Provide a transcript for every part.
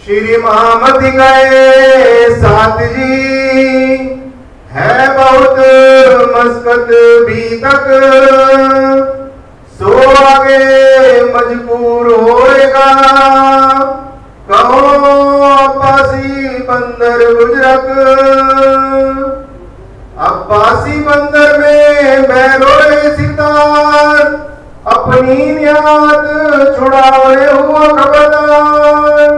श्री महामती गए साथ जी, है बहुत मस्कत भी तक, सो आगे मजबूर होएगा, कहो अब्बासी बंदर गुजरक। अब्बासी बंदर में बहरोए सितार, अपनी नियात छुड़ाए हुआ खबरदार,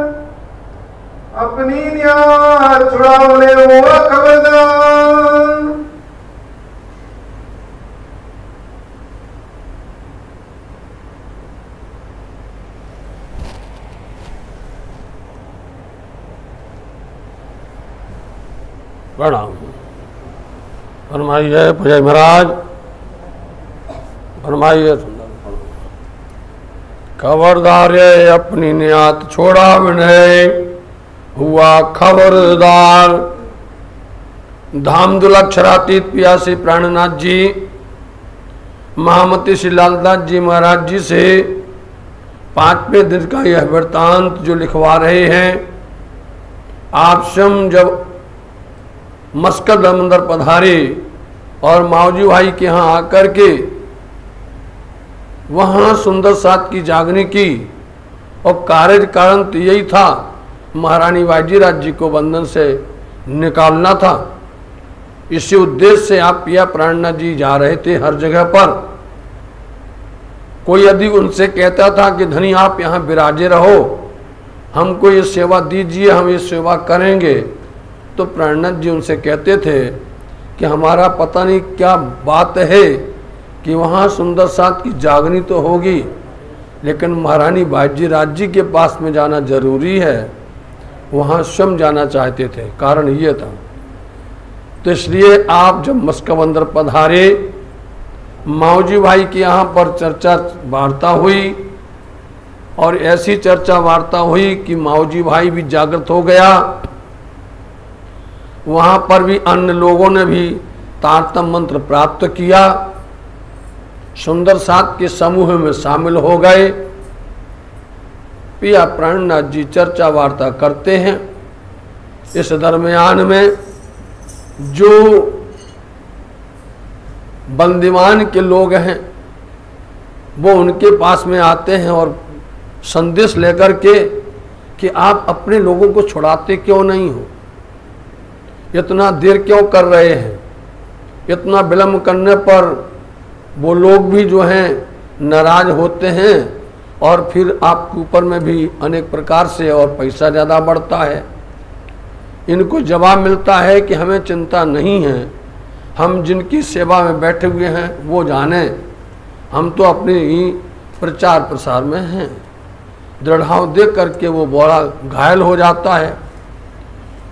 अपनी नियात छुड़ाए हुआ खबरदार। प्रणाम। फरमाइए भजय महाराज, फरमाइए। खबरदार है अपनी नियात छोड़ा विनय हुआ खबरदार। धाम दुलक्षरातीत पियासी प्राणनाथ जी महामती श्री लालदास जी महाराज जी से 5वें दिन का यह वृत्तांत जो लिखवा रहे हैं। आप स्वयं जब मस्कत मंदिर पधारे और मावजी भाई के यहाँ आकर के वहाँ सुंदर साथ की जागने की, और कार्य कारण तो यही था, महारानी बाजीराज जी को बंधन से निकालना था। इसी उद्देश्य से आप पिया प्राणनाथ जी जा रहे थे हर जगह पर। कोई यदि उनसे कहता था कि धनी आप यहाँ विराजे रहो, हमको ये सेवा दीजिए, हम ये सेवा करेंगे, तो प्राणनाथ जी उनसे कहते थे कि हमारा पता नहीं क्या बात है कि वहाँ सुंदर साथ की जागनी तो होगी, लेकिन महारानी बाजीराज जी के पास में जाना जरूरी है। वहाँ स्वयं जाना चाहते थे, कारण ये था। तो इसलिए आप जब मस्कत मंदिर पधारे, मावजी भाई के यहाँ पर चर्चा वार्ता हुई, और ऐसी चर्चा वार्ता हुई कि मावजी भाई भी जागृत हो गया। वहाँ पर भी अन्य लोगों ने भी तारतम मंत्र प्राप्त किया, सुंदर साथ के समूह में शामिल हो गए। पिया प्राणनाथ जी चर्चा वार्ता करते हैं। इस दरमियान में जो बंदीवान के लोग हैं वो उनके पास में आते हैं और संदेश लेकर के कि आप अपने लोगों को छुड़ाते क्यों नहीं हो, इतना देर क्यों कर रहे हैं। इतना विलम्ब करने पर वो लोग भी जो हैं नाराज होते हैं, और फिर आपके ऊपर में भी अनेक प्रकार से और पैसा ज़्यादा बढ़ता है। इनको जवाब मिलता है कि हमें चिंता नहीं है, हम जिनकी सेवा में बैठे हुए हैं वो जाने, हम तो अपने ही प्रचार प्रसार में हैं। दृढ़ाव देख करके वो बड़ा घायल हो जाता है।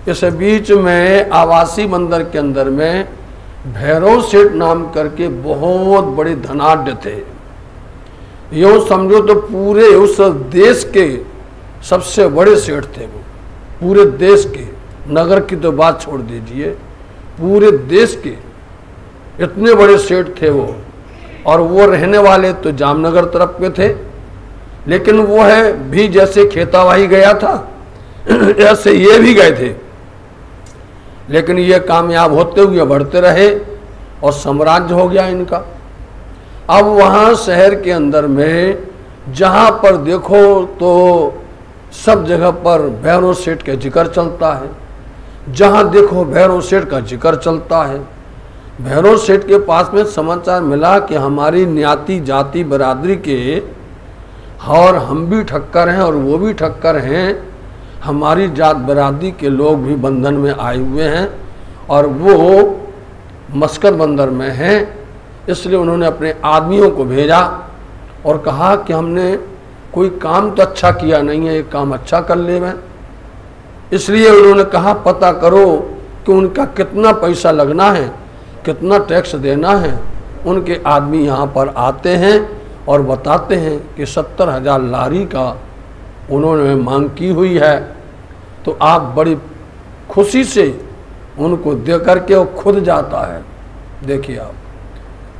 इस बीच में आवासी मंदिर के अंदर में भैरव सेठ नाम करके बहुत बड़े धनाढ्य थे। यूँ समझो तो पूरे उस देश के सबसे बड़े सेठ थे वो, पूरे देश के, नगर की तो बात छोड़ दीजिए, पूरे देश के इतने बड़े सेठ थे वो। और वो रहने वाले तो जामनगर तरफ के थे, लेकिन वो है भी जैसे खेतावाही गया था ऐसे ये भी गए थे, लेकिन ये कामयाब होते हुए बढ़ते रहे और साम्राज्य हो गया इनका। अब वहाँ शहर के अंदर में जहाँ पर देखो तो सब जगह पर भैरव सेठ का जिक्र चलता है, जहाँ देखो भैरव सेठ का जिक्र चलता है। भैरव सेठ के पास में समाचार मिला कि हमारी न्याती जाति बरादरी के, और हम भी ठक्कर हैं और वो भी ठक्कर हैं, हमारी जात बरादरी के लोग भी बंधन में आए हुए हैं और वो मस्कत बंदर में हैं। इसलिए उन्होंने अपने आदमियों को भेजा और कहा कि हमने कोई काम तो अच्छा किया नहीं है, एक काम अच्छा कर ले मैं। इसलिए उन्होंने कहा पता करो कि उनका कितना पैसा लगना है, कितना टैक्स देना है। उनके आदमी यहाँ पर आते हैं और बताते हैं कि 70,000 लारी का उन्होंने मांग की हुई है। तो आप बड़ी खुशी से उनको दे करके वो खुद जाता है। देखिए आप,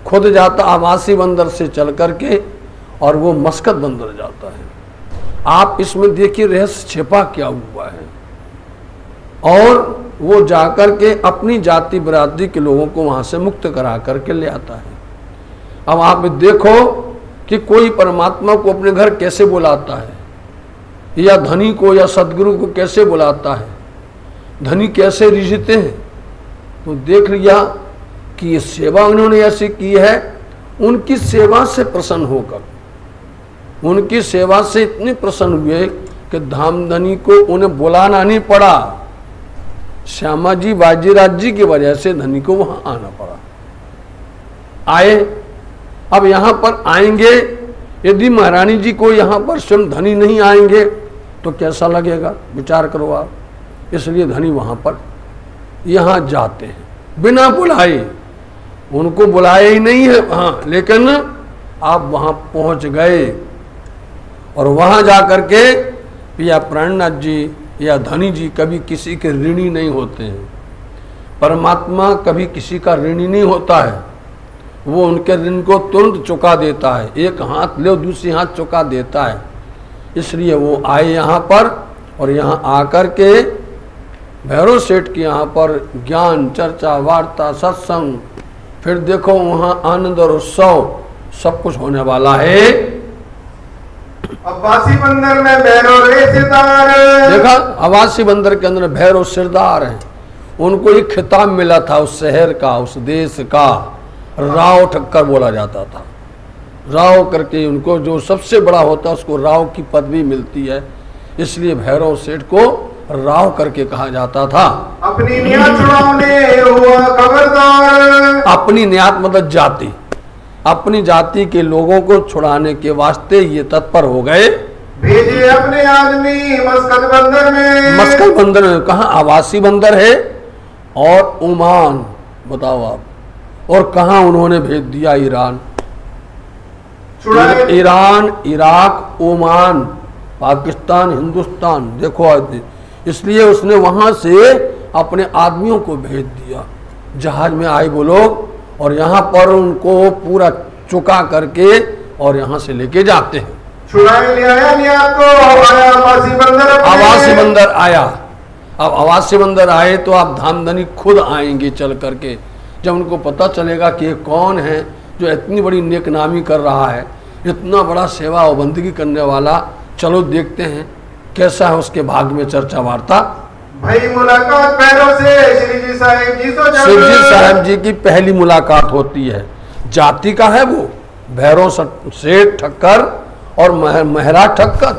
खुद जाता आवासी बंदर से चल करके और वो मस्कत बंदर जाता है। आप इसमें देखिए रहस्य छिपा क्या हुआ है। और वो जाकर के अपनी जाति बरादरी के लोगों को वहां से मुक्त करा करके ले आता है। अब आप देखो कि कोई परमात्मा को अपने घर कैसे बुलाता है, या धनी को या सदगुरु को कैसे बुलाता है, धनी कैसे रिझते हैं। तो देख लिया कि ये सेवा उन्होंने ऐसी की है, उनकी सेवा से प्रसन्न होकर, उनकी सेवा से इतने प्रसन्न हुए कि धामधनी को उन्हें बुलाना नहीं पड़ा। श्यामा जी बाजीराज जी की वजह से धनी को वहां आना पड़ा। आए, अब यहां पर आएंगे, यदि महारानी जी को यहां पर स्वयं धनी नहीं आएंगे तो कैसा लगेगा, विचार करो आप। इसलिए धनी वहां पर यहां जाते हैं बिना बुलाए, उनको बुलाया ही नहीं है हाँ, लेकिन आप वहां पहुंच गए। और वहां जाकर के पिया प्राणनाथ जी या धनी जी कभी किसी के ऋणी नहीं होते हैं। परमात्मा कभी किसी का ऋणी नहीं होता है, वो उनके ऋण को तुरंत चुका देता है, एक हाथ ले दूसरी हाथ चुका देता है। इसलिए वो आए यहाँ पर, और यहाँ आकर के भैरव सेठ के यहाँ पर ज्ञान चर्चा वार्ता सत्संग, फिर देखो वहाँ आनंद और उत्सव सब कुछ होने वाला है। अब्बासी बंदर में भैरव रे सिरदार, देखा अब्बासी बंदर के अंदर भैरव सिरदार हैं। उनको एक खिताब मिला था उस शहर का, उस देश का, राव ठक्कर बोला जाता था। राव करके उनको जो सबसे बड़ा होता है उसको राव की पदवी मिलती है, इसलिए भैरव सेठ को राव करके कहा जाता था। अपनी नियत छुड़ाने हुआ खबरदार, अपनी नियत मतलब जाति, अपनी जाति के लोगों को छुड़ाने के वास्ते ये तत्पर हो गए। भेजे अपने आदमी मस्कत बंदर में, मस्कत बंदर में कहाँ आवासी बंदर है और ओमान, बताओ आप, और कहाँ उन्होंने भेज दिया Iran, Iran, Iraq, Oman, Pakistan, Hindustan, देखो इसलिए उसने वहां से अपने आदमियों को भेज दिया। जहाज में आए वो लोग और यहाँ पर उनको पूरा चुका करके और यहाँ से लेके जाते हैं। छुड़ाए ले आया तो आया आवासी बंदर, आवासी बंदर आया। अब आवासी बंदर आए तो आप धामधनी खुद आएंगे चल करके, जब उनको पता चलेगा कि ये कौन है जो इतनी बड़ी नेकनामी कर रहा है, इतना बड़ा सेवा और बंदगी करने वाला। चलो देखते हैं कैसा है उसके भाग में चर्चा वार्ता। भाई मुलाकात भैरव से श्री जी साहेब जी तो शिव जी साहब जी की पहली मुलाकात होती है। जाति का है वो भैरव सेठ ठक्कर और महरा ठक्कर,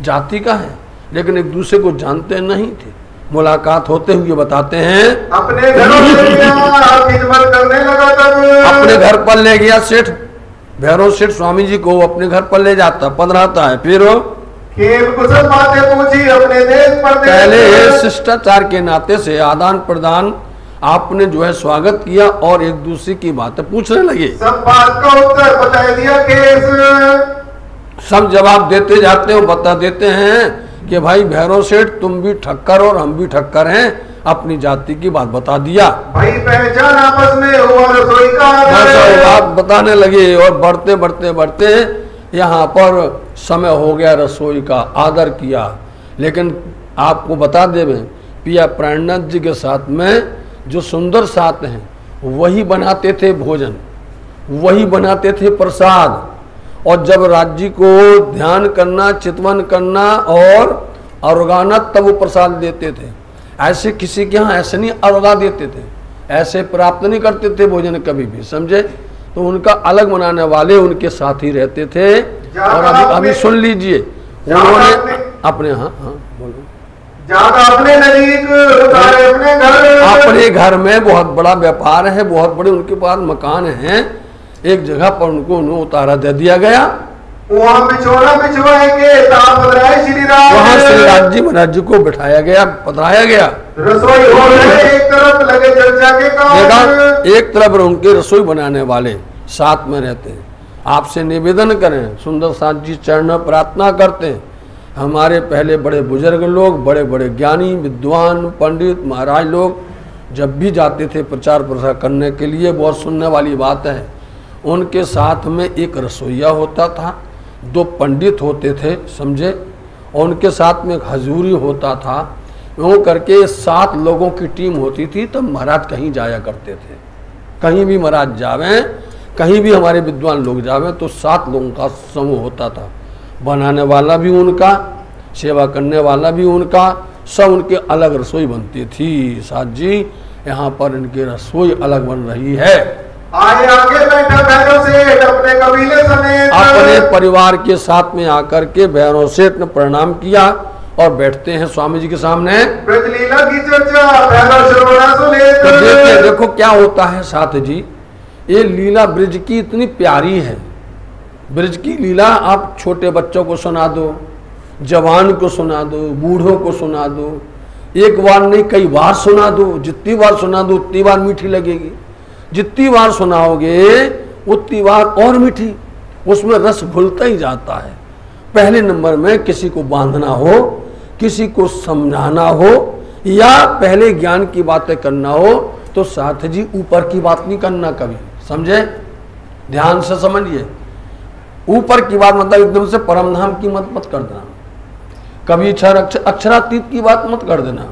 जाति का है, लेकिन एक दूसरे को जानते नहीं थे। मुलाकात होते हुए बताते हैं अपने खिदमत करने लगा तब, अपने घर पर ले गया सेठ, भैरव सेठ स्वामी जी को अपने घर पर ले जाता, पधराता है। फिर खेल कुशल बातें पूछी अपने देश पर, पहले शिष्टाचार के नाते से आदान प्रदान आपने जो है स्वागत किया और एक दूसरे की बातें पूछने लगे। सब बात का उत्तर बता दिया, केस सब जवाब देते जाते हो, बता देते हैं कि भाई भैरव सेठ तुम भी ठक्कर और हम भी ठक्कर हैं, अपनी जाति की बात बता दिया। भाई पहचान आपस में हुआ, रसोई का बात बताने लगे और बढ़ते बढ़ते बढ़ते यहाँ पर समय हो गया रसोई का, आदर किया। लेकिन आपको बता दें पिया प्राणनाथ जी के साथ में जो सुंदर साथ हैं वही बनाते थे भोजन, वही बनाते थे प्रसाद। और जब राज्य को ध्यान करना, चितवन करना और अरुगाना तब वो प्रसाद देते थे। ऐसे किसी के यहाँ ऐसे नहीं अरुगा देते थे, ऐसे प्राप्त नहीं करते थे भोजन कभी भी, समझे। तो उनका अलग बनाने वाले उनके साथ ही रहते थे। और अभी सुन लीजिए, उन्होंने अपने हाँ बोलो अपने नजदीक अपने घर में बहुत बड़ा व्यापार है, बहुत बड़े उनके पास मकान है, एक जगह पर उनको उतारा दे दिया गया। वहाँ बिछोना बिछवाए के श्री राम, वहाँ श्री राज जी महाराज जी को बिठाया गया, पधराया गया। रसोई हो रहे, एक तरफ लगे चर्चा के काम, एक तरफ उनके रसोई बनाने वाले साथ में रहते हैं। आपसे निवेदन करें, सुंदर साथ जी चरण प्रार्थना करते हैं। हमारे पहले बड़े बुजुर्ग लोग, बड़े बड़े ज्ञानी विद्वान पंडित महाराज लोग जब भी जाते थे प्रचार प्रसार करने के लिए, बहुत सुनने वाली बात है, उनके साथ में एक रसोईया होता था, 2 पंडित होते थे, समझे, और उनके साथ में एक हजूरी होता था। वो करके 7 लोगों की टीम होती थी। तब महाराज कहीं जाया करते थे, कहीं भी महाराज जावे, कहीं भी हमारे विद्वान लोग जावे तो 7 लोगों का समूह होता था। बनाने वाला भी उनका, सेवा करने वाला भी उनका, सब उनके अलग रसोई बनती थी। साथ जी यहाँ पर इनकी रसोई अलग बन रही है। आए आगे बैठा भैरव सेठ अपने कबीले समेत, अपने परिवार के साथ में आकर के भैरव सेठ ने प्रणाम किया और बैठते हैं स्वामी जी के सामने। ब्रजलीला की चर्चा भैरव श्रवणा सुने। तो देखो क्या होता है साथ जी, ये लीला ब्रज की इतनी प्यारी है। ब्रज की लीला आप छोटे बच्चों को सुना दो, जवान को सुना दो, बूढ़ों को सुना दो, एक बार नहीं कई बार सुना दो। जितनी बार सुना दो उतनी बार मीठी लगेगी, जितनी बार सुनाओगे उतनी बार और मीठी, उसमें रस घुलता ही जाता है। पहले नंबर में किसी को बांधना हो, किसी को समझाना हो, या पहले ज्ञान की बातें करना हो तो साथ जी ऊपर की बात नहीं करना कभी, समझे? ध्यान से समझिए। ऊपर की बात मतलब एकदम से परम धाम की मत कर देना, कभी अक्षरातीत की बात मत कर देना।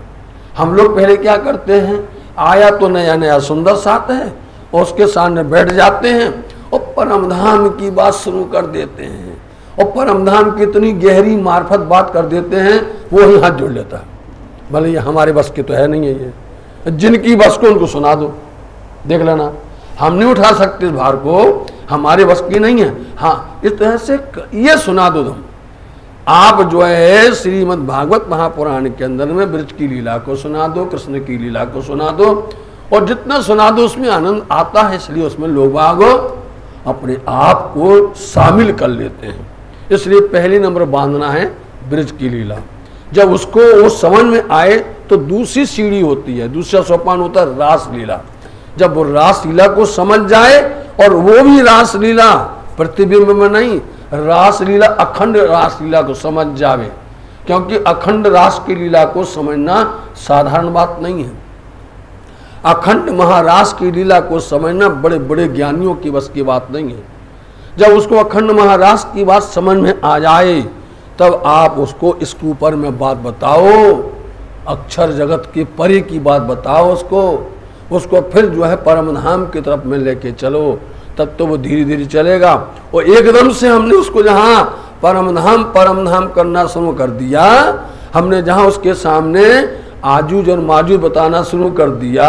हम लोग पहले क्या करते हैं, आया तो नया नया सुंदर साथ है और उसके सामने बैठ जाते हैं और परम धाम की बात शुरू कर देते हैं और परम धाम की इतनी गहरी मार्फत बात कर देते हैं, वो ही हाथ जोड़ लेता है। भले ये हमारे बस की तो है नहीं है, ये जिनकी बस को उनको सुना दो, देख लेना। हम नहीं उठा सकते इस भार को, हमारे बस की नहीं है। हाँ, इस तरह से ये सुना दो तुम। आप जो है श्रीमद् भागवत महापुराण के अंदर में ब्रज की लीला को सुना दो, कृष्ण की लीला को सुना दो, और जितना सुना दो उसमें आनंद आता है, इसलिए उसमें लोग बाग अपने आप को शामिल कर लेते हैं। इसलिए पहले नंबर बांधना है ब्रज की लीला। जब उसको वो समझ में आए तो दूसरी सीढ़ी होती है, दूसरा सोपान होता है रास लीला। जब वो रास लीला को समझ जाए, और वो भी रास लीला प्रतिबिंब में नहीं, रास लीला अखंड रास लीला को समझ जावे, क्योंकि अखंड रास की लीला को समझना साधारण बात नहीं है। अखंड महारास की लीला को समझना बड़े बड़े ज्ञानियों की बस की बात नहीं है। जब उसको अखंड महारास की बात समझ में आ जाए तब आप उसको इसके ऊपर में बात बताओ, अक्षर जगत के परे की बात बताओ उसको फिर जो है परम धाम की तरफ में लेके चलो, तब तो वो धीरे धीरे चलेगा। और एकदम से हमने उसको जहाँ परम धाम करना शुरू कर दिया, हमने जहाँ उसके सामने आजूज और माजूज बताना शुरू कर दिया,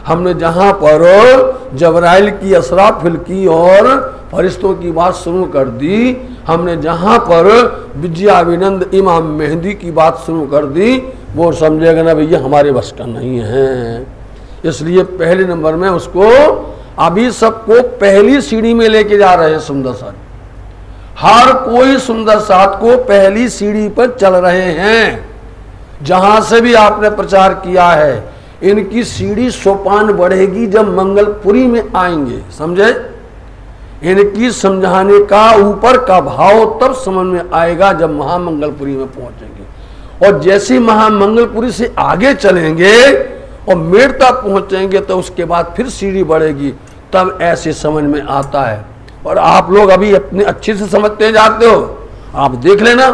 हमने जहाँ पर जबराइल की, असराफिल की और फरिश्तों की बात शुरू कर दी, हमने जहाँ पर विजयाविनंद इमाम मेहंदी की बात शुरू कर दी, वो समझेगा ना भैया हमारे बस का नहीं है। इसलिए पहले नंबर में उसको अभी सबको पहली सीढ़ी में लेके जा रहे हैं सुंदर साथ। हर कोई सुंदर साथ को पहली सीढ़ी पर चल रहे हैं। जहां से भी आपने प्रचार किया है, इनकी सीढ़ी सोपान बढ़ेगी जब मंगलपुरी में आएंगे, समझे? इनकी समझाने का ऊपर का भाव तब समझ में आएगा जब महामंगलपुरी में पहुंचेंगे। और जैसे महामंगलपुरी से आगे चलेंगे और मेड़ता पहुंचेंगे तो उसके बाद फिर सीढ़ी बढ़ेगी, तब ऐसे समझ में आता है। और आप लोग अभी अपने अच्छे से समझते जाते हो। आप देख लेना,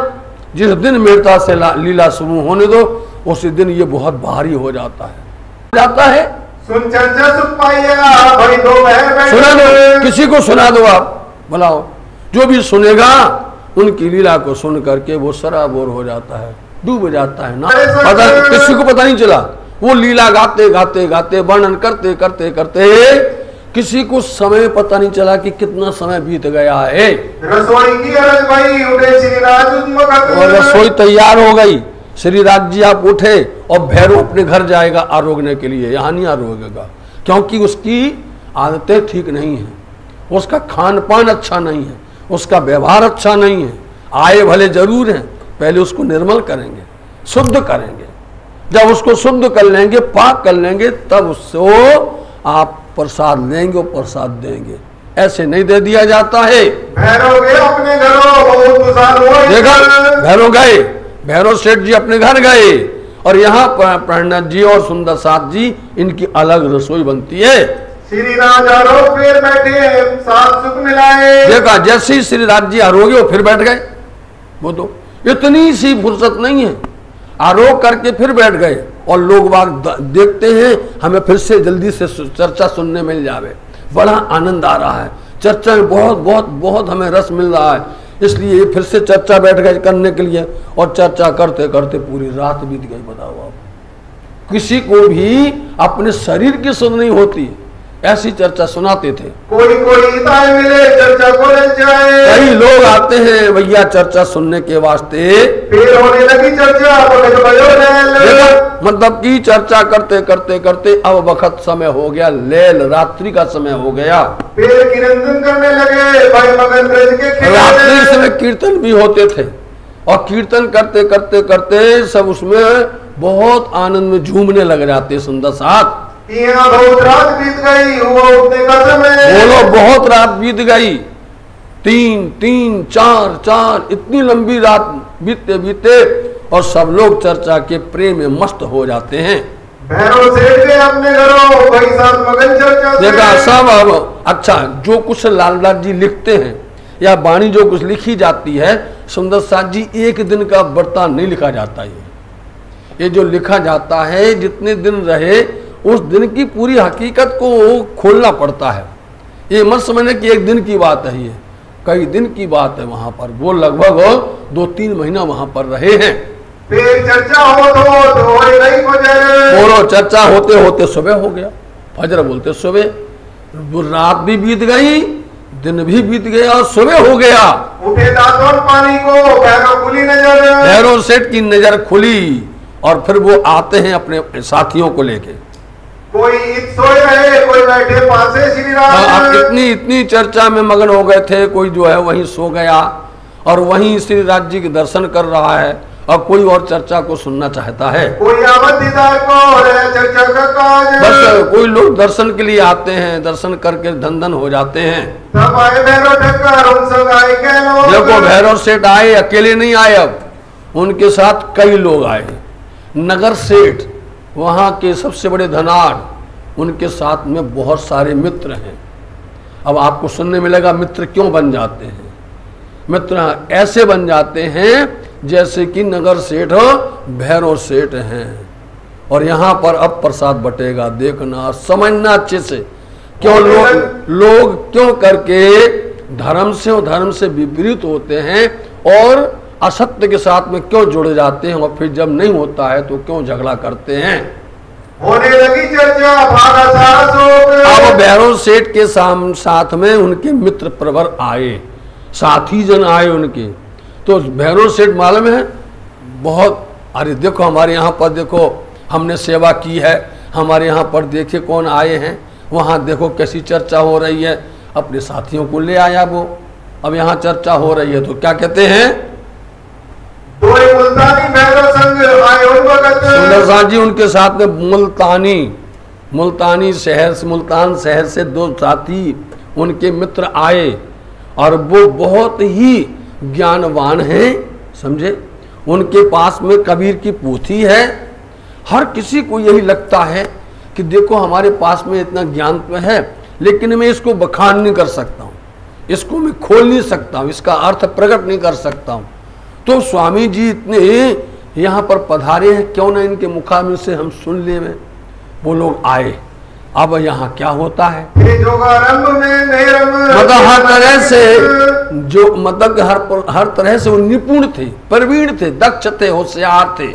जिस दिन मेड़ता से लीला शुरू होने दो उसी दिन ये बहुत भारी हो जाता है। सुन चर्चा सुन पाइएगा भाई, दो सुना दो, किसी को सुना दो, आप बुलाओ, जो भी सुनेगा उनकी लीला को सुन करके वो सराबोर हो जाता है, डूब जाता है ना, किसी को पता नहीं चला। वो लीला गाते गाते गाते वर्णन करते करते करते किसी को समय पता नहीं चला कि कितना समय बीत गया है। रसोई की अरज भाई उठे श्री राज, और रसोई तैयार हो गई, श्री राज जी आप उठे और भैरव अपने घर जाएगा आरोगने के लिए। यहाँ नहीं आरोगेगा, क्योंकि उसकी आदतें ठीक नहीं है, उसका खान पान अच्छा नहीं है, उसका व्यवहार अच्छा नहीं है। आए भले जरूर हैं, पहले उसको निर्मल करेंगे, शुद्ध करेंगे। जब उसको शुद्ध कर लेंगे, पाक कर लेंगे, तब उसको आप प्रसाद लेंगे और प्रसाद देंगे। ऐसे नहीं दे दिया जाता है। भैरव गए अपने घरों, देखा भैरव गए, भैरव सेठ जी अपने घर गए, और यहाँ प्रणनाथ जी और सुंदर साथ जी इनकी अलग रसोई बनती है। श्री राज आरोग फिर बैठे, साथ सुख मिलाए। देखा जैसे ही श्री राज जी आरोग्य फिर बैठ गए। वो तो इतनी सी फुर्सत नहीं है। आरोप करके फिर बैठ गए और लोग बाग देखते हैं, हमें फिर से जल्दी से चर्चा सुनने मिल जावे। बड़ा आनंद आ रहा है, चर्चा में बहुत बहुत बहुत हमें रस मिल रहा है, इसलिए फिर से चर्चा बैठ गए करने के लिए। और चर्चा करते करते पूरी रात बीत गई। बताओ आप, किसी को भी अपने शरीर की सुध नहीं होती, ऐसी चर्चा सुनाते थे। कोई हिताय मिले चर्चा को ले जाए। कई लोग आते हैं भैया चर्चा सुनने के वास्ते, फिर होने लगी चर्चा, मतलब की चर्चा करते करते करते अब वक्त समय हो गया, लेल रात्रि का समय हो गया। फिर कीर्तन करने लगे भाई मगन ब्रज के खेल। रात्रि समय कीर्तन भी होते थे और कीर्तन करते करते करते सब उसमें बहुत आनंद में झूमने लग जाते। सुंदर साथ बहुत रात बीत गई, हुआ उठने का समय। बोलो, बहुत रात बीत गई, 3 4 इतनी लंबी रात बीतते बीतते और सब लोग चर्चा के प्रेम में मस्त हो जाते हैं। भैरव सेठ के अपने घरों भाई साहब मगन चर्चा से। देखा सब। अब अच्छा, जो कुछ लालदास जी लिखते हैं या वाणी जो कुछ लिखी जाती है, सुंदर साथ जी एक दिन का वृत्तांत नहीं लिखा जाता। ये जो लिखा जाता है, जितने दिन रहे उस दिन की पूरी हकीकत को खोलना पड़ता है। ये मत समझने कि एक दिन की बात है, ये कई दिन की बात है। वहां पर वो लगभग 2-3 महीना वहां पर रहे हैं। फिर चर्चा हो नहीं बोलो, चर्चा होते होते सुबह हो गया, फजर बोलते सुबह, रात भी बीत गई, दिन भी बीत गया और सुबह हो गया। उठे दातों पानी को, भैरव खुली नजर, भैरव सेठ की नजर खुली और फिर वो आते हैं अपने साथियों को लेके। कोई सोए रहे, कोई बैठे पासे श्री राम। इतनी चर्चा में मगन हो गए थे, कोई जो है वहीं सो गया और वहीं श्री राज जी के दर्शन कर रहा है और कोई और चर्चा को सुनना चाहता है। कोई आवतीदार को चर्चा का काज। बस कोई लोग दर्शन के लिए आते हैं, दर्शन करके धन धन हो जाते हैं। तब आए भैरव ठक्कर, उन संग आए के लोग। देखो, भैरव सेठ आए, अकेले नहीं आए, अब उनके साथ कई लोग आए। नगर सेठ वहाँ के सबसे बड़े धनाढ़, उनके साथ में बहुत सारे मित्र हैं। अब आपको सुनने मिलेगा मित्र क्यों बन जाते हैं। मित्र ऐसे बन जाते हैं जैसे कि नगर सेठ भैरव सेठ हैं। और यहाँ पर अब प्रसाद बटेगा, देखना समझना अच्छे से। क्यों लोग क्यों करके धर्म से और धर्म से विपरीत होते हैं और असत्य के साथ में क्यों जुड़ जाते हैं, और फिर जब नहीं होता है तो क्यों झगड़ा करते हैं। होने लगी चर्चा, भागा सारा शोक। अब भैरव सेठ के साथ में उनके मित्र प्रवर आए, साथी जन आए उनके। तो भैरव सेठ मालूम है बहुत, अरे देखो हमारे यहाँ पर देखो हमने सेवा की है, हमारे यहाँ पर देखे कौन आए हैं, वहाँ देखो कैसी चर्चा हो रही है। अपने साथियों को ले आया वो। अब यहाँ चर्चा हो रही है तो क्या कहते हैं, मुल्तानी भैरव संग आए सुंदर साथ जी उनके साथ में मुल्तान शहर से 2 साथी उनके मित्र आए और वो बहुत ही ज्ञानवान हैं, समझे। उनके पास में कबीर की पोथी है। हर किसी को यही लगता है कि देखो हमारे पास में इतना ज्ञान तो है, लेकिन मैं इसको बखान नहीं कर सकता हूँ, इसको मैं खोल नहीं सकता हूँ, इसका अर्थ प्रकट नहीं कर सकता हूँ। तो स्वामी जी इतने यहाँ पर पधारे हैं, क्यों ना इनके मुखामुख से हम सुन ले। में वो लोग आए। अब यहाँ क्या होता है, मतलब हर तरह से जो मतलब हर तरह से वो निपुण थे, प्रवीण थे, दक्ष थे, होशियार थे।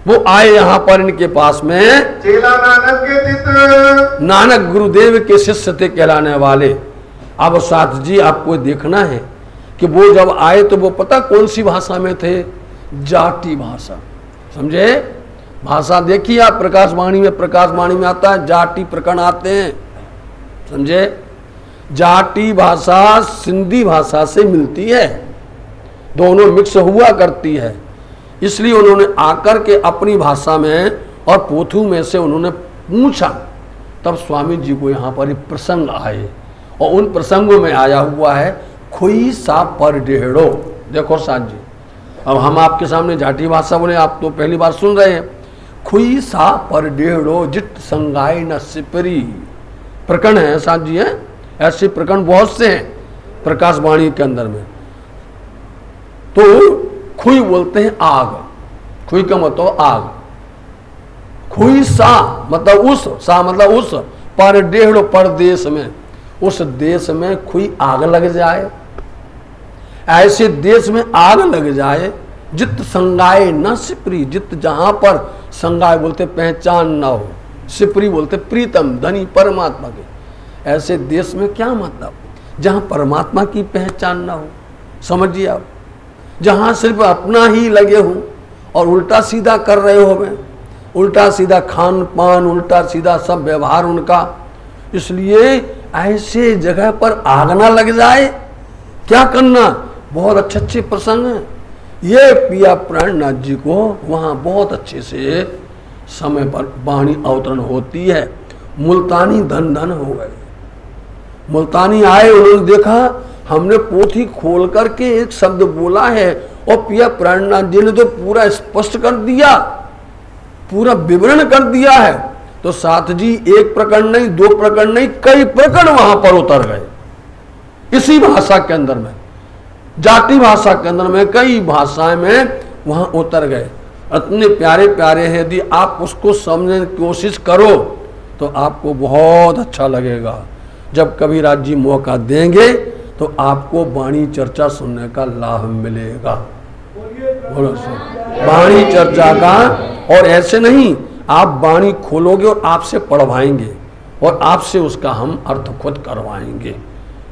वो आए यहाँ पर इनके पास में। चेला नानक गुरुदेव के शिष्य थे कहलाने वाले। अब साथ जी आपको देखना है कि वो जब आए तो वो पता कौन सी भाषा में थे, जाटी भाषा, समझे। भाषा देखिए आप, प्रकाशवाणी में आता है, जाटी प्रकरण आते हैं, समझे। जाटी भाषा सिंधी भाषा से मिलती है, दोनों मिक्स हुआ करती है। इसलिए उन्होंने आकर के अपनी भाषा में और पोथू में से उन्होंने पूछा। तब स्वामी जी को यहाँ पर प्रसंग आए और उन प्रसंगों में आया हुआ है खोई सा पर डेढ़ो। देखो साथ जी, अब हम आपके सामने जाटी भाषा बोले, आप तो पहली बार सुन रहे हैं। खुई सा पर डेढ़ो जिट संगाई न सिपरी प्रकरण है साथ जी, है ऐसे प्रकरण बहुत से हैं प्रकाशवाणी के अंदर में। तो खुई बोलते हैं आग, खुई का मतलब आग, खुई सा मतलब उस, सा मतलब उस, पर डेढ़ परदेश में, उस देश में खुई आग लग जाए, ऐसे देश में आग लग जाए जित संगाए न सिपरी, जित जहां पर संगाए बोलते पहचान ना हो, सिपरी बोलते प्रीतम धनी परमात्मा के, ऐसे देश में क्या मतलब जहां परमात्मा की पहचान ना हो, समझिए आप, जहां सिर्फ अपना ही लगे हो और उल्टा सीधा कर रहे हो, मैं उल्टा सीधा खान पान, उल्टा सीधा सब व्यवहार उनका, इसलिए ऐसे जगह पर आग ना लग जाए, क्या करना, बहुत अच्छे अच्छे प्रसंग हैं, ये पिया प्राणनाथ जी को वहाँ बहुत अच्छे से समय पर वाणी अवतरण होती है। मुल्तानी धन धन हो गए, मुल्तानी आए, उन्होंने देखा हमने पोथी खोल करके एक शब्द बोला है और पिया प्राणनाथ जी ने तो पूरा स्पष्ट कर दिया, पूरा विवरण कर दिया है, तो साथ जी एक प्रकरण नहीं, दो प्रकरण नहीं, कई प्रकरण वहां पर उतर गए, इसी भाषा के अंदर में, जाति भाषा के अंदर में, कई भाषाएं में वहां उतर गए, इतने प्यारे प्यारे हैं। यदि आप उसको समझने की कोशिश करो तो आपको बहुत अच्छा लगेगा। जब कबीराज जी मौका देंगे तो आपको वाणी चर्चा सुनने का लाभ मिलेगा, बोलो सर, वाणी चर्चा का। और ऐसे नहीं, आप वाणी खोलोगे और आपसे पढ़वाएंगे और आपसे उसका हम अर्थ खुद करवाएंगे।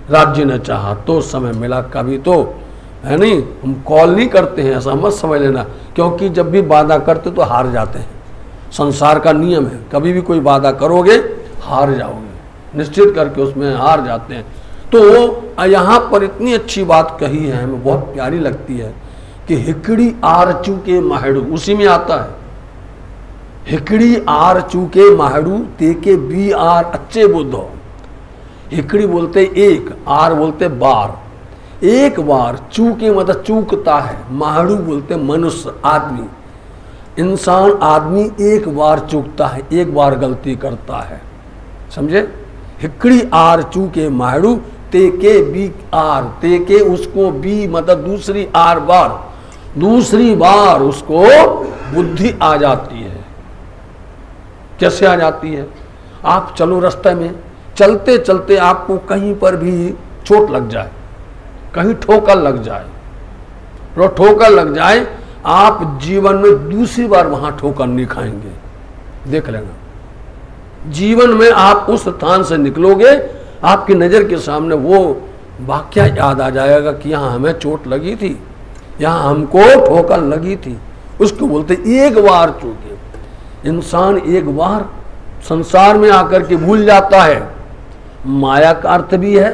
राज्य ने चाहा तो, समय मिला कभी तो, है नहीं, हम कॉल नहीं करते हैं, ऐसा मत समझ लेना, क्योंकि जब भी वादा करते तो हार जाते हैं, संसार का नियम है, कभी भी कोई वादा करोगे हार जाओगे, निश्चित करके उसमें हार जाते हैं। तो यहाँ पर इतनी अच्छी बात कही है, हमें बहुत प्यारी लगती है कि हिकड़ी आर चूके माहेड़ू, उसी में आता है, हिकड़ी आर चूके माहेड़ू तेके बी आर अच्छे बुद्धो। हिकड़ी बोलते एक, आर बोलते बार, एक बार, चूके मतलब चूकता है, माहेड़ू बोलते मनुष्य आदमी, इंसान आदमी एक बार चूकता है, एक बार गलती करता है, समझे। हिकड़ी आर चूके माहेड़ू तेके बी आर, तेके उसको बी मतलब दूसरी आर बार, दूसरी बार उसको बुद्धि आ जाती है। कैसे आ जाती है, आप चलो रास्ते में, चलते चलते आपको कहीं पर भी चोट लग जाए, कहीं ठोकर लग जाए, तो ठोकर लग जाए, आप जीवन में दूसरी बार वहां ठोकर नहीं खाएंगे, देख लेना। जीवन में आप उस स्थान से निकलोगे, आपकी नजर के सामने वो वाक्या याद आ जाएगा कि यहाँ हमें चोट लगी थी, यहाँ हमको ठोकर लगी थी, उसको बोलते एक बार चूके। इंसान एक बार संसार में आकर के भूल जाता है, माया का अर्थ भी है,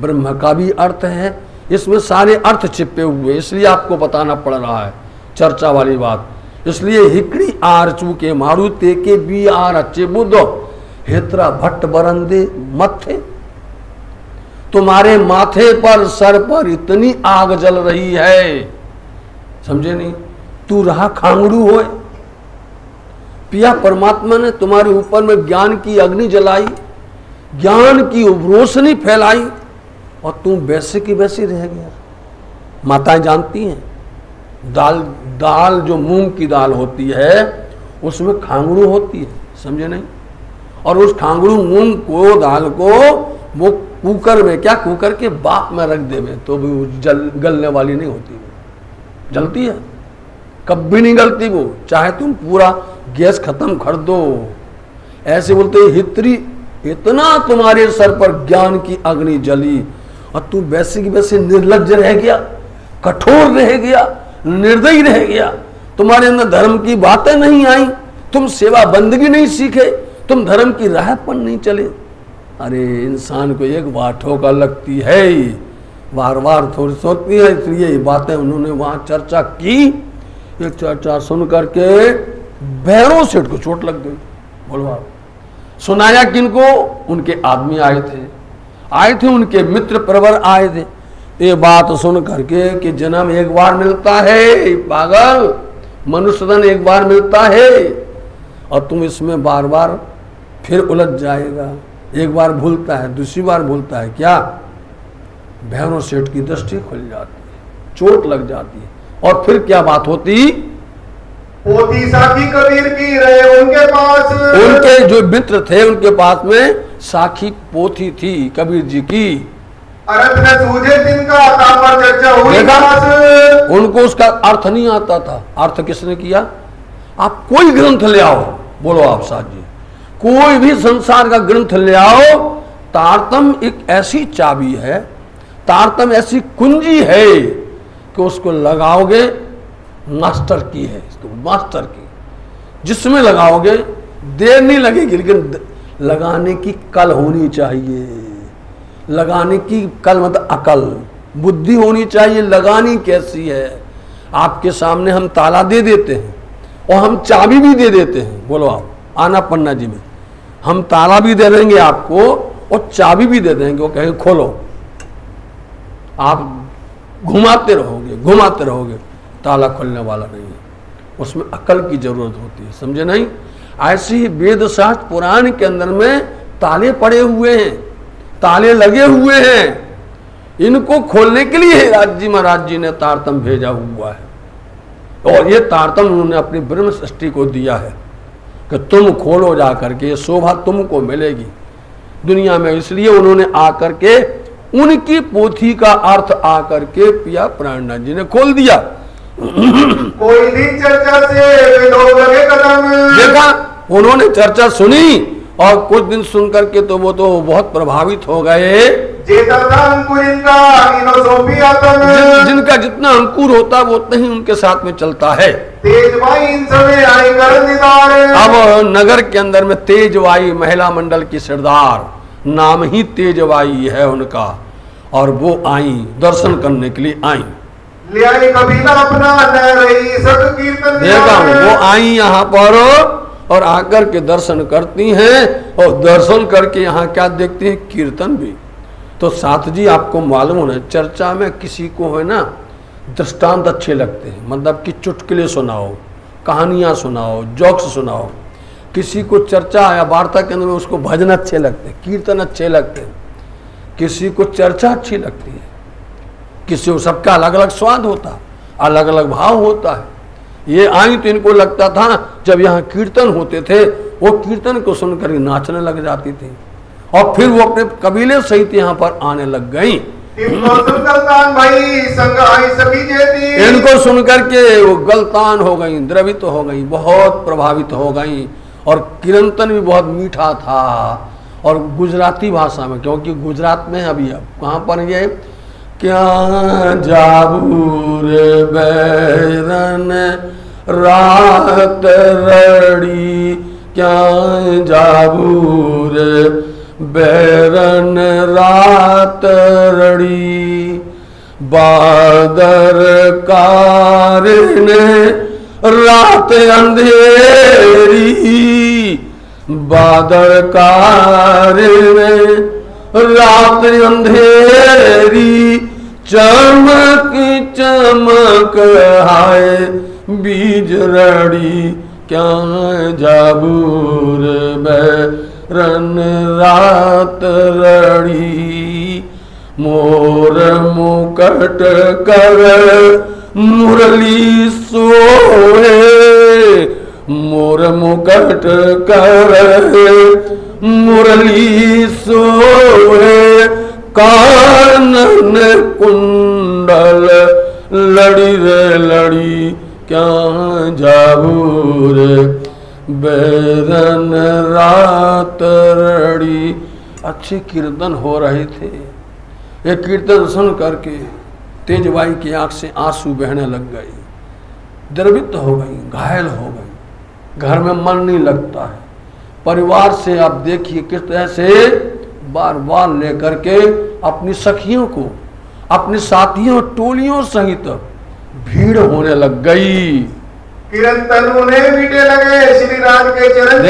ब्रह्म का भी अर्थ है, इसमें सारे अर्थ छिपे हुए, इसलिए आपको बताना पड़ रहा है चर्चा वाली बात। इसलिए हिकड़ी आर चूके मारू तेके बी आर अच्छे बुद्धो, हेत्रा भट्ट बरंदे मथे, तुम्हारे माथे पर, सर पर इतनी आग जल रही है, समझे नहीं, तू रहा खांगड़ू होए, पिया परमात्मा ने तुम्हारे ऊपर में ज्ञान की अग्नि जलाई, ज्ञान की रोशनी फैलाई, और तुम वैसे की वैसी रह गया। माताएं जानती हैं, दाल दाल जो मूंग की दाल होती है उसमें खांगड़ू होती है, समझे नहीं, और उस खांगड़ू मूंग को, दाल को वो कुकर में, क्या कुकर के बाप में रख देवे तो भी गलने वाली नहीं होती, वो जलती है, कभी नहीं गलती वो, चाहे तुम पूरा गैस खत्म कर दो। ऐसे बोलते हित्री, इतना तुम्हारे सर पर ज्ञान की अग्नि जली और तू वैसे की वैसे निर्लज्ज रह गया, कठोर रह गया, निर्दयी रह गया, तुम्हारे अंदर धर्म की बातें नहीं आई, तुम सेवा बंदगी नहीं सीखे, तुम धर्म की राह पर नहीं चले। अरे इंसान को एक बार ठोकर लगती है, बार बार थोड़ी सोचती है, इसलिए ये बातें उन्होंने वहां चर्चा की। ये चर्चा सुन करके भैरव सेठ को चोट लग गई, बोलो आप। सुनाया किनको, उनके आदमी आए थे उनके मित्र प्रवर आए थे, ये बात सुन करके कि जन्म एक बार मिलता है, पागल, मनुष्य धन एक बार मिलता है और तुम इसमें बार बार फिर उलझ जाएगा, एक बार भूलता है, दूसरी बार भूलता है, क्या भैरव सेठ की दृष्टि खुल जाती है, चोट लग जाती है, और फिर क्या बात होती? पोथी साखी कबीर की रहे उनके पास, उनके जो मित्र थे उनके पास में साखी पोथी थी कबीर जी की। अर्थ न सूझे जिनका ताप पर चर्चा हुई देखा? खास। उनको उसका अर्थ नहीं आता था। अर्थ किसने किया? आप कोई ग्रंथ ले आओ, बोलो आप साथ जी, कोई भी संसार का ग्रंथ ले आओ, तारतम एक ऐसी चाबी है, तारतम ऐसी कुंजी है कि उसको लगाओगे, मास्टर की है, इसको मास्टर की, जिसमें लगाओगे देर नहीं लगेगी, लेकिन लगाने की कल होनी चाहिए। लगाने की कल मतलब अकल, बुद्धि होनी चाहिए। लगानी कैसी है? आपके सामने हम ताला दे देते हैं और हम चाबी भी दे देते हैं। बोलो आप, आना पन्ना जी में हम ताला भी दे देंगे आपको और चाबी भी दे देंगे, वो कहेंगे खोलो, आप घुमाते रहोगे, ताला खोलने वाला नहीं है। उसमें अकल की जरूरत होती है, समझे नहीं? ऐसे ही वेद शास्त्र पुराण के अंदर में ताले पड़े हुए हैं, ताले लगे हुए हैं, इनको खोलने के लिए राज जी महाराज जी ने तारतम भेजा हुआ है। और ये तारतम उन्होंने अपनी ब्रह्म सृष्टि को दिया है कि तुम खोलो जा करके, ये शोभा तुमको मिलेगी दुनिया में। इसलिए उन्होंने आकर के उनकी पोथी का अर्थ आकर के पिया प्राणनाथ जी ने खोल दिया। कोई दिन चर्चा से लोग लगे कदम, देखा, उन्होंने चर्चा सुनी और कुछ दिन सुन करके तो वो तो बहुत प्रभावित हो गए। जिनका जितना अंकुर होता है वो उतना ही उनके साथ में चलता है। अब नगर के अंदर में तेजवाई महिला मंडल की सरदार, नाम ही तेजवाई है उनका, और वो आई दर्शन करने के लिए आई। देखा, वो आई यहाँ पर और आकर के दर्शन करती हैं, और दर्शन करके यहाँ क्या देखती हैं? कीर्तन भी। तो साथ जी आपको मालूम होना, चर्चा में किसी को है ना दृष्टांत अच्छे लगते हैं, मतलब कि चुटकुले सुनाओ, कहानियाँ सुनाओ, जोक्स सुनाओ। किसी को चर्चा या वार्ता के अंदर में उसको भजन अच्छे लगते हैं, कीर्तन अच्छे लगते हैं, किसी को चर्चा अच्छी लगती है, किसी को, सबका अलग अलग स्वाद होता है, अलग अलग भाव होता है। ये आई तो इनको लगता था जब यहाँ कीर्तन होते थे, वो कीर्तन को सुनकर नाचने लग जाती थी, और फिर वो अपने कबीले सहित यहाँ पर आने लग गई। इनको सुनकर के वो गलतान हो गई, द्रवित हो गई, बहुत प्रभावित हो गई। और कीर्तन भी बहुत मीठा था, और गुजराती भाषा में, क्योंकि गुजरात में अभी अब कहाँ पर ये क्या जाबूर बैरन रात रड़ी, क्या जाबूर बैरन रात रड़ी, बादर कारन रात अंधेरी, बादर कारन रात अंधेरी, चमक चमक हाय बीज रड़ी, क्या जाबूर बैरन रात रड़ी, मोर मुकट कर मुरली सोहे, मोर मुकट कर मुरली सोहे, कानन कुंडल लड़ी रे लड़ी, क्या जाबूर बैरन रात रड़ी। अच्छे कीर्तन हो रहे थे। ये कीर्तन सुन करके तेजबाई की आंख से आंसू बहने लग गई, द्रवित हो गई, घायल हो गई। घर में मन नहीं लगता है। परिवार से आप देखिए किस तरह से बार बार लेकर के अपनी सखियों को, अपने साथियों टोलियों सहित भीड़ होने लग गई। कीर्तन उन्हें मीठे लगे श्री राज के चरण,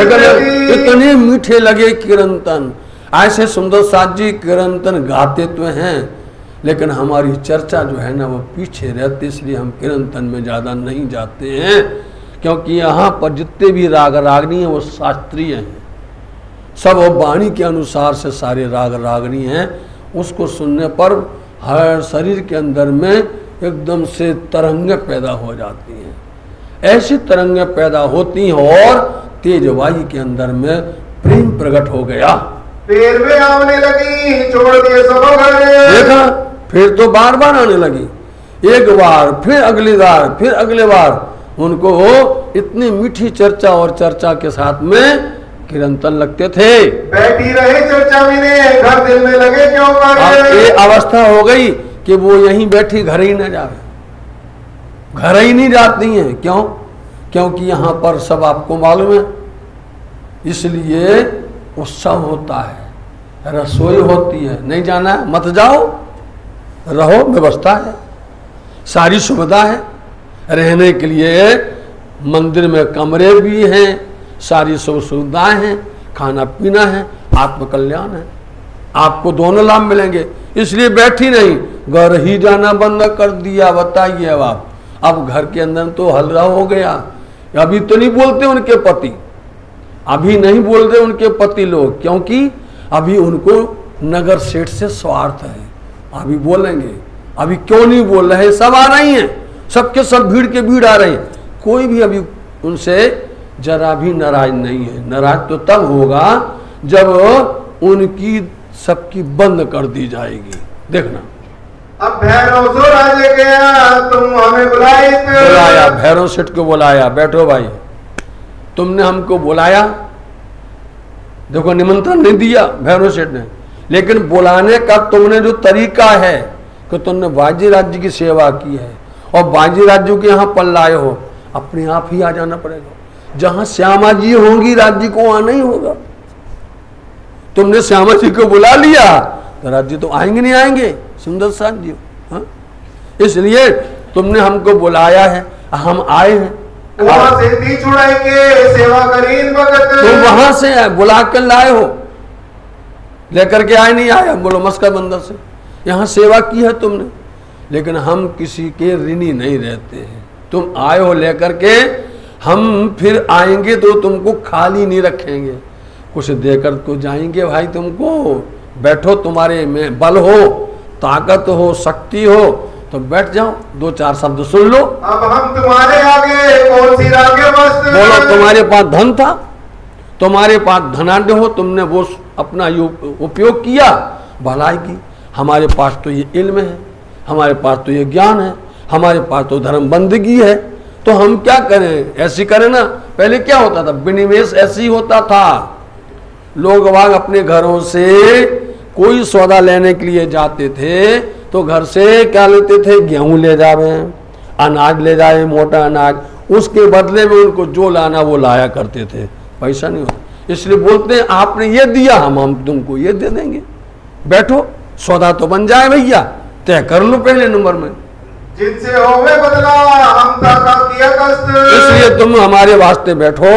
इतने मीठे लगे कीर्तन। ऐसे सुंदर साथ जी कीर्तन गाते तो हैं, लेकिन हमारी चर्चा जो है ना वो पीछे रहती, इसलिए हम कीर्तन में ज़्यादा नहीं जाते हैं, क्योंकि यहाँ पर जितने भी राग रागनी हैं वो शास्त्रीय हैं, सब वो वाणी के अनुसार से सारे राग रागनी हैं। उसको सुनने पर हर शरीर के अंदर में एकदम से तरंगें पैदा हो जाती हैं। ऐसी तरंगें पैदा होती हैं और तेज वायु के अंदर में प्रेम प्रकट हो गया। फिर वे आने लगी, छोड़ दिए सब घर। देखा, फिर तो बार बार आने लगी, एक बार फिर अगली बार फिर अगले बार। उनको इतनी मीठी चर्चा और चर्चा के साथ में किरंतन लगते थे। बैठी रहे चर्चा में, घर दिल में लगे क्यों अब कर। ये अवस्था हो गई कि वो यहीं बैठी घर ही न जावे, घर ही नहीं जाती हैं। क्यों? क्योंकि यहाँ पर सब आपको मालूम है, इसलिए उत्सव होता है, रसोई होती है। नहीं जाना है मत जाओ, रहो, व्यवस्था है, सारी सुविधा है, रहने के लिए मंदिर में कमरे भी हैं, सारी सब सुविधाएं हैं, खाना पीना है, आत्मकल्याण है, आपको दोनों लाभ मिलेंगे। इसलिए बैठी नहीं, घर ही जाना बंद कर दिया। बताइए अब घर के अंदर तो हल्ला हो गया। अभी तो नहीं बोलते उनके पति, अभी नहीं बोल रहे उनके पति लोग, क्योंकि अभी उनको नगर सेठ से स्वार्थ है। अभी बोलेंगे, अभी क्यों नहीं बोल रहे? सब आ रही हैं, सबके सब भीड़ के भीड़ आ रहे हैं, कोई भी अभी उनसे जरा भी नाराज नहीं है। नाराज तो तब होगा जब उनकी सबकी बंद कर दी जाएगी। देखना, अब भैरव सो राजे गया, तुम हमें बुलाया, भैरव सेठ को बुलाया, बैठो भाई, तुमने हमको बुलाया। देखो, निमंत्रण नहीं दिया भैरव सेठ ने, लेकिन बुलाने का तुमने जो तरीका है कि तुमने बाजी राज्य की सेवा की है और बाजी राज्य के यहाँ पर लाए हो, अपने आप ही आ जाना पड़ेगा। जहां श्यामा जी होंगी राज्य को आना ही होगा। तुमने श्यामा जी को बुला लिया तो राज्य तो आएंगे नहीं आएंगे, सुंदर साथ जी। हाँ, इसलिए तुमने हमको बुलाया है, हम आए हैं। वहां से दी छुड़ाई के सेवा करी भगत। तुम वहां से बुला कर लाए हो, लेकर के आए नहीं आए, बोलो मस्का बंदर से यहाँ सेवा की है तुमने। लेकिन हम किसी के ऋणी नहीं रहते हैं। तुम आए हो लेकर के, हम फिर आएंगे तो तुमको खाली नहीं रखेंगे, कुछ देकर को जाएंगे भाई तुमको। बैठो, तुम्हारे में बल हो, ताकत हो, शक्ति हो तो बैठ जाओ, दो चार शब्द सुन लो। अब हम तुम्हारे आगे कौन सी रागे मस्त। बोलो, तुम्हारे पास धन था, तुम्हारे पास धनाढ़ हो, तुमने वो अपना उपयोग किया, भलाई की। हमारे पास तो ये इल्म है, हमारे पास तो ये ज्ञान है, हमारे पास तो धर्म बंदगी है, तो हम क्या करें? ऐसी करें ना। पहले क्या होता था? विनिवेश ऐसी होता था, लोग वाग अपने घरों से कोई सौदा लेने के लिए जाते थे तो घर से क्या लेते थे? गेहूं ले जावे, अनाज ले जाए, मोटा अनाज, उसके बदले में उनको जो लाना वो लाया करते थे, पैसा नहीं होता। इसलिए बोलते हैं आपने ये दिया, हम तुमको ये दे देंगे, बैठो, सौदा तो बन जाए भैया, तय कर लो पहले नंबर में। जिनसे होवे बदला हम ताका किया कष्ट। इसलिए तुम हमारे वास्ते बैठो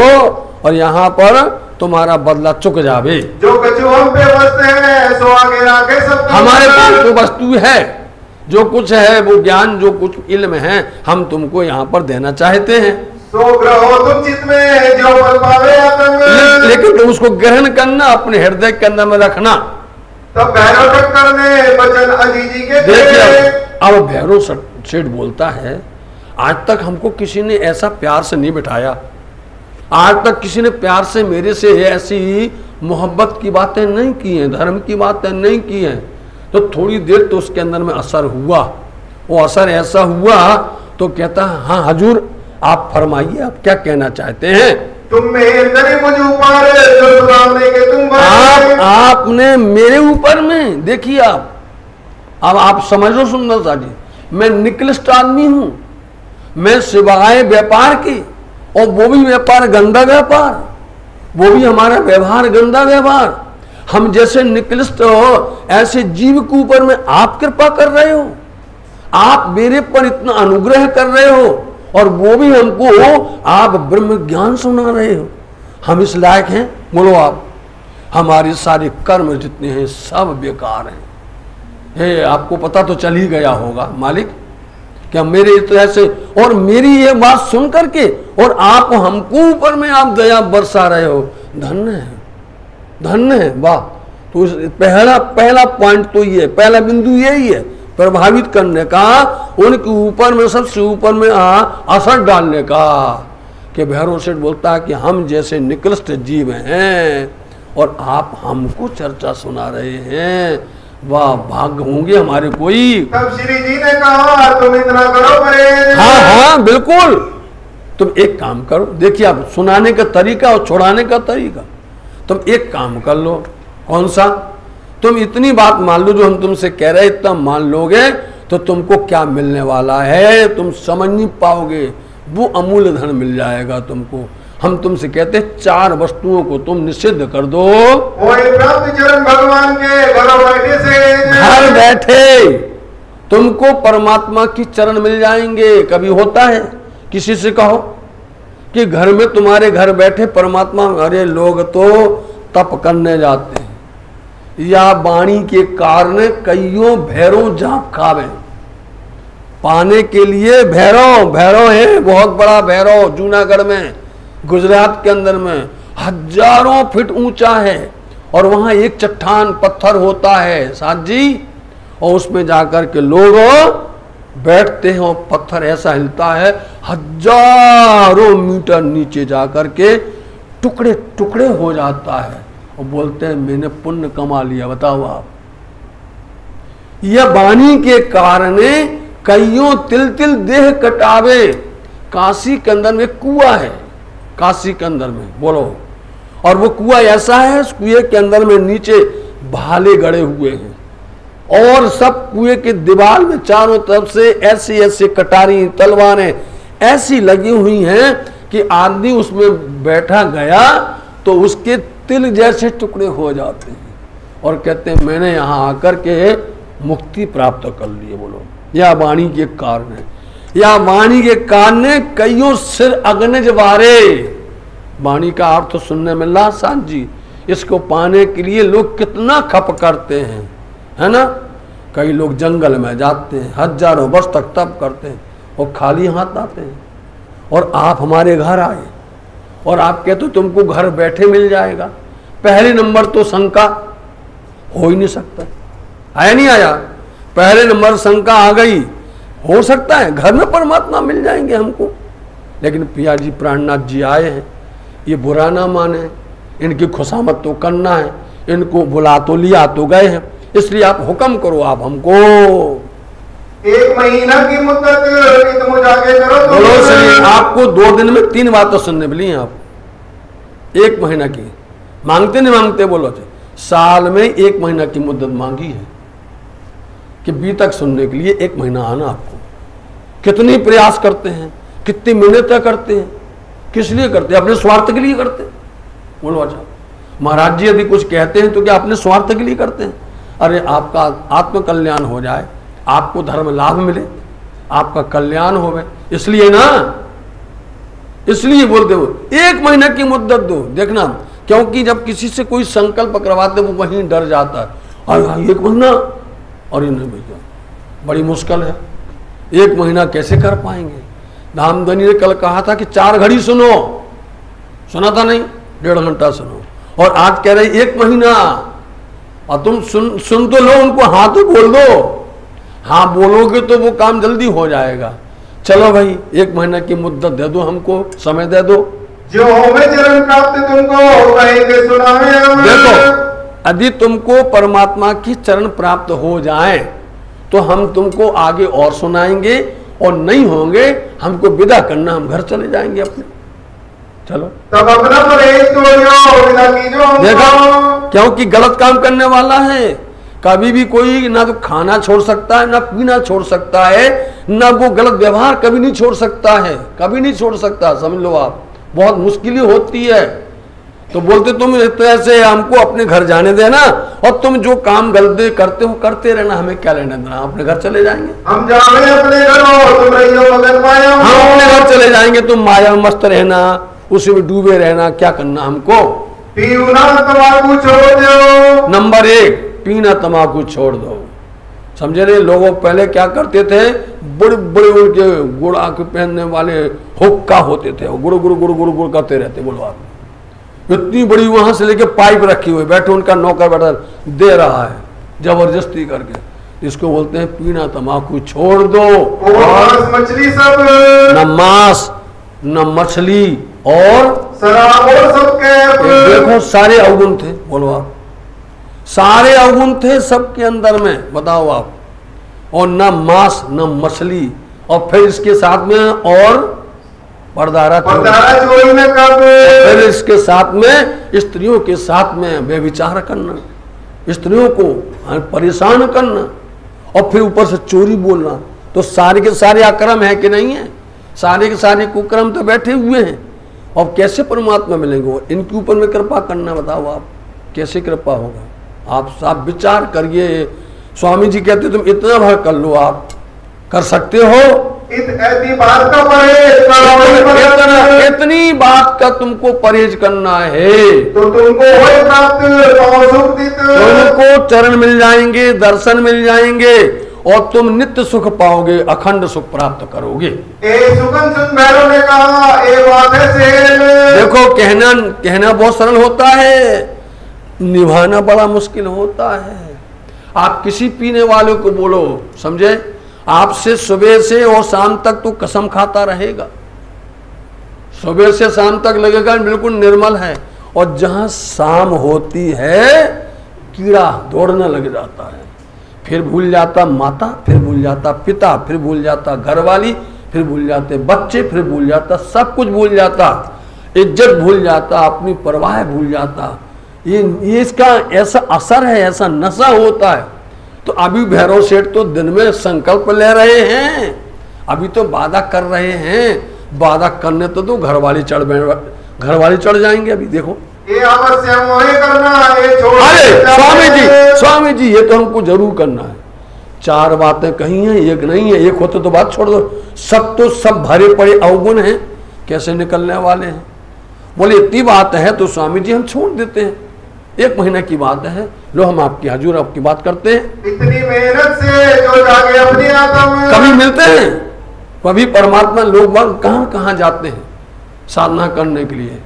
और यहाँ पर तुम्हारा बदला चुक जावे। जो कछु हम पे वस्त है सो आगे राखे सब। हमारे पास तो वस्तु है, जो कुछ है वो ज्ञान, जो कुछ इल्म है, हम तुमको यहाँ पर देना चाहते हैं। सो ग्रहो तुम चित में जो बल पावे आत्म। लेकिन तुम उसको ग्रहण करना, अपने हृदय के अंदर में रखना। तब भैरव टक्कर ने बचन अजीजी के देखिए, अब भैरव सेठ बोलता है, आज तक हमको किसी ने ऐसा प्यार से नहीं बिठाया, आज तक किसी ने प्यार से मेरे से ऐसी मोहब्बत की बातें नहीं की हैं, धर्म की बातें नहीं की हैं। तो थोड़ी देर तो उसके अंदर में असर हुआ, वो असर ऐसा हुआ तो कहता है, हाँ हजूर आप फरमाइए, आप क्या कहना चाहते हैं? तुम मेहर करी मुझ ऊपर जो सुनाने के तुम आपने मेरे ऊपर में, देखिए अब आप समझ लो सुंदर सा जी, मैं निकृष्ट आदमी हूं, मैं सिवाय व्यापार की, और वो भी व्यापार गंदा व्यापार, वो भी हमारा व्यवहार गंदा व्यवहार, हम जैसे निकृष्ट हो ऐसे जीव के ऊपर में आप कृपा कर रहे हो, आप मेरे पर इतना अनुग्रह कर रहे हो, और वो भी हमको आप ब्रह्म ज्ञान सुना रहे हो। हम इस लायक हैं? बोलो आप। हमारे सारे कर्म जितने हैं सब बेकार हैं। हे, आपको पता तो चल ही गया होगा मालिक, क्या मेरे इस तरह से, और मेरी ये बात सुन करके और आप हमको ऊपर में आप दया बरसा रहे हो, धन्य है, धन्य है, वाह। तो पहला पॉइंट तो ये, पहला बिंदु यही है, प्रभावित करने का, उनके ऊपर में सबसे ऊपर में असर डालने का। कि भैरव सेठ बोलता है कि हम जैसे निकृष्ट जीव हैं और आप हमको चर्चा सुना रहे हैं, वाह भाग्य होंगे हमारे कोई। तब श्री जी ने कहा तुम इतना करो परहेज। हाँ हाँ बिल्कुल, तुम एक काम करो, देखिए आप सुनाने का तरीका और छुड़ाने का तरीका, तुम एक काम कर लो। कौन सा? तुम इतनी बात मान लो जो हम तुमसे कह रहे हैं, इतना मान लोगे तो तुमको क्या मिलने वाला है तुम समझ नहीं पाओगे, वो अमूल्य धन मिल जाएगा तुमको। हम तुमसे कहते हैं 4 वस्तुओं को तुम निषिद्ध कर दो। प्राप्त चरण भगवान के घर बैठे से, घर बैठे तुमको परमात्मा की चरण मिल जाएंगे। कभी होता है किसी से कहो कि घर में तुम्हारे घर बैठे परमात्मा, अरे लोग तो तप करने जाते हैं या वाणी के कारण कईयों भैरव जाप खावे पाने के लिए। भैरव है बहुत बड़ा भैरव, जूनागढ़ में, गुजरात के अंदर में, हजारों फीट ऊंचा है और वहां एक चट्टान पत्थर होता है साथ जी, और उसमें जाकर के लोग बैठते हैं और पत्थर ऐसा हिलता है हजारों मीटर नीचे जाकर के टुकड़े टुकड़े हो जाता है और बोलते हैं मैंने पुण्य कमा लिया। बताओ आप, यह वाणी के कारण कईयों तिल तिल देह कटावे। काशी के अंदर में कुआं है, काशी के अंदर में बोलो, और वो कुआं ऐसा है, उस कुएं के अंदर में नीचे भाले गड़े हुए हैं और सब कुएं के दीवार में चारों तरफ से ऐसी ऐसी कटारी तलवारें ऐसी लगी हुई हैं कि आदमी उसमें बैठा गया तो उसके तिल जैसे टुकड़े हो जाते हैं और कहते हैं मैंने यहाँ आकर के मुक्ति प्राप्त कर ली। बोलो, यह वाणी के कारण है, या वाणी के कारण ने कईयों सिर अग्निज वारे। वाणी का अर्थ तो सुनने में ला साथ जी, इसको पाने के लिए लोग कितना खप करते हैं, है ना। कई लोग जंगल में जाते हैं, हजारों वर्ष तक तप करते हैं और खाली हाथ आते हैं। और आप हमारे घर आए और आप कहते हो तुमको घर बैठे मिल जाएगा। पहले नंबर तो शंका हो ही नहीं सकता, आया नहीं आया, पहले नंबर शंका आ गई। हो सकता है घर में परमात्मा मिल जाएंगे हमको, लेकिन पिया जी प्राणनाथ जी आए हैं, ये बुरा ना माने, इनकी खुशामद तो करना है, इनको बुला तो लिया तो गए हैं, इसलिए आप हुक्म करो आप हमको। 1 महीना की मुद्दत तुम जाके करो तो बोलो सही, आपको 2 दिन में 3 बातें सुनने मिली हैं। आप 1 महीना की मांगते नहीं मांगते, बोलो साल में 1 महीना की मुद्दत मांगी है कि बीतक सुनने के लिए 1 महीना आना। आपको कितनी प्रयास करते हैं, कितनी मेहनत करते हैं, किस लिए करते हैं? अपने स्वार्थ के लिए करते हैं। बोलो अच्छा, महाराज जी यदि कुछ कहते हैं तो क्या अपने स्वार्थ के लिए करते हैं? अरे आपका आत्म कल्याण हो जाए, आपको धर्म लाभ मिले, आपका कल्याण होवे, इसलिए ना, इसलिए बोलते हो 1 महीना की मुद्दत दो। देखना, क्योंकि जब किसी से कोई संकल्प करवाते वो वहीं डर जाता है, अरे 1 महीना, और नहीं भैया बड़ी मुश्किल है, 1 महीना कैसे कर पाएंगे। धामधनी ने कल कहा था कि 4 घड़ी सुनो, सुना था नहीं, 1.5 घंटा सुनो, और आज कह रहे 1 महीना। और तुम सुन तो लो, उनको हाँ तो बोल दो, हाँ बोलोगे तो वो काम जल्दी हो जाएगा। चलो भाई 1 महीना की मुद्दत दे दो, हमको समय दे दो। जो होवे चरण प्राप्त तुमको वहीं के सुनावे। देखो, यदि तुमको परमात्मा की चरण प्राप्त हो जाए तो हम तुमको आगे और सुनाएंगे, और नहीं होंगे हमको विदा करना, हम घर चले जाएंगे अपने। चलो तब अपना परहेज तोड़ियो, विदा कीजियो। देखो, क्योंकि गलत काम करने वाला है, कभी भी कोई ना तो खाना छोड़ सकता है, ना पीना छोड़ सकता है, ना वो गलत व्यवहार कभी नहीं छोड़ सकता है, कभी नहीं छोड़ सकता। समझ लो आप, बहुत मुश्किल होती है। तो बोलते तुम इस तरह से हमको अपने घर जाने देना, और तुम जो काम गलती करते हो करते रहना, हमें क्या लेना देना, अपने घर चले जाएंगे। हम जावे अपने घर, तुम रहियो मगन माया। हम अपने घर चले जाएंगे, तुम माया में मस्त रहना, उसी में डूबे रहना, क्या करना हमको। पीना तंबाकू छोड़ दो। नंबर 1, पीना तंबाकू छोड़ दो। समझे रहे, लोगों पहले क्या करते थे, बड़े बड़े उनके गुड़ आंख पहनने वाले हुक्का होते थे, गुड़ गुड़ गुड़ गुड़ गुड़ करते रहते। बोलो आप, इतनी बड़ी वहां से लेके पाइप रखी हुई, बैठे उनका नौकर बैठा दे रहा है जबरदस्ती करके, इसको बोलते हैं पीना तंबाकू छोड़ दो। और मांस मछली सब, न मांस न मछली और शराब और सब कैप। देखो सारे अवगुण थे, बोलो आप, सारे अवगुण थे सबके अंदर में, बताओ आप। और न मांस न मछली, और फिर इसके साथ में और पर्दारा चोरी में कब, फिर इसके साथ में स्त्रियों के साथ में व्यभिचार करना, स्त्रियों को परेशान करना, और फिर ऊपर से चोरी बोलना। तो सारे के सारे अक्रम है कि नहीं है? सारे के सारे कुक्रम तो बैठे हुए हैं। और कैसे परमात्मा मिलेंगे? वो इनके ऊपर में कृपा करना, बताओ आप कैसे कृपा होगा? आप विचार करिए। स्वामी जी कहते तुम इतना भर कर लो, आप कर सकते हो। बात का परहेज, इतनी बात का तुमको परहेज करना है तो तुमको तुमको चरण मिल जाएंगे, दर्शन मिल जाएंगे, और तुम नित्य सुख पाओगे, अखंड सुख प्राप्त करोगे। भैरव ने कहा एक बात है, देखो कहना बहुत सरल होता है, निभाना बड़ा मुश्किल होता है। आप किसी पीने वाले को बोलो, समझे, आपसे सुबह से और शाम तक तो कसम खाता रहेगा, सुबह से शाम तक लगेगा बिल्कुल निर्मल है, और जहां शाम होती है कीड़ा दौड़ने लग जाता है। फिर भूल जाता माता, फिर भूल जाता पिता, फिर भूल जाता घरवाली, फिर भूल जाते बच्चे, फिर भूल जाता सब कुछ भूल जाता, इज्जत भूल जाता, अपनी परवाह भूल जाता। ये इसका ऐसा असर है, ऐसा नशा होता है। तो अभी भैरव सेठ तो दिन में संकल्प ले रहे हैं, अभी तो वादा कर रहे हैं, वादा करने तो घरवाली चढ़ जाएंगे। अभी देखो ये अवश्य मोहे करना, ये छोड़। अरे स्वामी जी ये तो हमको जरूर करना है। चार बातें कही हैं, एक नहीं है। एक होते तो बात छोड़ दो, सब भरे पड़े अवगुण हैं, कैसे निकलने वाले हैं? बोले इतनी बात है तो स्वामी जी हम छोड़ देते हैं, 1 महीना की बात है, लो हम आपकी हजूर आपकी बात करते हैं। इतनी मेहनत से जो जागे अपनी आत्मा, कभी मिलते हैं? कभी परमात्मा लोग कहाँ जाते हैं साधना करने के लिए?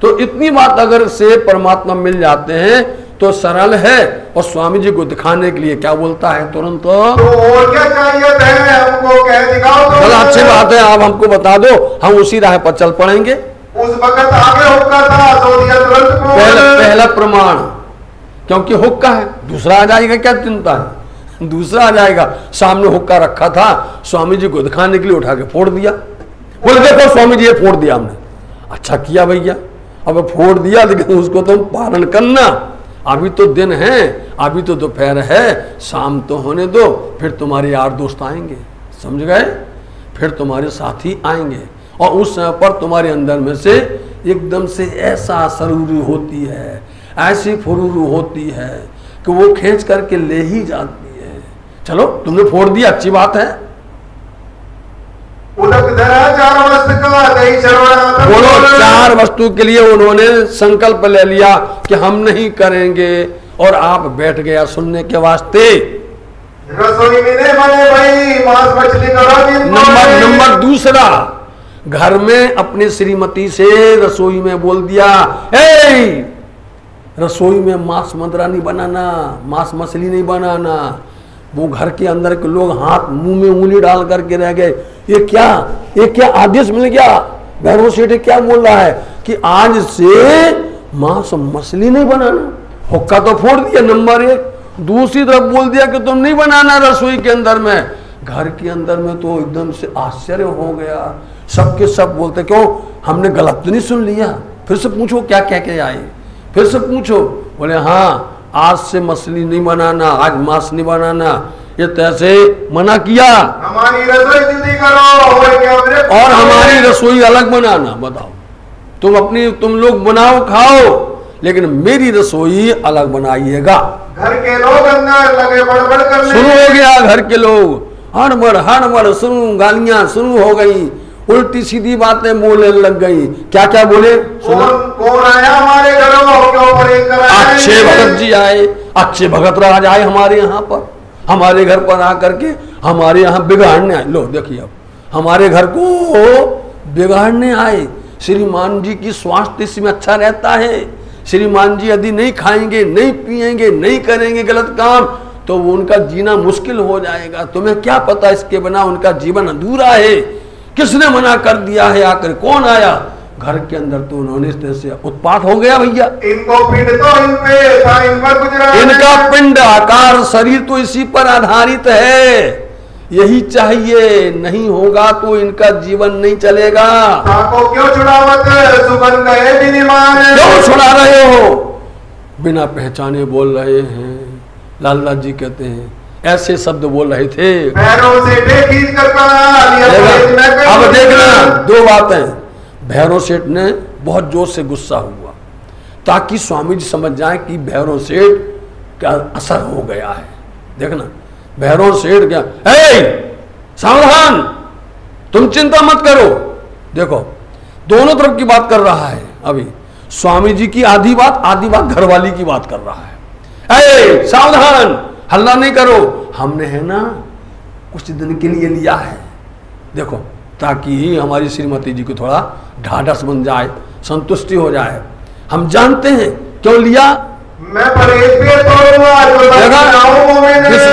तो इतनी बात अगर से परमात्मा मिल जाते हैं तो सरल है। और स्वामी जी को दिखाने के लिए क्या बोलता है तुरंत, तो और क्या चाहिए है हमको, कह दिखाओ तो। चलो अच्छी बात है, आप हमको बता दो, हम उसी राह पर चल पड़ेंगे। उस वक्त आगे हुक्का था, तो दिया तुरंत पहला प्रमाण, क्योंकि हुक्का है, दूसरा आ जाएगा, क्या चिंता है, दूसरा आ जाएगा। सामने हुक्का रखा था, स्वामी जी को दिखाने के लिए उठा के फोड़ दिया। बोले देखो स्वामी जी ये फोड़ दिया हमने। अच्छा किया भैया, अब फोड़ दिया, लेकिन उसको तुम पालन करना। अभी तो दिन है, अभी तो दोपहर है, शाम तो होने दो, फिर तुम्हारे यार दोस्त आएंगे, समझ गए? फिर तुम्हारे साथी आएंगे, और उस समय पर तुम्हारे अंदर में से एकदम से ऐसा सरूरी होती है, ऐसी फुरूरू होती है कि वो खींच करके ले ही जाती है। चलो तुमने फोड़ दिया, अच्छी बात है। बोलो 4 वस्तु के लिए उन्होंने संकल्प ले लिया कि हम नहीं करेंगे, और आप बैठ गया सुनने के वास्ते। रसोई में नहीं बने भाई, मांस मछली करो। नंबर दूसरा, घर में अपनी श्रीमती से रसोई में बोल दिया, रसोई में मांस मदरा नहीं बनाना, मांस मछली नहीं बनाना। वो घर के अंदर के लोग हाथ मुंह में उंगली डाल करके रह गए, ये क्या आदेश मिल गया? भैरव सेठ क्या बोल रहा है कि आज से मांस मछली नहीं बनाना। हुक्का तो फोड़ दिया नंबर 1, दूसरी तरफ बोल दिया कि तुम नहीं बनाना रसोई के अंदर में। घर के अंदर में तो एकदम से आश्चर्य हो गया, सबके सब बोलते क्यों हमने गलत तो नहीं सुन लिया? फिर से पूछो क्या कह के आए, फिर से पूछो। बोले हाँ आज से मछली नहीं बनाना, आज मांस नहीं बनाना, ये तैसे मना किया। हमारी रसोई जल्दी करो और हमारी रसोई अलग बनाना। बताओ तुम लोग बनाओ खाओ, लेकिन मेरी रसोई अलग बनाइएगा। घर के लोग अंदर लगे बड़बड़ करने, शुरू हो गया। घर के लोग हड़बड़ शुरू, गालियां शुरू हो गई, उल्टी सीधी बातें बोलने लग गई। क्या क्या बोले? कौन आया हमारे घरों, क्यों परहेज कराया? अच्छे भगत जी आए, अच्छे भगत राज आए हमारे यहाँ पर, हमारे घर पर आकर के हमारे यहाँ बिगाड़ने आए। लो देखिए अब हमारे घर को बिगाड़ने आए। श्रीमान जी की स्वास्थ्य इसमें अच्छा रहता है, श्रीमान जी यदि नहीं खाएंगे, नहीं पिएंगे, नहीं करेंगे गलत काम, तो वो उनका जीना मुश्किल हो जाएगा। तुम्हें क्या पता, इसके बिना उनका जीवन अधूरा है। किसने मना कर दिया है, आकर कौन आया घर के अंदर, तो उन्होंने इस तरह से उत्पात हो गया भैया। इनको पिंड तो इन पे था, इन पर गुजरा इनका पिंड आकार शरीर तो इसी पर आधारित है, यही चाहिए, नहीं होगा तो इनका जीवन नहीं चलेगा। ताको क्यों छुड़ावत सुबन गए विनिमान, क्यों छुड़ा रहे हो, बिना पहचाने बोल रहे हैं। लालदास जी कहते हैं ऐसे शब्द बोल रहे थे। पैरों से खींच कर अब देखना दो बातें, भैरव सेठ ने बहुत जोर से गुस्सा हुआ ताकि स्वामी जी समझ जाए कि भैरव सेठ का असर हो गया है। देखना भैरव सेठ क्या, सावधान, तुम चिंता मत करो। देखो दोनों तरफ की बात कर रहा है। अभी स्वामी जी की आधी बात घरवाली की बात कर रहा है। सावधान, हल्ला नहीं करो, हमने है ना कुछ दिन के लिए लिया है, देखो ताकि हमारी श्रीमती जी को थोड़ा ढाढ़स बन जाए, संतुष्टि हो जाए। हम जानते हैं क्यों लिया, मैं परहेज पे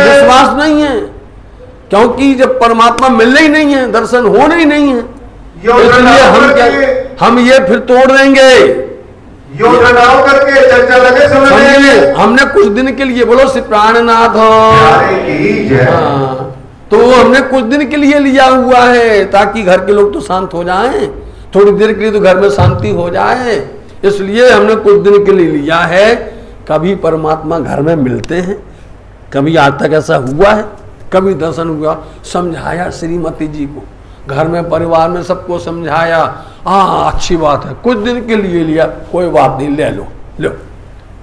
विश्वास नहीं है, क्योंकि जब परमात्मा मिलने ही नहीं है, दर्शन होने ही नहीं है, इसलिए हम ये फिर तोड़ देंगे। करके चर्चा लगे सुनने, हमने कुछ दिन के लिए, बोलो श्री प्राणनाथ, तो हमने कुछ दिन के लिए लिया हुआ है ताकि घर के लोग तो शांत हो जाएं, थोड़ी देर के लिए तो घर में शांति हो जाए, इसलिए हमने कुछ दिन के लिए लिया है। कभी परमात्मा घर में मिलते हैं, कभी आज तक ऐसा हुआ है, कभी दर्शन हुआ, समझाया श्रीमती जी को, घर में परिवार में सबको समझाया, हाँ अच्छी बात है, कुछ दिन के लिए लिया, कोई बात नहीं, ले लो,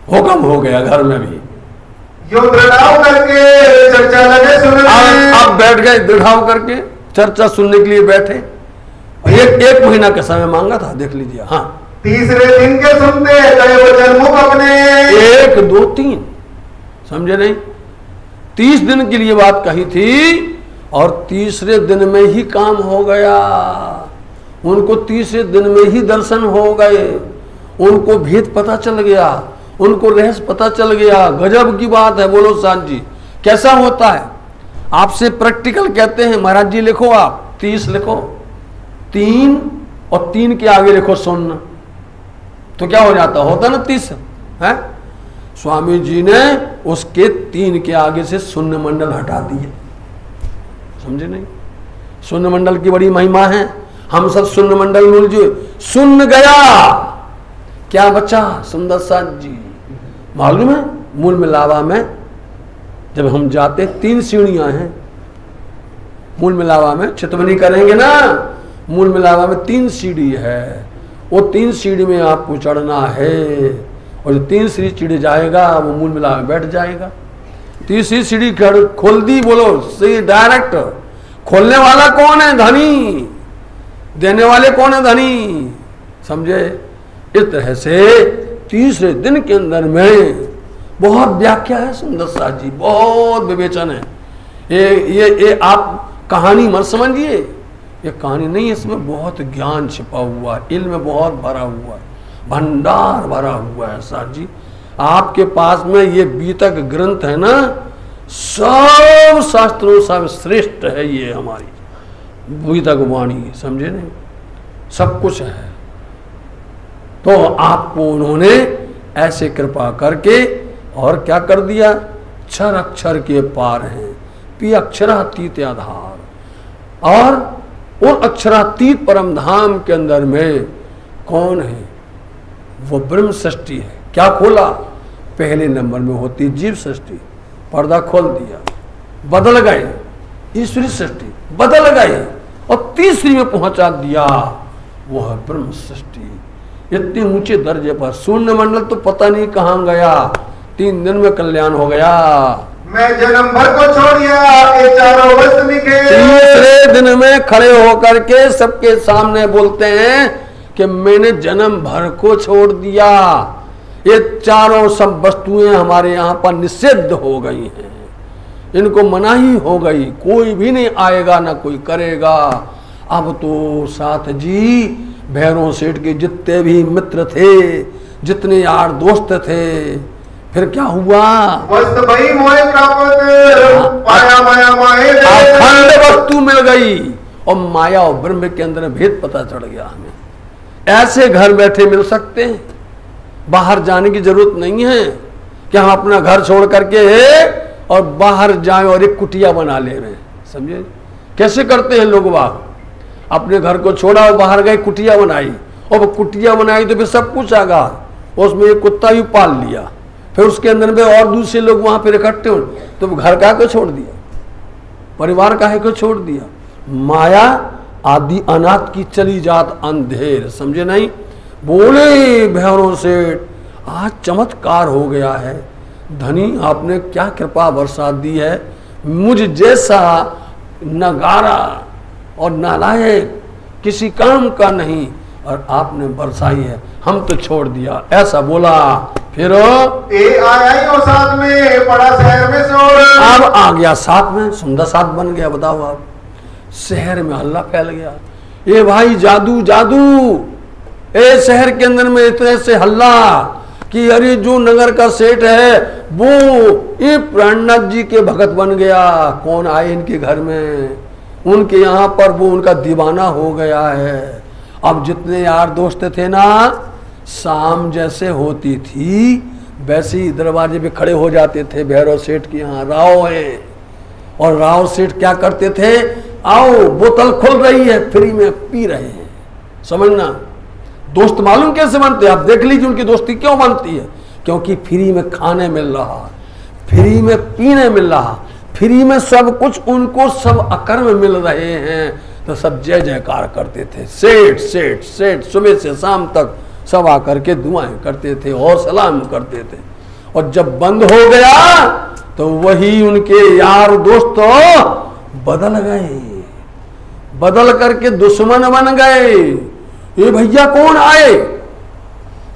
हुक्म हो गया घर में भी। दृढ़ाव करके चर्चा लगे सुनने, अब बैठ गए दृढ़ाव करके चर्चा सुनने के लिए बैठे। एक महीना का समय मांगा था, देख लीजिए। हाँ, तीसरे दिन के सुनते गए वचन मुख अपने, 1 2 3, समझे नहीं, 30 दिन के लिए बात कही थी और तीसरे दिन में ही काम हो गया। उनको तीसरे दिन में ही दर्शन हो गए, उनको भेद पता चल गया, उनको रहस्य पता चल गया। गजब की बात है, बोलो साथ जी, कैसा होता है। आपसे प्रैक्टिकल कहते हैं, महाराज जी लिखो, आप 30 लिखो, 3 और 3 के आगे लिखो शून्य, तो क्या हो जाता, होता ना 30 है। स्वामी जी ने उसके 3 के आगे से शून्य मंडल हटा दिए, समझे नहीं, शून्य मंडल की बड़ी महिमा है। हम सब शून्य मंडल में उलझे, शून्य गया, क्या बचा, सुंदर साथ जी मालूम है, मूल मिलावा में जब हम जाते 3 सीढ़ियां हैं, मूल मिलावा में चितवनी करेंगे ना, मूल मिलावा में 3 सीढ़ी है, वो 3 सीढ़ी में आपको चढ़ना है, और जो 3 सीढ़ी चढ़ जाएगा वो मूल मिलावा में बैठ जाएगा। तीसरी सीढ़ी खोल दी, बोलो सही, डायरेक्ट। खोलने वाला कौन है, धनी, देने वाले कौन है, धनी, समझे। इस तरह से तीसरे दिन के अंदर में बहुत व्याख्या है सुंदर साथ जी, बहुत विवेचन है। ये आप कहानी मत समझिए, ये कहानी नहीं, इसमें बहुत ज्ञान छिपा हुआ है, इल्म बहुत भरा हुआ है, भंडार भरा हुआ है साथ जी। आपके पास में ये बीतक ग्रंथ है ना, सब शास्त्रों सब श्रेष्ठ है, ये हमारी बीतक वाणी, समझे नहीं, सब कुछ है। तो आपको उन्होंने ऐसे कृपा करके और क्या कर दिया, अक्षर अक्षर के पार हैं, पी अक्षरातीत आधार, और उन अक्षरातीत परम धाम के अंदर में कौन है, वो ब्रह्म सृष्टि है। क्या खोला, पहले नंबर में होती जीव सृष्टि, पर्दा खोल दिया, बदल गए, ईश्वरी सृष्टि बदल गए, और तीसरी में पहुंचा दिया, वो है ब्रह्म सृष्टि। इतने ऊंचे दर्जे पर शून्य मंडल तो पता नहीं कहां गया, 3 दिन में कल्याण हो गया। मैं जन्म भर को छोड़िया, ये चारों वस्तु लिखे, तीसरे दिन में खड़े होकर के सबके सामने बोलते हैं कि मैंने जन्म भर को छोड़ दिया, ये चारों सब वस्तुएं हमारे यहाँ पर निषिद्ध हो गई हैं, इनको मनाही हो गई, कोई भी नहीं आएगा ना कोई करेगा। अब तो साथ जी भैरव सेठ के जितने भी मित्र थे, जितने यार दोस्त थे, फिर क्या हुआ? वस्त भई मोहे प्राप्त पाया माया माहे अखंड वस्तु मिल गई और माया और ब्रह्म के अंदर भेद पता चढ़ गया हमें। ऐसे घर बैठे मिल सकते हैं, बाहर जाने की जरूरत नहीं है कि हम अपना घर छोड़ करके और बाहर जाएं और एक कुटिया बना ले रहे हैं। समझे कैसे करते हैं लोग? बाहर अपने घर को छोड़ा और बाहर गए, कुटिया बनाई, और कुटिया बनाई तो फिर सब कुछ आ गया, उसमें एक कुत्ता भी पाल लिया, फिर उसके अंदर में और दूसरे लोग वहां पर इकट्ठे हो, तो घर का को छोड़ दिया, परिवार का है को छोड़ दिया। माया आदि अनाथ की चली जात अंधेर। समझे नहीं? बोले भैरव सेठ आज चमत्कार हो गया है, धनी आपने क्या कृपा बरसा दी है, मुझ जैसा नगारा और नालायक किसी काम का नहीं और आपने बरसाई है, हम तो छोड़ दिया। ऐसा बोला। फिर आया और साथ में पड़ा शहर में शोर। अब आ गया साथ में, सुंदर साथ बन गया। बताओ आप, शहर में हल्ला फैल गया, ये भाई जादू जादू, ए शहर के अंदर में इतने से हल्ला कि अरे जो नगर का सेठ है वो ये प्राणनाथ जी के भगत बन गया। कौन आए इनके घर में, उनके यहाँ पर वो उनका दीवाना हो गया है। अब जितने यार दोस्त थे ना, शाम जैसे होती थी वैसे ही दरवाजे पे खड़े हो जाते थे भैरव सेठ के यहाँ, राव है, और राव सेठ क्या करते थे, आओ बोतल खुल रही है, फ्री में पी रहे हैं। समझना, दोस्त मालूम कैसे बनते हैं? आप देख लीजिए उनकी दोस्ती क्यों बनती है, क्योंकि फ्री में खाने मिल रहा, फ्री में पीने मिल रहा, फ्री में सब कुछ उनको सब अकर्म मिल रहे हैं, तो सब जय जयकार करते थे। सेठ सेठ सेठ सुबह से शाम तक सब आकर के दुआएं करते थे और सलाम करते थे। और जब बंद हो गया तो वही उनके यार दोस्त बदल गए, बदल करके दुश्मन बन गए। ये भैया कौन आए,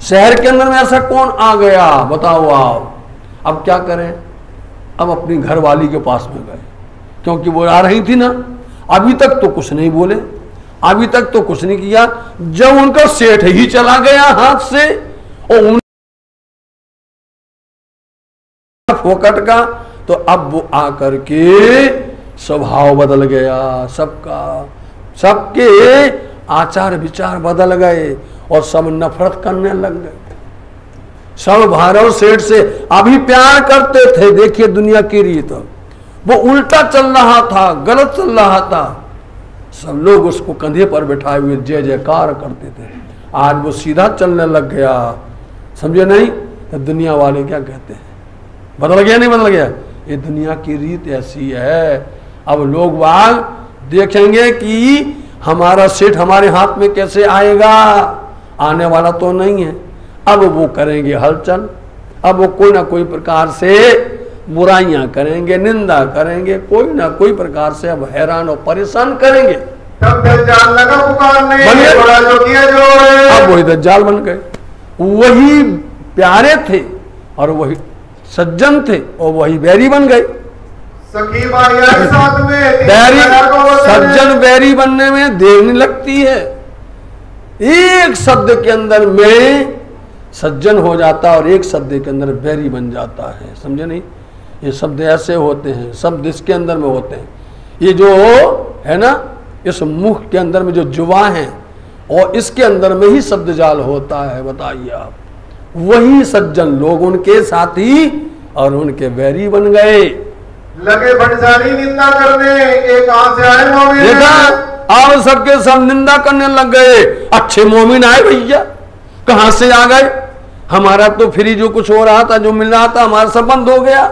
शहर के अंदर में ऐसा कौन आ गया, बताओ आप। अब क्या करें? अब अपनी घरवाली के पास में गए, क्योंकि वो आ रही थी ना। अभी तक तो कुछ नहीं बोले, अभी तक तो कुछ नहीं किया। जब उनका सेठ ही चला गया हाथ से और उन फोकट का, तो अब वो आकर के स्वभाव बदल गया सबका, सबके आचार विचार बदल गए और सब नफरत करने लग गए। सब भैरव सेठ से अभी प्यार करते थे। देखिए दुनिया की रीत, वो उल्टा चल रहा था, गलत चल रहा था, सब लोग उसको कंधे पर बैठाए हुए जय जयकार करते थे। आज वो सीधा चलने लग गया, समझे नहीं? तो दुनिया वाले क्या कहते हैं, बदल गया नहीं बदल गया? ये दुनिया की रीत ऐसी है। अब लोग बाग देखेंगे कि हमारा सेठ हमारे हाथ में कैसे आएगा, आने वाला तो नहीं है। अब वो करेंगे हलचल, अब वो कोई ना कोई प्रकार से बुराइयां करेंगे, निंदा करेंगे, कोई ना कोई प्रकार से अब हैरान और परेशान करेंगे। तब दज्जाल लगा पुकारने, बड़ा जो किया जो है। अब वही दज्जाल बन गए। वही प्यारे थे और वही सज्जन थे और वही बैरी बन गए। सखी भाई साथ में बैरी सज्जन बैरी बनने में देर नहीं लगती है, एक शब्द के अंदर में सज्जन हो जाता और एक शब्द के अंदर बैरी बन जाता है। समझे नहीं? ये शब्द ऐसे होते हैं, शब्द इसके अंदर में होते हैं। ये जो है ना, इस मुख के अंदर में जो जुबान है और इसके अंदर में ही शब्द जाल होता है। बताइए आप, वही सज्जन लोग उनके साथी और उनके बैरी बन गए। लगे भंडारी निंदा करने, एक हाथ से आए मोमिन। देखा, अब सबके सब निंदा करने लग गए। अच्छे मोमिन आए भैया, कहां से आ गए? हमारा तो फ्री जो कुछ हो रहा था, जो मिल रहा था, हमारा सब बंद हो गया,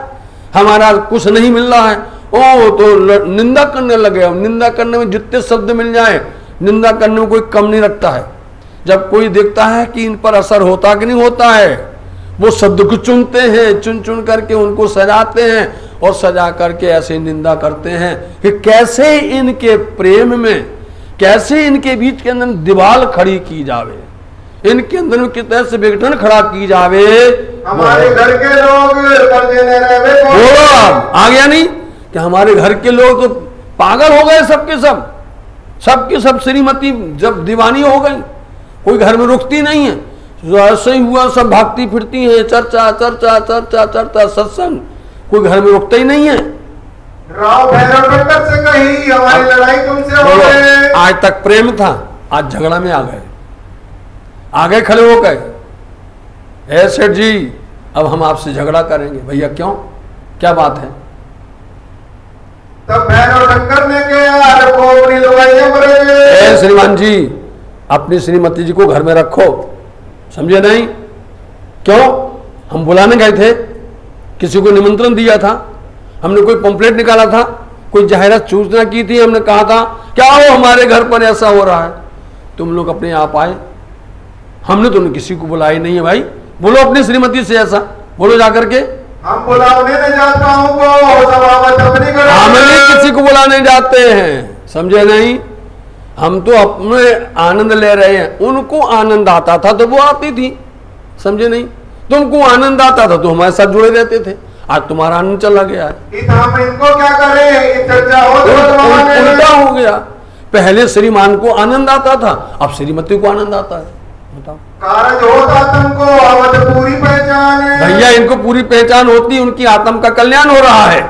हमारा कुछ नहीं मिल रहा है। ओ तो निंदा करने लगे। निंदा करने में जितने शब्द मिल जाए, निंदा करने में कोई कम नहीं रखता है। जब कोई देखता है कि इन पर असर होता कि नहीं होता है, वो शब्द को चुनते हैं, चुन चुन करके उनको सजाते हैं और सजा करके ऐसे निंदा करते हैं कि कैसे इनके प्रेम में, कैसे इनके बीच के अंदर दीवार खड़ी की जावे, इनके अंदर में कितने से विघटन खड़ा की जावे। हमारे घर के लोग बोलो आ गया नहीं कि हमारे घर के लोग तो पागल हो गए, सबके सब, सबकी सब श्रीमती जब दीवानी हो गई, कोई घर में रुकती नहीं है। जो ऐसे ही हुआ, सब भागती फिरती हैं, चर्चा चर्चा चर्चा चर्चा, सत्संग, कोई घर में रुकता ही नहीं है। राव भैरव टक्कर से कही हमारी लड़ाई तुमसे हो गई। आज तक प्रेम था, आज झगड़ा में आ गए, आगे खड़े हो गए, ए सेठ जी अब हम आपसे झगड़ा करेंगे। भैया क्यों, क्या बात है? तब भैरव टक्कर ने कहा, श्रीमान जी अपनी श्रीमती जी को घर में रखो, समझे नहीं? क्यों? हम बुलाने गए थे, किसी को निमंत्रण दिया था, हमने कोई पंपलेट निकाला था, कोई जाहिरात सूचना की थी, हमने कहा था क्या हो हमारे घर पर ऐसा हो रहा है, तुम लोग अपने आप आए, हमने तो किसी को बुलाया नहीं है। भाई बोलो अपनी श्रीमती से ऐसा बोलो जाकर के। हम बुलाने नहीं जाता हूं को, हम नहीं किसी को बुलाने जाते हैं, समझे नहीं? हम तो अपने आनंद ले रहे हैं, उनको आनंद आता था तो वो आती थी, समझे नहीं? तुमको आनंद आता था तो हमारे साथ जुड़े रहते थे, आज तुम्हारा आनंद चला गया है। हम इनको क्या करें, चर्चा हो तो उल्टा हो गया, पहले श्रीमान को आनंद आता था, अब श्रीमती को आनंद आता है। बताओ कारज होता तुमको, अब तो पूरी पहचान है। भैया इनको पूरी पहचान होती, उनकी आत्म का कल्याण हो रहा है।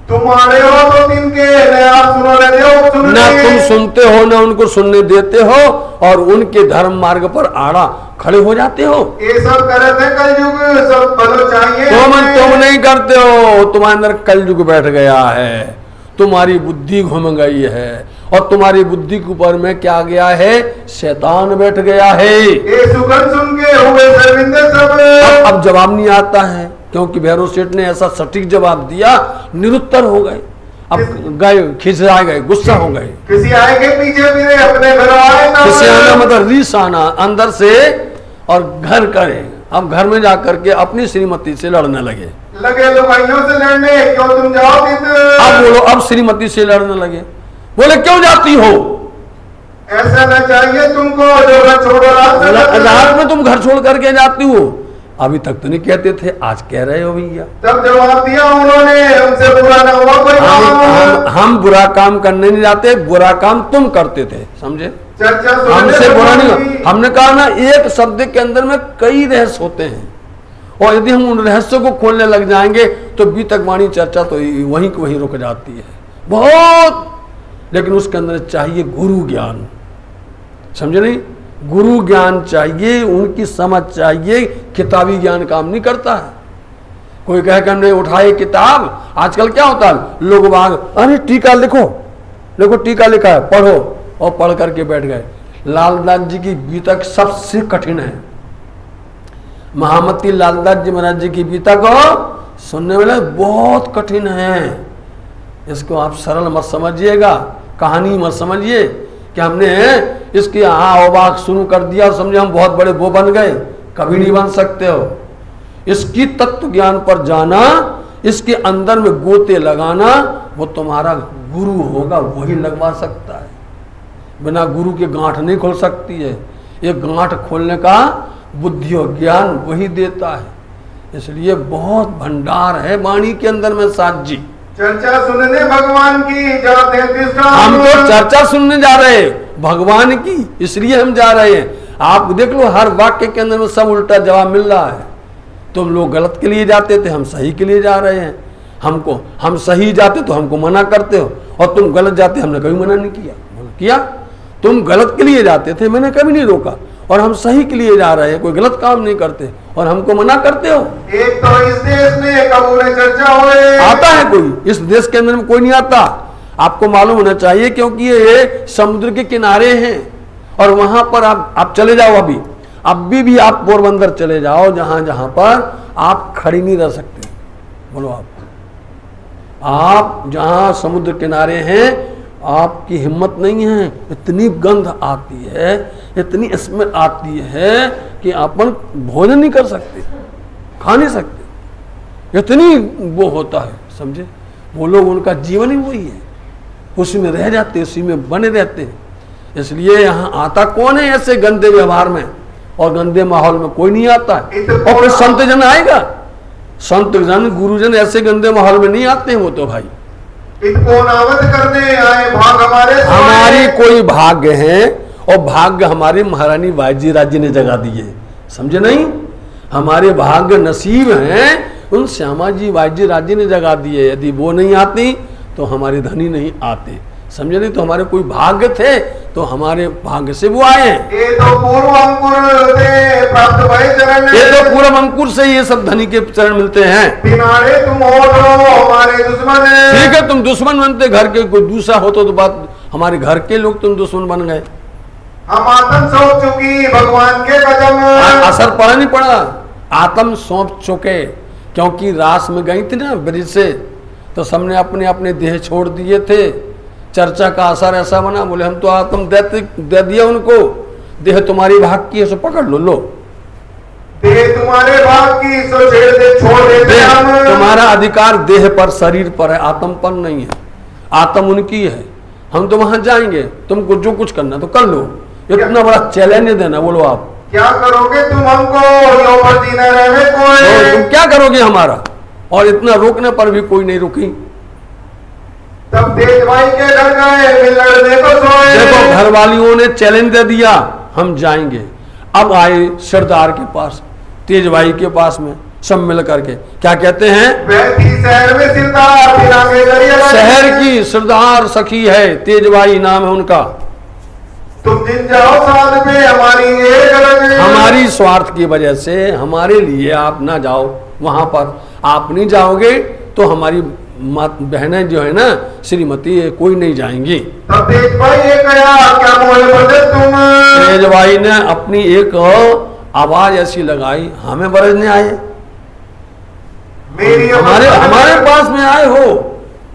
तुम्हारे हो तो तिनके आप सुनने दो, ना तुम सुनते हो ना उनको सुनने देते हो, और उनके धर्म मार्ग पर आड़ा खड़े हो जाते हो। ये सब करे थे कलयुग, सब बदल चाहिए। तुम नहीं करते हो, तुम्हारे अंदर कलयुग बैठ गया है, तुम्हारी बुद्धि घूम गई है, और तुम्हारी बुद्धि के ऊपर में क्या गया है, शैतान बैठ गया है। ये सुगंध सुन के हुए शर्मिंदे सब। अब जवाब नहीं आता है, क्योंकि भैरव सेठ ने ऐसा सटीक जवाब दिया, निरुत्तर हो गए, अब गए, खिंचा गए, गुस्सा हो गए। किसी आए के पीछे भी नहीं, अपने घर आए ना। किसी आना मतलब रीस आना अंदर से, और घर करे, अब घर में जाकर के अपनी श्रीमती से लड़ने लगे लुगाइयों से लड़ने, क्यों तुम जाओ? अब बोलो, अब श्रीमती से लड़ने लगे, बोले क्यों जाती हो? ऐसा न चाहिए तुमको, जो घर छोड़ो रात में तुम घर छोड़ करके जाती हो। अभी तक तो नहीं कहते थे, आज कह रहे हो भैया। तब जवाब दिया उन्होंने, हमसे बुरा ना हुआ कोई काम। हम बुरा काम करने नहीं जाते, बुरा काम तुम करते थे, समझे? चर्चा हमसे बुरा नहीं। हमने कहा ना, एक शब्द के अंदर में कई रहस्य होते हैं, और यदि हम उन रहस्यों को खोलने लग जाएंगे तो बीतक वाणी चर्चा तो वहीं की वहीं रुक जाती है बहुत। लेकिन उसके अंदर चाहिए गुरु ज्ञान, समझे नहीं? गुरु ज्ञान चाहिए, उनकी समझ चाहिए, किताबी ज्ञान काम नहीं करता है। कोई कह के हमने उठाए किताब, आजकल क्या होता है, लोग बाग अरे टीका लिखो, देखो टीका लिखा है, पढ़ो, और पढ़ करके बैठ गए। लालदास जी की बीतक सबसे कठिन है, महामती लालदास जी महाराज जी की बीतक सुनने वाले बहुत कठिन है। इसको आप सरल मत समझिएगा, कहानी मत समझिए कि हमने इसकी आवाक शुरू कर दिया, समझे हम बहुत बड़े वो बन गए, कभी नहीं बन सकते हो। इसकी तत्व ज्ञान पर जाना, इसके अंदर में गोते लगाना, वो तुम्हारा गुरु होगा, वही लगवा सकता है। बिना गुरु के गांठ नहीं खोल सकती है, ये गांठ खोलने का बुद्धि और ज्ञान वही देता है। इसलिए बहुत भंडार है वाणी के अंदर में। साथ जी चर्चा सुनने भगवान की जाते हैं, हम तो चर्चा सुनने जा रहे हैं भगवान की, इसलिए हम जा रहे हैं। आप देख लो, हर वाक्य के अंदर में सब उल्टा जवाब मिल रहा है। तुम लोग गलत के लिए जाते थे, हम सही के लिए जा रहे हैं। हम सही जाते तो हमको मना करते हो, और तुम गलत जाते, हमने कभी मना नहीं किया। तुम गलत के लिए जाते थे, मैंने कभी नहीं रोका, और हम सही के लिए जा रहे हैं, कोई गलत काम नहीं करते, और हमको मना करते हो। एक तो इस देश में कबूल चर्चा हुए आता है कोई? इस देश के अंदर में कोई नहीं आता, आपको मालूम होना चाहिए, क्योंकि ये समुद्र के किनारे हैं, और वहां पर आप चले जाओ, अभी भी आप पोरबंदर चले जाओ, जहां जहां पर आप खड़ी नहीं रह सकते। बोलो आप जहां समुद्र किनारे हैं, आपकी हिम्मत नहीं है, इतनी गंध आती है, इतनी स्मेल आती है कि अपन भोजन नहीं कर सकते, खा नहीं सकते, इतनी वो होता है, समझे? वो लोग, उनका जीवन ही वही है, उसी में रह जाते, उसी में बने रहते हैं। इसलिए यहाँ आता कौन है ऐसे गंदे व्यवहार में और गंदे माहौल में? कोई नहीं आता है। और फिर संत जन आएगा, संत जन गुरुजन ऐसे गंदे माहौल में नहीं आते हैं। वो तो भाई इनको नावत करने आए, भाग हमारे हमारी कोई भाग्य है, और भाग्य हमारे महारानी बाजी राज्य ने जगा दिए, समझे नहीं? हमारे भाग्य नसीब हैं उन श्यामा जी बाजी राज्य ने जगा दिए। यदि वो नहीं आती तो हमारे धनी नहीं आते, समझे नहीं? तो हमारे कोई भाग्य थे तो हमारे भाग्य से वो आए हैं। ये तो पूर्व अंकुर से प्राप्त भय चरण, ये तो पूर्व अंकुर से ये सब धनी के चरण मिलते हैं। बिनारे तुम हो तो हमारे दुश्मन है। ठीक है, तुम दुश्मन बनते, घर के कोई दूसरा होता तो बात, हमारे घर के लोग तुम दुश्मन बन गए। हम आत्म सौंप चुकी भगवान के कदम, असर पड़ा नहीं पड़ा? आत्म सौंप चुके, क्योंकि रास में गई थी ना ब्रिज से, तो सबने अपने अपने देह छोड़ दिए थे। चर्चा का असर ऐसा बना, बोले हम तो आत्म दे दिया उनको, देह तुम्हारी भाग की है सो पकड़ लो। देह तुम्हारे भाग की सो छेड़ दे, छोड़ देते हम। तुम्हारा अधिकार देह पर, शरीर पर है, आत्म पर नहीं है। आत्म उनकी है, हम तो वहां जाएंगे, तुमको जो कुछ करना तो कर लो। इतना बड़ा चैलेंज देना, बोलो आप क्या करोगे तुम हमको, यो पर जीना रहे कोई। तुम क्या करोगे हमारा? और इतना रोकने पर भी कोई नहीं रुकी। तब तेज भाई के घर गए, मिल लड़ने को सोए। देखो घर वालियों ने चैलेंज दे दिया, हम जाएंगे। अब आए सरदार के पास, तेज भाई के पास में, सब मिल करके क्या कहते हैं? शहर में सिरदार, फिर आगे गरिया शहर की सरदार सखी है, तेज भाई नाम है उनका। तुम जिन जाओ साथ में हमारी ये गरज, हमारी स्वार्थ की वजह से हमारे लिए आप ना जाओ वहां पर। आप नहीं जाओगे तो हमारी बहनें जो है ना श्रीमती, कोई नहीं जाएंगी। तब तेज भाई ये कहा, क्या मोहे बरसे तुम। तेज भाई ने अपनी एक आवाज ऐसी लगाई, हमें बरसने आए, मेरी हमारे पास में आए हो।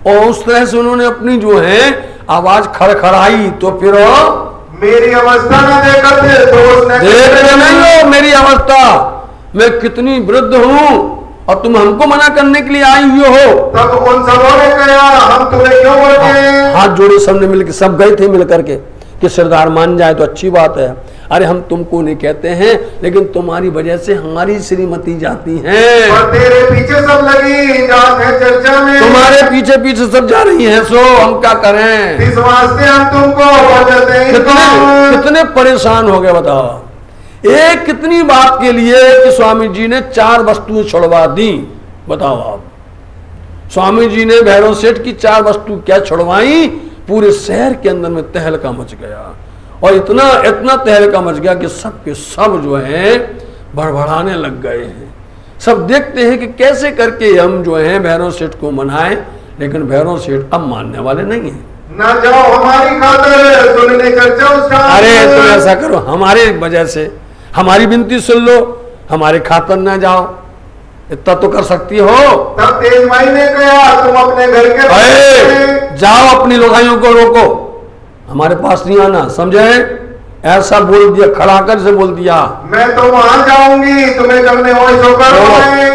और उस तरह से उन्होंने अपनी जो है आवाज खड़खड़ाई, तो फिर मेरी अवस्था न देखकर दोस्त ने देख रहे नहीं हो मेरी अवस्था, मैं कितनी वृद्ध हूँ और तुम हमको मना करने के लिए आई हुई हो। तब उन सबों ने कहा, हम तुम्हें क्यों बोलते? हाथ जोड़े सबने मिलकर, सब गए थे मिलकर के कि सरदार मान जाए तो अच्छी बात है। अरे हम तुमको नहीं कहते हैं, लेकिन तुम्हारी वजह से हमारी श्रीमती जाती हैं। और तेरे पीछे सब लगी जात है चर्चा में, तुम्हारे पीछे पीछे सब जा रही हैं, सो हम क्या करें? इस वास्ते हम तुमको कितने परेशान हो गए बताओ। एक कितनी बात के लिए कि स्वामी जी ने 4 वस्तुएं छुड़वा दी, बताओ आप। स्वामी जी ने भैरव सेठ की 4 वस्तु क्या छुड़वाई, पूरे शहर के अंदर में तहलका मच गया। और इतना इतना तहलका मच गया कि सब के सब जो है भड़बड़ाने लग गए हैं। सब देखते हैं कि कैसे करके हम जो है भैरव सेठ को मनाएं, लेकिन भैरव सेठ अब मानने वाले नहीं है। ना जाओ हमारी खातिर, सुनने चर्चा उसका। अरे तुम ऐसा करो, हमारे वजह से हमारी विनती सुन लो, हमारे खातिर ना जाओ, इतना तो कर सकती हो। तब तेज भाई ने कहा, तुम अपने घर के जाओ, अपनी लोगाइयों को रोको, हमारे पास नहीं आना, समझे? ऐसा बोल दिया, खड़ाकर से बोल दिया। मैं तो वहां जाऊंगी, तुम्हें करने हो सो करो,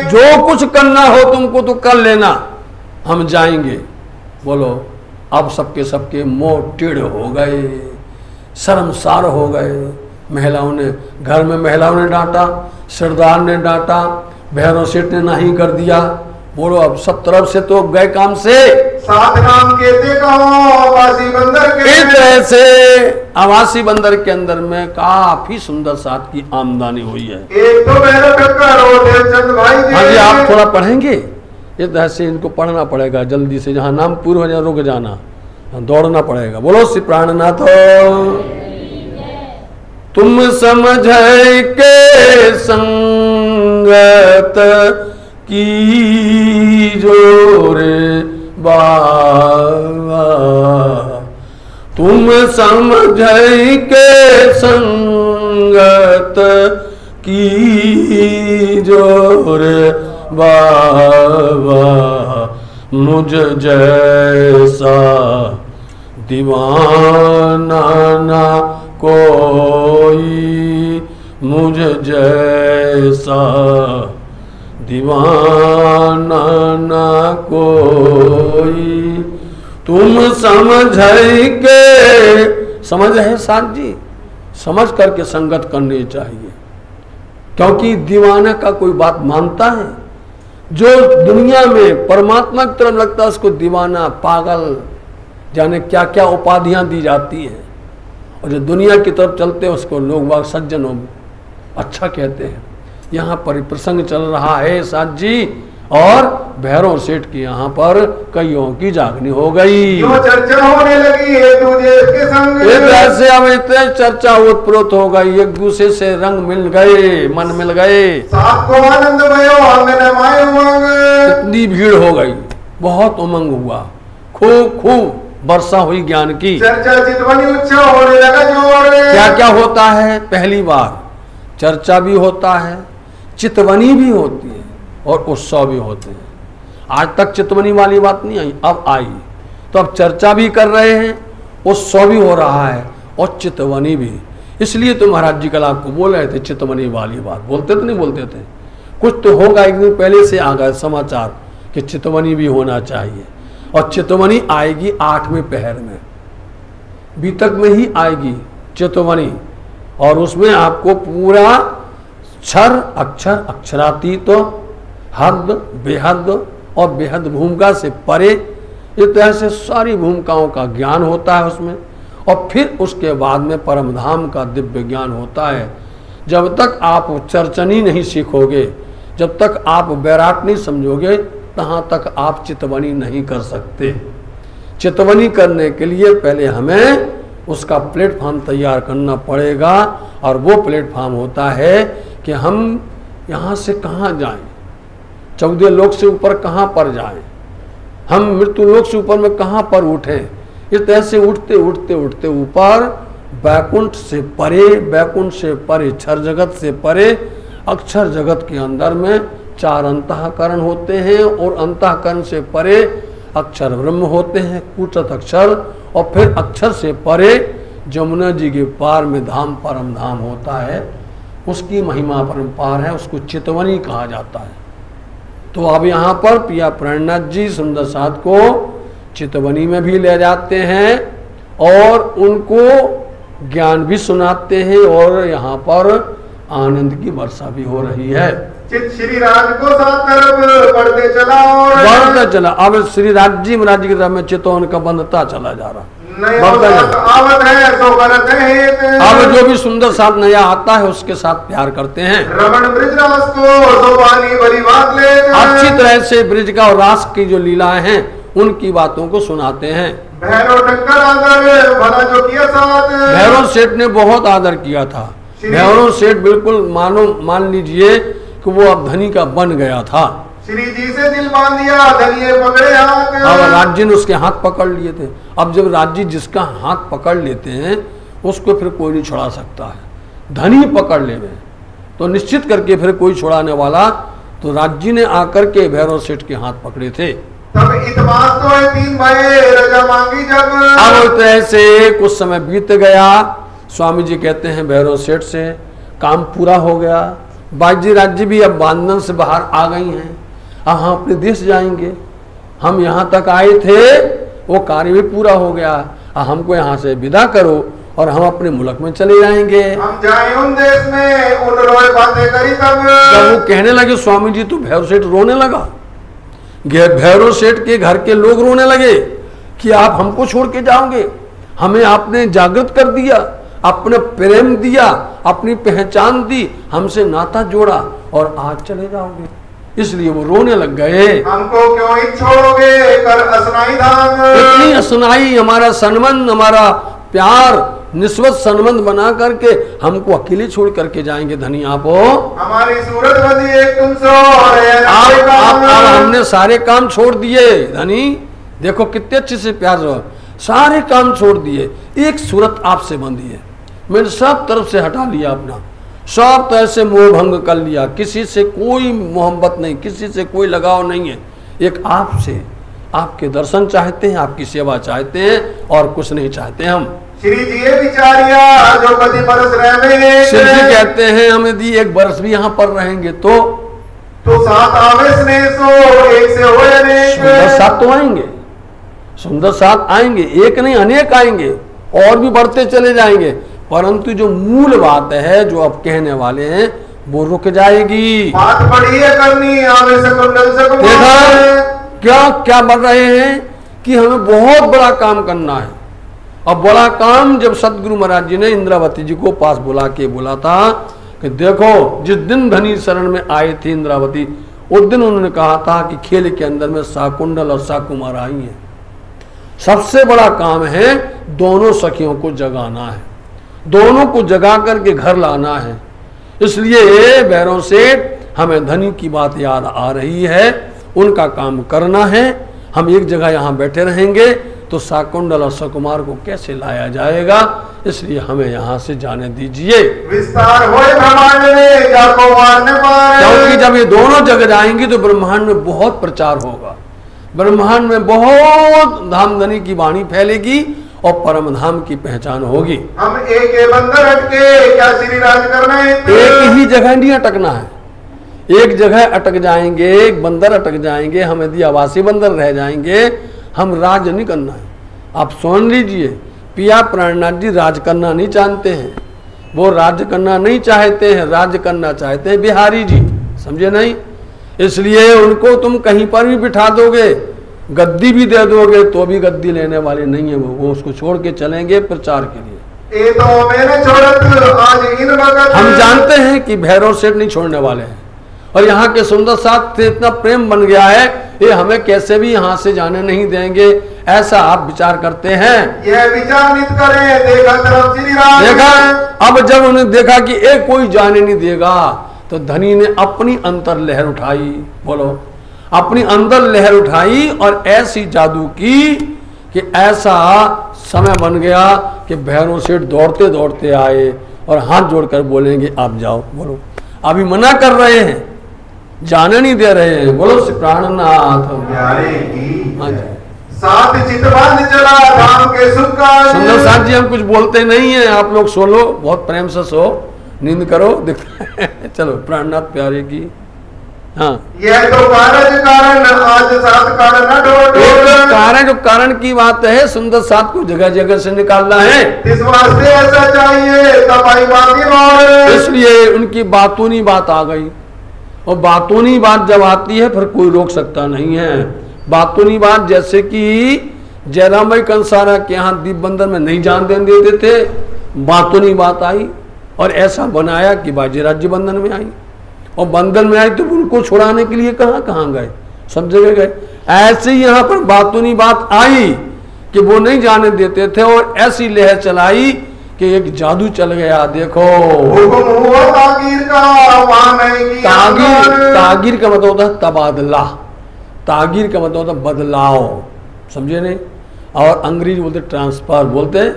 जो कुछ करना हो तुमको तो कर लेना, हम जाएंगे। बोलो, अब सबके सबके मोह टेढ़े हो गए, शर्मसार हो गए। महिलाओं ने, घर में महिलाओं ने डांटा, सरदार ने डांटा, भैरव सेठ ने नहीं कर दिया। बोलो, अब सब तरफ से तो गए काम से। सात नाम कहते कहो आवासी बंदर के, इस तरह से आवासी बंदर के अंदर में काफी सुंदर सात की आमदनी हुई है। एक तो भैरव टक्कर और देवचंद भाई जी। हाँ जी, आप थोड़ा पढ़ेंगे, इस तरह से इनको पढ़ना पड़ेगा जल्दी से, जहाँ नाम पूर्व हो जाए रुक जाना, दौड़ना पड़ेगा। बोलो श्री प्राणनाथ। तुम समझ के संगत की जोरे बाबा, तुम समझ के संगत की जोरे बाबा, मुझ जैसा दीवाना ना कोई, मुझ जैसा दीवाना ना कोई। तुम समझ के, समझ है साथ जी, समझ करके संगत करनी चाहिए, क्योंकि दीवाना का कोई बात मानता है? जो दुनिया में परमात्मा की तरफ लगता है उसको दीवाना, पागल, जाने क्या क्या उपाधियां दी जाती हैं। और जो दुनिया की तरफ चलते हैं उसको लोग बाग सज्जन अच्छा कहते हैं। यहाँ पर प्रसंग चल रहा है साथ जी, और भैरव सेठ की यहाँ पर कईयों की जागनी हो गई। जो चर्चा होने लगी एक दूसरे के संग, एक ऐसे अब इतने चर्चा उत्प्रोत हो गई, एक दूसरे से रंग मिल गए, मन मिल गए, साथ को आनंद भयो आंगन माय उमंग। इतनी भीड़ हो गई, बहुत उमंग हुआ, खूब खूब वर्षा हुई ज्ञान की। चर्चा चितवनी उत्सव होने लगा जोर। क्या क्या होता है? पहली बार चर्चा भी होता है, चितवनी भी होती है और उत्सव भी होते हैं। आज तक चितवनी वाली बात नहीं आई, अब आई। तो अब चर्चा भी कर रहे हैं, उत्सव भी हो रहा है और चितवनी भी। इसलिए तो महाराज जी कल आपको बोल रहे थे चितवनी वाली बात। बोलते तो नहीं बोलते थे, कुछ तो होगा। एक दिन पहले से आ गए समाचार कि चितवनी भी होना चाहिए, और चितवनी आएगी 8वें पहर में, बीतक में ही आएगी चितवनी। और उसमें आपको पूरा क्षर अक्षर अक्षरातीत तो हद बेहद और बेहद भूमिका से परे, इस तरह से सारी भूमिकाओं का ज्ञान होता है उसमें। और फिर उसके बाद में परम धाम का दिव्य ज्ञान होता है। जब तक आप चर्चनी नहीं सीखोगे, जब तक आप बैराट नहीं समझोगे, तहाँ तक आप चितवनी नहीं कर सकते। चितवनी करने के लिए पहले हमें उसका प्लेटफॉर्म तैयार करना पड़ेगा, और वो प्लेटफॉर्म होता है कि हम यहाँ से कहाँ जाएं, 14 लोक से ऊपर कहाँ पर जाएं, हम मृत्यु लोक से ऊपर में कहाँ पर उठें। इस तरह से उठते उठते उठते ऊपर बैकुंठ से परे, बैकुंठ से परे क्षर जगत से परे, अक्षर जगत के अंदर में 4 अंतःकरण होते हैं, और अंतःकरण से परे अक्षर ब्रह्म होते हैं, कूटस्थ अक्षर। और फिर अक्षर से परे जमुना जी के पार में धाम परम धाम होता है, उसकी महिमा परम्पार है, उसको चितवनी कहा जाता है। तो अब यहाँ पर पिया प्रेमनाथ जी सुंदर साध को चितवनी में भी ले जाते हैं और उनको ज्ञान भी सुनाते हैं, और यहाँ पर आनंद की वर्षा भी हो रही है। चित श्री राज को साथ तरफ बढ़ते चला, और बढ़ता चला। अब श्री राज जी महाराज की तरफ में चितवन का बंधता चला जा रहा, बढ़ता जा। आवत है सो करत है। अब जो भी सुंदर साथ नया आता है उसके साथ प्यार करते हैं। रमण ब्रिज रास को सोबानी भरी बात ले, अच्छी तरह से ब्रिज का और रास की जो लीलाएं हैं उनकी बातों को सुनाते हैं। भैरव टक्कर आदर भला जो किया साथ, भैरव सेठ ने बहुत आदर किया था। भैरव सेठ बिल्कुल मान लीजिए कि वो अब धनी का बन गया था। श्री जी से दिल बांध दिया, धनिये पकड़े हाथ। अब राज्य ने उसके हाथ पकड़ लिए थे। अब जब राज्य जिसका हाथ पकड़ लेते हैं उसको फिर कोई नहीं छुड़ा सकता है। धनी पकड़ ले में तो निश्चित करके फिर कोई छुड़ाने वाला, तो राज्य ने आकर के भैरव सेठ के हाथ पकड़े थे। तब इतमास तो है 3 भाई रजा मांगी जब। अब ऐसे कुछ समय बीत गया। स्वामी जी कहते हैं भैरव सेठ से काम पूरा हो गया, बाजी राज्य भी अब बंधन से बाहर आ गई हैं, अब हम अपने देश जाएंगे। हम यहाँ तक आए थे, वो कार्य भी पूरा हो गया, हमको यहाँ से विदा करो और हम अपने मुल्क में चले जाएंगे। हम जाए उन देश में, उन रोए बातें करी तब। जब वो कहने लगे स्वामी जी, तो भैरव सेठ रोने लगा। भैरव सेठ के घर के लोग रोने लगे कि आप हमको छोड़ के जाओगे, हमें आपने जागृत कर दिया, अपने प्रेम दिया, अपनी पहचान दी, हमसे नाता जोड़ा, और आज चले जाओगे। इसलिए वो रोने लग गए। हमको क्यों ही छोड़ोगे कर असनाई धाम। इतनी असनाई हमारा संबंध, हमारा प्यार निस्बत संबंध बना करके हमको अकेले छोड़ करके जाएंगे धनी आप हो। हमारी सूरत बदी एक तुम सो, आप हमने सारे काम छोड़ दिए धनी, देखो कितने अच्छे से प्यार रहो, सारे काम छोड़ दिए, एक सूरत आपसे बंधी है, मैंने सब तरफ से हटा लिया अपना, सब तरह से मोह भंग कर लिया, किसी से कोई मोहब्बत नहीं, किसी से कोई लगाव नहीं है, एक आपसे, आपके दर्शन चाहते हैं, आपकी सेवा चाहते हैं, और कुछ नहीं चाहते हम। श्री जी विचारिया जो कभी बरस रहे, श्री जी कहते हैं हमें दी 1 बरस भी यहाँ पर रहेंगे तो साथ आवे स्नेह सो एक से होए अनेक। सुंदर साथ तो आएंगे, सुंदर साथ आएंगे, एक नहीं अनेक आएंगे, और भी बढ़ते चले जाएंगे, परंतु जो मूल बात है जो अब कहने वाले हैं वो रुक जाएगी। बात बड़ी है करनी, आवे से कुंडल से देखा क्या क्या बढ़ रहे हैं कि हमें बहुत बड़ा काम करना है, अब बड़ा काम जब सतगुरु महाराज जी ने इंद्रावती जी को पास बुला के बोला था कि देखो जिस दिन धनी शरण में आए थे इंद्रावती, उस दिन उन्होंने कहा था कि खेल के अंदर में शाकुंडल और शाकुमार आई है, सबसे बड़ा काम है दोनों सखियों को जगाना है, दोनों को जगा करके घर लाना है। इसलिए भैरव सेठ हमें धनी की बात याद आ रही है, उनका काम करना है। हम एक जगह यहाँ बैठे रहेंगे तो शाकुंडल और शाकुमार को कैसे लाया जाएगा, इसलिए हमें यहाँ से जाने दीजिए। विस्तार होए ब्रह्मांड में जाको मारने पाए, क्योंकि जब ये दोनों जग जाएंगी तो ब्रह्मांड में बहुत प्रचार होगा, ब्रह्मांड में बहुत धामधनी की वाणी फैलेगी और परम धाम की पहचान होगी। हम एक बंदर हटके क्या श्री राज करना है, एक ही जगह नहीं अटकना है, एक जगह अटक जाएंगे, एक बंदर अटक जाएंगे, हम यदि आवासी बंदर रह जाएंगे, हम राज नहीं करना है। आप सुन लीजिए, पिया प्राणनाथ जी राज करना नहीं जानते हैं, वो राज करना नहीं चाहते हैं, राज करना चाहते हैं बिहारी जी, समझे नहीं। इसलिए उनको तुम कहीं पर भी बिठा दोगे, गद्दी भी दे दोगे तो भी गद्दी लेने वाले नहीं है, वो उसको छोड़ के चलेंगे प्रचार के लिए। ये तो मैंने छोड़ा आज इन वक्त हम जानते हैं कि भैरव सेठ नहीं छोड़ने वाले हैं, और यहाँ के सुंदर साथ से इतना प्रेम बन गया है, ये हमें कैसे भी यहाँ से जाने नहीं देंगे, ऐसा आप विचार करते हैं। यह विचार नित करें, देखा तरफ श्री राम देखा, अब जब उन्हें देखा कि एक कोई जाने नहीं देगा तो धनी ने अपनी अंतर लहर उठाई, बोलो अपनी अंदर लहर उठाई और ऐसी जादू की कि ऐसा समय बन गया कि भैरव सेठ दौड़ते दौड़ते आए और हाथ जोड़कर बोलेंगे आप जाओ, बोलो अभी मना कर रहे हैं, जाने नहीं दे रहे हैं, बोलो श्री प्राणनाथ प्यारे की हाँ जी। साथ चितबांध चला धाम के सुख का। सुंदर साथ जी हम कुछ बोलते नहीं है, आप लोग सो लो, बहुत प्रेम से सो, नींद करो, दिखता है। चलो प्राणनाथ प्यारे की हाँ। यह तो कारण आज साथ कारण न ढोल, कारण जो कारण की बात है, सुंदर साथ को जगह जगह से निकालना है, इस वास्ते ऐसा चाहिए तपाई बाती और इसलिए उनकी बातूनी बात आ गई, और बातूनी बात जब आती है फिर कोई रोक सकता नहीं है। बातूनी बात जैसे कि जयराम भाई कंसारा के यहाँ दीप बंदर में नहीं जान देने देते थे, बातूनी बात आई और ऐसा बनाया कि बाजी राज्य बंधन में आई, और बंधन में आई तो उनको छुड़ाने के लिए कहाँ कहाँ गए, सब जगह गए। ऐसे ही यहाँ पर बातूनी बात आई कि वो नहीं जाने देते थे, और ऐसी लहर चलाई कि एक जादू चल गया। देखो हुक्म हुआ ताकीर का, वहां नहीं किया तागीर, तागीर का मतलब होता है तबादला, तागीर का मतलब होता है बदलाव, समझे नहीं, और अंग्रेजी बोलते ट्रांसफर बोलते।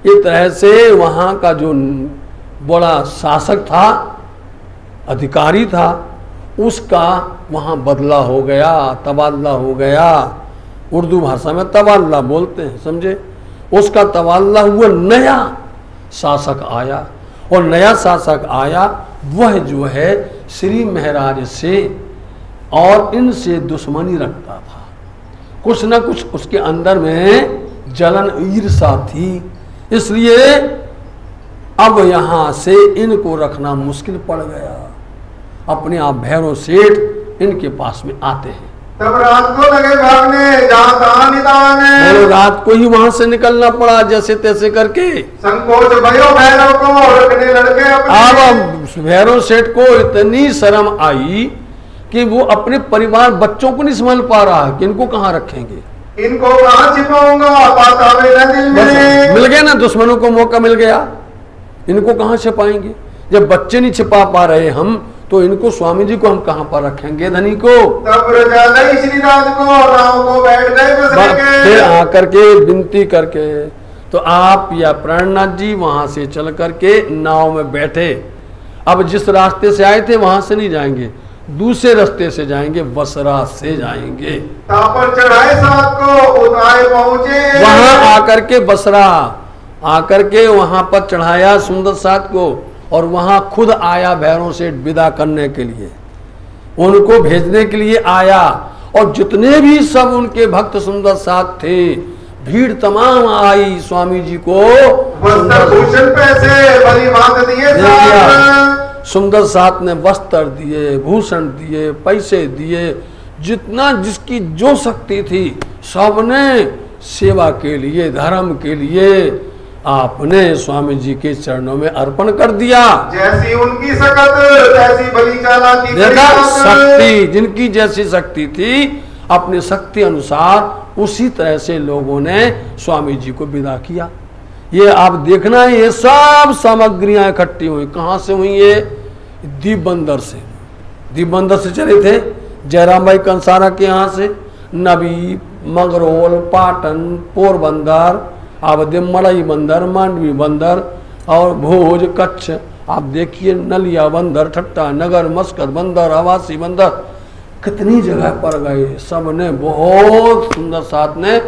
इस तरह से वहाँ का जो बड़ा शासक था, अधिकारी था, उसका वहाँ बदला हो गया, तबादला हो गया, उर्दू भाषा में तबादला बोलते हैं, समझे। उसका तबादला हुआ, नया शासक आया, और नया शासक आया वह जो है श्री महाराज से और इनसे दुश्मनी रखता था, कुछ ना कुछ उसके अंदर में जलन ईर्षा थी। इसलिए अब यहाँ से इनको रखना मुश्किल पड़ गया। अपने आप भैरव सेठ इनके पास में आते हैं, तब रात को लगे भागने, जहाँ तहाँ निदान है। रात को ही वहां से निकलना पड़ा जैसे तैसे करके। संकोच भयो भैरव को रखने लड़के अपने। अब भैरव सेठ को इतनी शर्म आई कि वो अपने परिवार बच्चों को नहीं संभाल पा रहा कि इनको कहाँ रखेंगे, इनको कहाँ छिपाऊंगा, पाता मेरा दिल में। मिल गया ना, दुश्मनों को मौका मिल गया, इनको कहाँ छिपाएंगे। जब बच्चे नहीं छिपा पा रहे हम, तो इनको स्वामी जी को हम कहाँ पर रखेंगे, धनी को। तब श्री राज को नाव को बैठ गए बसने के। फिर आकर के विनती करके तो आप या प्राणनाथ जी वहां से चल करके नाव में बैठे। अब जिस रास्ते से आए थे वहां से नहीं जाएंगे, दूसरे रास्ते से जाएंगे, बसरा से जाएंगे। पर चढ़ाए साथ को उतारे पहुंचे, वहां आकर के बसरा आकर के वहां पर चढ़ाया सुंदर साथ को, और वहां खुद आया भैरव सेठ विदा करने के लिए, उनको भेजने के लिए आया। और जितने भी सब उनके भक्त सुंदर साथ थे, भीड़ तमाम आई स्वामी जी को भूषण पैसे भली भांत दिए साथ। सुंदर साथ ने वस्त्र दिए, भूषण दिए, पैसे दिए, जितना जिसकी जो शक्ति थी सबने सेवा के लिए, धर्म के लिए आपने स्वामी जी के चरणों में अर्पण कर दिया। जैसी उनकी सकत तैसी भली चालाकी। देखा, शक्ति, जिनकी जैसी शक्ति थी अपनी शक्ति अनुसार उसी तरह से लोगों ने स्वामी जी को विदा किया। ये आप देखना है, ये सब सामग्रियां इकट्ठी हुई। कहाँ से हुई? ये दीप बंदर से। दीप बंदर से चले थे जयराम भाई कंसारा के यहाँ से, नबी, मंगरोल, पाटन, पोरबंदर, अब मड़ई बंदर, मांडवी बंदर और भोज, कच्छ, आप देखिए नलिया बंदर, ठट्टा नगर, मस्कत बंदर, आवासी बंदर, कितनी जगह पर गए। सबने बहुत सुंदर साथ ने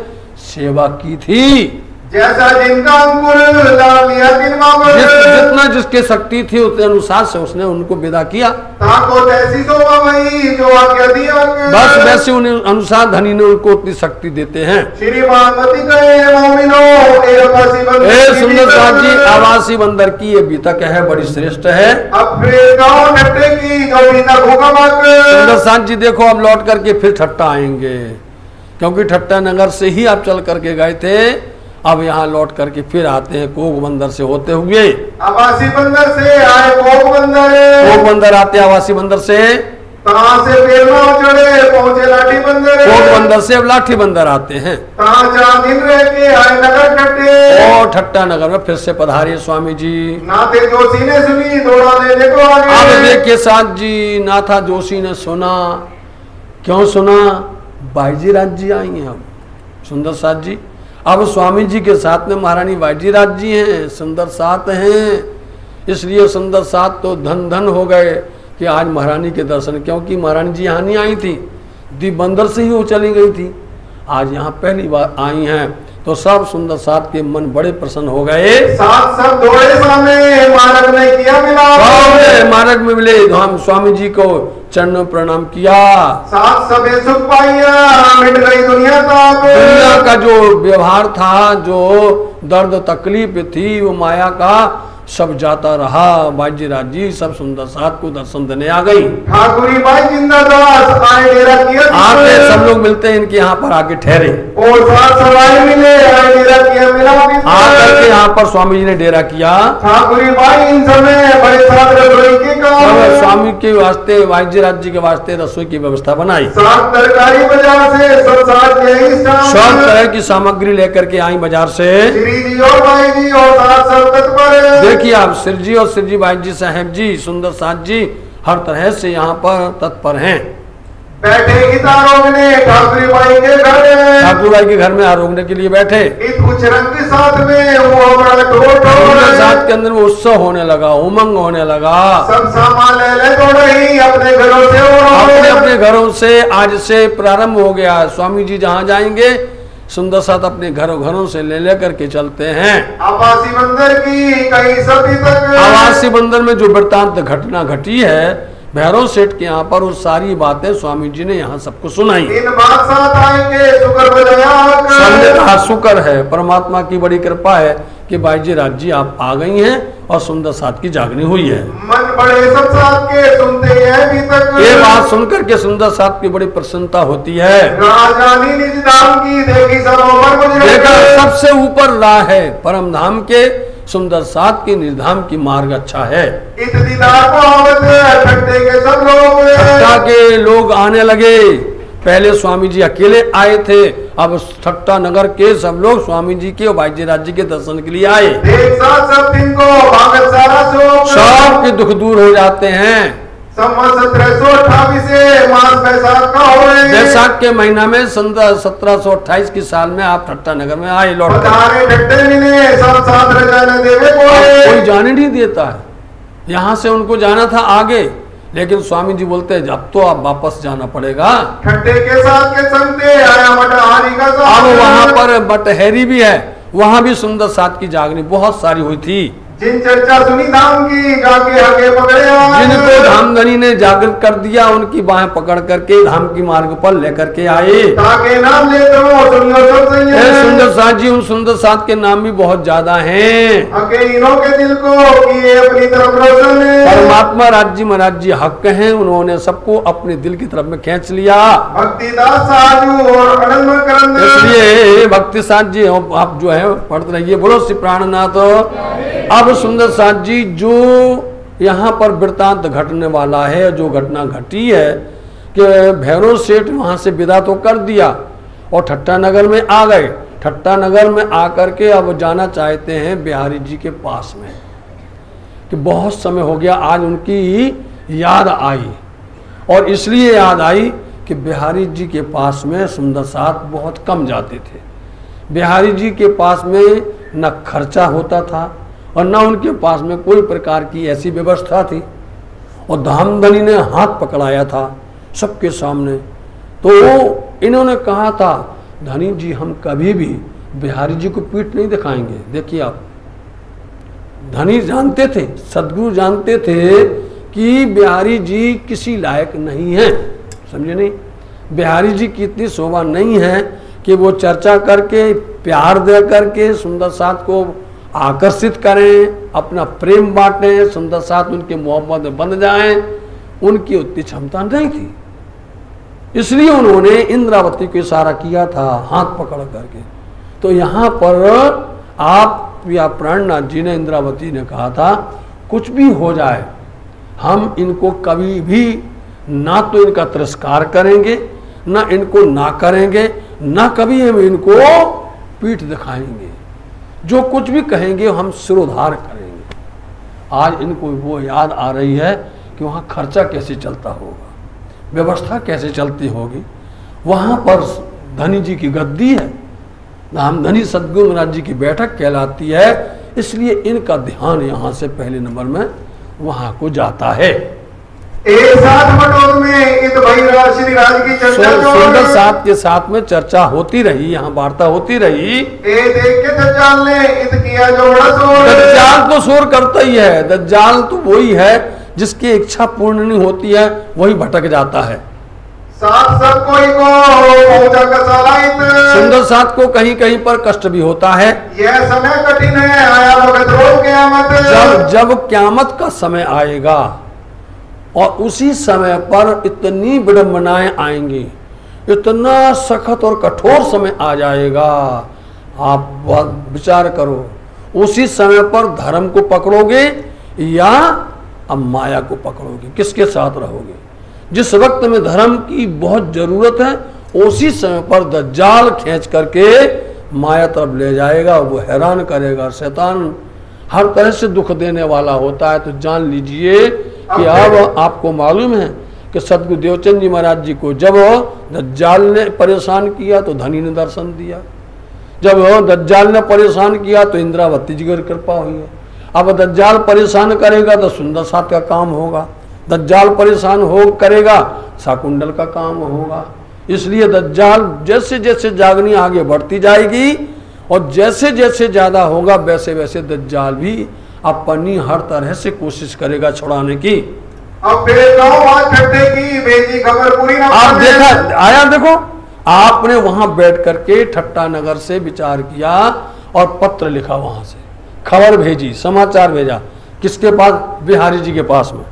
सेवा की थी। जैसा जिनका अंकुर लाल लिया जितना जिसके शक्ति थी उतने अनुसार से उसने उनको विदा किया। ताको तैसी शोभा भई जो आज्ञा दिया। बस वैसे उन्हें अनुसार धनी ने उनको उतनी शक्ति देते हैं। श्रीमान मति कहे मोमिनो ए आवासी बंदर। सुंदर साथ जी, आवासी बंदर की ये बीतक है, बड़ी श्रेष्ठ है। अब फिर गाँव नट्टे की जो बीतक होगा मत। सुंदर साथ जी देखो, अब लौट करके फिर ठट्टा आएंगे, क्योंकि ठट्टा नगर से ही आप चल करके गए थे। अब यहाँ लौट करके फिर आते हैं कोक बंदर से होते हुए। आवासी बंदर से आए कोक बंदर। कोक बंदर आते आवासी बंदर से, तहाँ से पेड़ों चढ़े पहुंचे लाठी बंदर। कोक बंदर से अब लाठी बंदर आते हैं। तहाँ 4 दिन रह के आए नगर ठट्टे। और ठट्टा नगर में फिर से पधारे स्वामी जी। नाथे जोशी ने सुनी दौड़ा लेने को आगे। अब देखिए साथ जी, नाथा जोशी ने सुना। क्यों सुना? बाईजीराज जी आई हैं। अब सुंदर साथ जी, अब स्वामी जी के साथ में महारानी बाईजीराज जी हैं, सुंदर साथ हैं। इसलिए सुंदर साथ तो धन धन हो गए कि आज महारानी के दर्शन, क्योंकि महारानी जी यहाँ नहीं आई थी, दीप बंदर से ही वो चली गई थी। आज यहाँ पहली बार आई हैं, तो सब सुंदर साथ के मन बड़े प्रसन्न हो गए। साथ सब दौड़े सामने, मार्ग में किया मिलाप। मार्ग में मिले, हम स्वामी जी को चरण प्रणाम किया। साथ सबे सुख पाइया, मिट गई दुनिया ताप। दुनिया का जो व्यवहार था, जो दर्द तकलीफ थी, वो माया का सब जाता रहा। बाईजीराज जी सब सुंदर साथ को दर्शन देने आ गई। ठाकुरी बाई जिंदादास आए डेरा किया। आके सब लोग मिलते हैं इनके यहाँ पर आके ठहरे। और साथ सवाई मिले आए डेरा किया मिला। आकर के यहाँ पर स्वामी जी ने डेरा किया। ठाकुरी बाई इन समय बड़े साथ रसोई के काम। स्वामी के वास्ते, बाईजीराज जी के वास्ते रसोई की व्यवस्था बनाई। साथ तरकारी बाजार से सब सब तरह की सामग्री लेकर के आई बाजार से। श्री जी और बाई जी और साथ सब तत्पर। देखिए आप श्री जी और श्री जी बाई जी साहेब जी, सुंदर साथ जी हर तरह से यहाँ पर तत्पर हैं। बैठे गीतारोगने ठाकुरी बाई के घर। ठाकुर बाई के घर में आरोगने के लिए बैठे। कुछ रंग के साथ में वो बड़ा ढोल साथ के अंदर वो उत्सव होने लगा, उमंग होने लगा। सब सामान ले दौड़े ही अपने घरों से। अपने अपने घरों से आज से प्रारंभ हो गया। स्वामी जी जहाँ जाएंगे सुंदर साथ अपने घरों से ले करके चलते हैं। आवासी बंदर की कहीं सभी तक। आवासी बंदर में जो वृत्तांत घटना घटी है भैरव सेठ के यहाँ पर, वो सारी बातें स्वामी जी ने यहाँ सबको सुनाई। इन बात साथ आएंगे शुक्र बजाया। सबने कहा शुक्र है, परमात्मा की बड़ी कृपा है कि बाईजीराज जी आप आ गई हैं और सुंदर साथ की जागनी हुई है। मन बड़े सब साथ के सुनते हैं अभी तक। ये बात सुनकर के सुंदर साथ की बड़ी प्रसन्नता होती है। राजधानी निज धाम की देखी सब देखा, सबसे ऊपर राह है परम धाम के, सुंदर साथ की निर्धाम की मार्ग अच्छा है। ठट्टा के लोग आने लगे। पहले स्वामी जी अकेले आए थे, अब ठट्टा नगर के सब लोग स्वामी जी के और बाईजीराज जी के दर्शन के लिए आए। सब के दुख दूर हो जाते हैं। बैसाख के महीना में 1728 की साल में आप ठट्टा नगर में आए। लौट कोई जाने नहीं देता है, यहाँ से उनको जाना था आगे, लेकिन स्वामी जी बोलते हैं अब तो आप वापस जाना पड़ेगा। ठट्टे के साथ के संते आया मटहारी का। अब वहाँ पर मटहरी भी है, वहाँ भी सुंदर साथ की जागनी बहुत सारी हुई थी। जिन चर्चा सुनी धाम की जाके आगे पकड़े जिनको धामधनी ने जागृत कर दिया, उनकी बाहें पकड़ करके धाम की मार्ग पर लेकर के आए। ताके नाम ले तो सुनियो सब सही है। सुंदर साथ जी, उन सुंदर साथ के नाम भी बहुत ज्यादा हैं। आके इन्हों के दिल को किए अपनी तरफ रोशन है। परमात्मा राज जी महाराज जी हक हैं, उन्होंने सबको अपने दिल की तरफ में खींच लिया। भक्ति दास साजू और अनंत करन, इसलिए भक्ति साथ जी आप जो है पढ़ते रहिए। बोलो श्री प्राणनाथ। अब सुंदर साथ जी, जो यहाँ पर वृतांत घटने वाला है, जो घटना घटी है कि भैरव सेठ वहाँ से विदा तो कर दिया और ठट्टा नगर में आ गए। ठट्टा नगर में आकर के अब जाना चाहते हैं बिहारी जी के पास में, कि बहुत समय हो गया, आज उनकी याद आई और इसलिए याद आई कि बिहारी जी के पास में सुंदर साथ बहुत कम जाते थे। बिहारी जी के पास में न खर्चा होता था और न उनके पास में कोई प्रकार की ऐसी व्यवस्था थी, और धामधनी ने हाथ पकड़ाया था सबके सामने। तो इन्होंने कहा था, धनी जी हम कभी भी बिहारी जी को पीठ नहीं दिखाएंगे। देखिए आप, धनी जानते थे, सदगुरु जानते थे कि बिहारी जी किसी लायक नहीं है, समझे नहीं। बिहारी जी की इतनी शोभा नहीं है कि वो चर्चा करके प्यार दे करके सुंदर साथ को आकर्षित करें, अपना प्रेम बांटें, सुंदर साथ उनके मोहब्बत में बंध जाएं। उनकी उतनी क्षमता नहीं थी, इसलिए उन्होंने इंद्रावती को इशारा किया था हाथ पकड़ करके। तो यहाँ पर आप या प्राणनाथ जी ने, इंद्रावती ने कहा था, कुछ भी हो जाए हम इनको कभी भी ना तो इनका तिरस्कार करेंगे, ना इनको ना करेंगे, ना कभी हम इनको पीठ दिखाएंगे। जो कुछ भी कहेंगे हम सिरोधार करेंगे। आज इनको वो याद आ रही है कि वहाँ खर्चा कैसे चलता होगा, व्यवस्था कैसे चलती होगी। वहाँ पर धनी जी की गद्दी है, धामधनी सदगुरु महाराज जी की बैठक कहलाती है, इसलिए इनका ध्यान यहाँ से पहले नंबर में वहाँ को जाता है। एक साथ बटोर में इत भाई श्री राज की चर्चा सुंदर साथ के साथ में चर्चा होती रही, यहाँ वार्ता होती रही। देख के दज्जाल ने इत किया जो बड़ा शोर। दज्जाल तो शोर करता ही है, दज्जाल तो वही है जिसकी इच्छा पूर्ण नहीं होती है, वही भटक जाता है। साथ सब कोई को पहुंचा कसलाइत, सुंदर साथ को कहीं कहीं पर कष्ट भी होता है। यह समय कठिन है, आया वक्त रो क़यामत। जब क़यामत का समय आएगा और उसी समय पर इतनी विडंबनाएं आएंगी, इतना सख्त और कठोर समय आ जाएगा, आप विचार करो। उसी समय पर धर्म को पकड़ोगे या अब माया को पकड़ोगे, किसके साथ रहोगे? जिस वक्त में धर्म की बहुत जरूरत है, उसी समय पर दज्जाल खींच करके माया तरफ ले जाएगा, वो हैरान करेगा। शैतान हर तरह से दुख देने वाला होता है। तो जान लीजिए कि अब आपको मालूम है कि सदगुरु देवचंद जी महाराज जी को जब दज्जाल ने परेशान किया तो धनी ने दर्शन दिया, जब दज्जाल ने परेशान किया तो इंद्रावती जी की कृपा हुई है। अब दज्जाल परेशान करेगा तो सुंदर साथ का काम होगा, दज्जाल परेशान हो करेगा शाकुंडल का काम होगा। इसलिए दज्जाल जैसे जैसे जागनी आगे बढ़ती जाएगी और जैसे जैसे ज्यादा होगा, वैसे वैसे दज्जाल भी अपनी हर तरह से कोशिश करेगा छुड़ाने की। अब की भेजी खबर पूरी ना आप देखा आया, देखो आपने वहां बैठ करके ठट्टा नगर से विचार किया और पत्र लिखा, वहां से खबर भेजी, समाचार भेजा, किसके पास? बिहारी जी के पास में।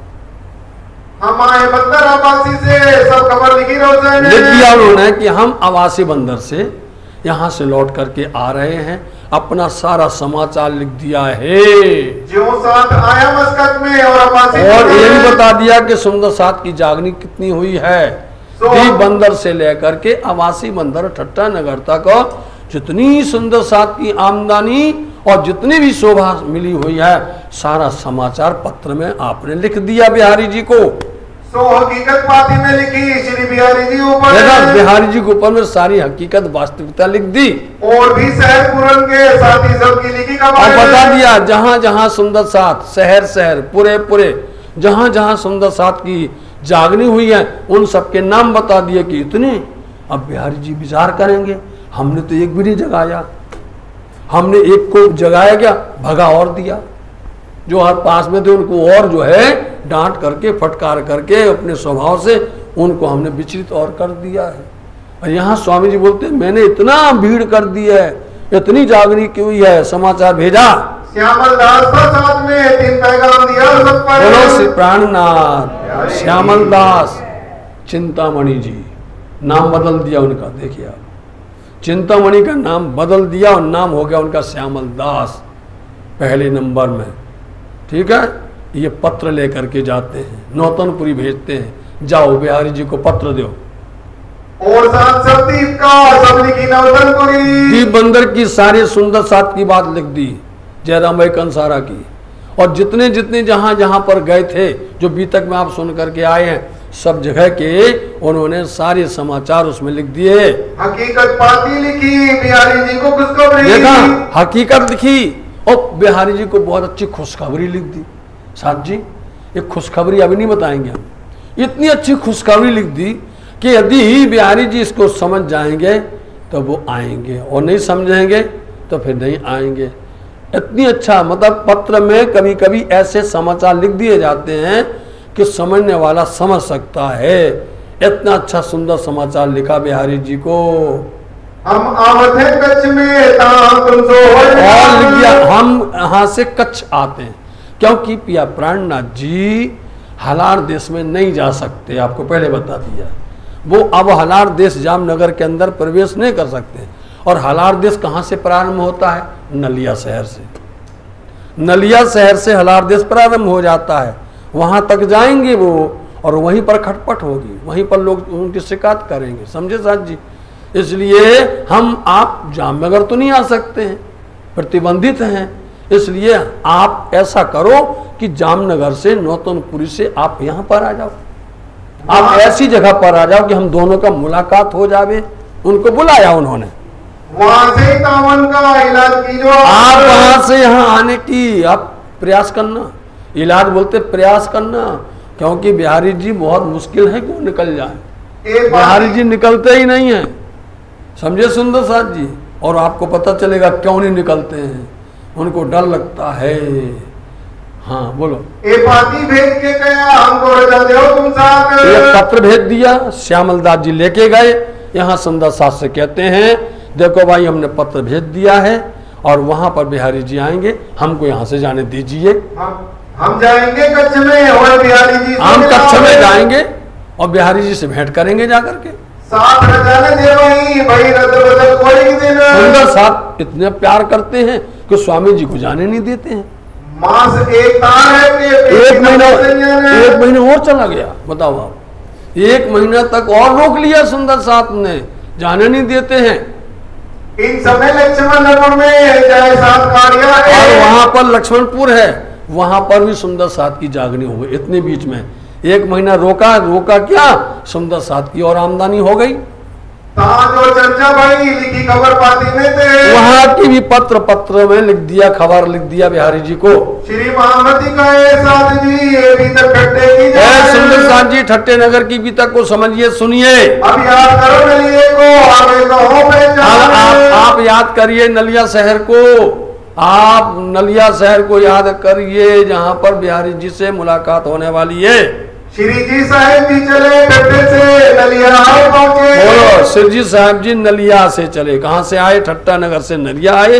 हम आए बंदर आवासी से सब खबर लिख दिया उन्होंने कि हम आवासी बंदर से यहाँ से लौट करके आ रहे हैं, अपना सारा समाचार लिख दिया है। जो साथ आया मस्कत में और ये भी बता दिया कि सुंदर साथ की जागनी कितनी हुई है। बंदर से लेकर के आवासी बंदर ठट्टा नगर तक जितनी सुंदर साथ की आमदनी और जितनी भी शोभा मिली हुई है, सारा समाचार पत्र में आपने लिख दिया बिहारी जी को। सो हकीकत पाती में लिखी श्री बिहारी जी ऊपर, बिहारी जी के ऊपर में सारी हकीकत वास्तविकता लिख दी और भी शहर पूरन के साथ ही सबकी लिखी का और बता दिया जहां जहां सुंदर साथ, शहर शहर पूरे पूरे जहां जहां सुंदर साथ की जागनी हुई है, उन सबके नाम बता दिए कि इतने। अब बिहारी जी विचार करेंगे, हमने तो एक भी नहीं जगाया, हमने एक को जगाया गया, भगा और दिया। जो हर पास में थे उनको और जो है डांट करके फटकार करके अपने स्वभाव से उनको हमने विचलित और कर दिया है। और यहाँ स्वामी जी बोलते हैं मैंने इतना भीड़ कर दी है, इतनी जागनी की हुई है, समाचार भेजा। श्यामल दास का साथ में 3 पैगाम दिया सब पर। बोलो श्री प्राणनाथ श्यामल दास चिंतामणि जी, नाम बदल दिया उनका। देखिए आप, चिंतामणि का नाम बदल दिया और नाम हो गया उनका श्यामल दास पहले नंबर में। ठीक है, ये पत्र लेकर के जाते हैं, नौतनपुरी भेजते हैं, जाओ बिहारी जी को पत्र दो। और साथ सब दीप का सब लिखी नौतनपुरी। दीप बंदर की सारी सुंदर साथ की बात लिख दी, जयराम भाई कंसारा की। और जितने जितने जहां जहां पर गए थे, जो अभी तक में आप सुन करके आए हैं, सब जगह के उन्होंने सारे समाचार उसमें लिख दिए। हकीकत पाती लिखी, बिहारी जी को खुशखबरी। देखा, हकीकत लिखी और बिहारी जी को बहुत अच्छी खुशखबरी लिख दी। साहब जी एक खुशखबरी अभी नहीं बताएंगे हम, इतनी अच्छी खुशखबरी लिख दी कि यदि बिहारी जी इसको समझ जाएंगे तो वो आएंगे, और नहीं समझेंगे तो फिर नहीं आएंगे। इतनी अच्छा, मतलब पत्र में कभी कभी ऐसे समाचार लिख दिए जाते हैं कि समझने वाला समझ सकता है। इतना अच्छा सुंदर समाचार लिखा बिहारी जी को। हम आवत है कच्छ में तुम सो और लिख दिया हम यहाँ से कच्छ आते हैं, क्योंकि पिया प्राणनाथ जी हलार देश में नहीं जा सकते, आपको पहले बता दिया। वो अब हलार देश जामनगर के अंदर प्रवेश नहीं कर सकते। और हलार देश कहाँ से प्रारंभ होता है? नलिया शहर से। नलिया शहर से हलार देश प्रारंभ हो जाता है, वहां तक जाएंगे वो, और वहीं पर खटपट होगी, वहीं पर लोग उनकी शिकायत करेंगे। समझे साहब जी? इसलिए हम आप जामनगर तो नहीं आ सकते हैं, प्रतिबंधित हैं। इसलिए आप ऐसा करो कि जामनगर से नौतनपुरी से आप यहाँ पर आ जाओ, आप ऐसी जगह पर आ जाओ कि हम दोनों का मुलाकात हो जावे। उनको बुलाया उन्होंने, वहां से तावन का इलाज कीजिए। आप वहां से यहाँ आने की आप प्रयास करना, इलाज बोलते प्रयास करना, क्योंकि बिहारी जी बहुत मुश्किल है कि वो निकल जाए। बिहारी जी निकलते ही नहीं है, समझे सुंदर साथ जी। और आपको पता चलेगा क्यों नहीं निकलते हैं, उनको डर लगता है। हाँ बोलो। पाती भेज के गया हमको रजा दो तुम साथ। एक पत्र भेज दिया, श्यामल दास जी लेके गए। यहाँ सुंदर साथ से कहते हैं देखो भाई हमने पत्र भेज दिया है और वहां पर बिहारी जी आएंगे, हमको यहाँ से जाने दीजिए। हम जाएंगे कच्छ में और बिहारी जी से हम कच्छ में जाएंगे और बिहारी जी से भेंट करेंगे जाकर के। साथ रजाने दे भाई रद बदल कोई दिन। सुंदर साथ इतने प्यार करते हैं कि स्वामी जी को जाने नहीं देते हैं। मास एक तार है कि एक महीना और चला गया, बताओ आप। 1 महीना तक और रोक लिया सुंदर साथ ने, जाने नहीं देते हैं। इन समय लक्ष्मणपुर में जाए साथ कारिया है। और वहां पर लक्ष्मणपुर है, वहां पर भी सुंदर साथ की जागनी हो गई। इतने बीच में 1 महीना रोका क्या, सुंदर साथ की और आमदनी हो गई। जो चर्चा भाई लिखी खबर पाती में थे, वहां की भी पत्र में लिख दिया, खबर लिख दिया बिहारी जी को। श्री महामती का साथ जी ये भी तक ठट्टे की जाए। सुंदर साथ जी ठट्टे नगर की भी तक को समझिए, सुनिए। अब याद करो नलिये को, आगे कहो पहचान। आप याद करिए नलिया शहर को, आप नलिया शहर को याद करिए जहां पर बिहारी जी से मुलाकात होने वाली है। श्री जी साहब जी चले ठट्टे से नलिया पहुंचे। बोलो श्री जी साहब जी नलिया से चले। कहां से आए? ठट्टा नगर से नलिया आए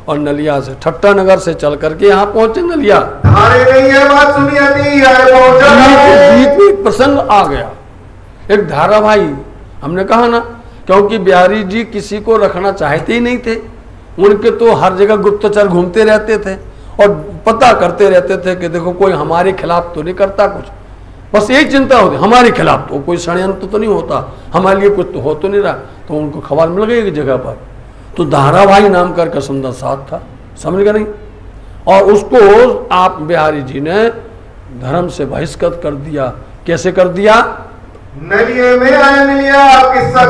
और नलिया से ठट्टा नगर से चल करके यहाँ पहुंचे नलिया। धारे नहीं है बात सुनी आती है, बीच में एक प्रसंग आ गया, एक धारावाही। हमने कहा ना, क्योंकि बिहारी जी किसी को रखना चाहते ही नहीं थे, उनके तो हर जगह गुप्तचर घूमते रहते थे और पता करते रहते थे कि देखो कोई हमारे खिलाफ तो नहीं करता कुछ, बस यही चिंता होती हमारे खिलाफ तो कोई षड्यंत्र तो नहीं होता, हमारे लिए कुछ तो हो तो नहीं रहा। तो उनको खबर मिल गई एक जगह पर, तो धारावाही नाम करके सुंदर साथ था, समझ गए नहीं। और उसको आप बिहारी जी ने धर्म से बहिष्कृत कर दिया। कैसे कर दिया? नलिये में आए मिलिया किस्सा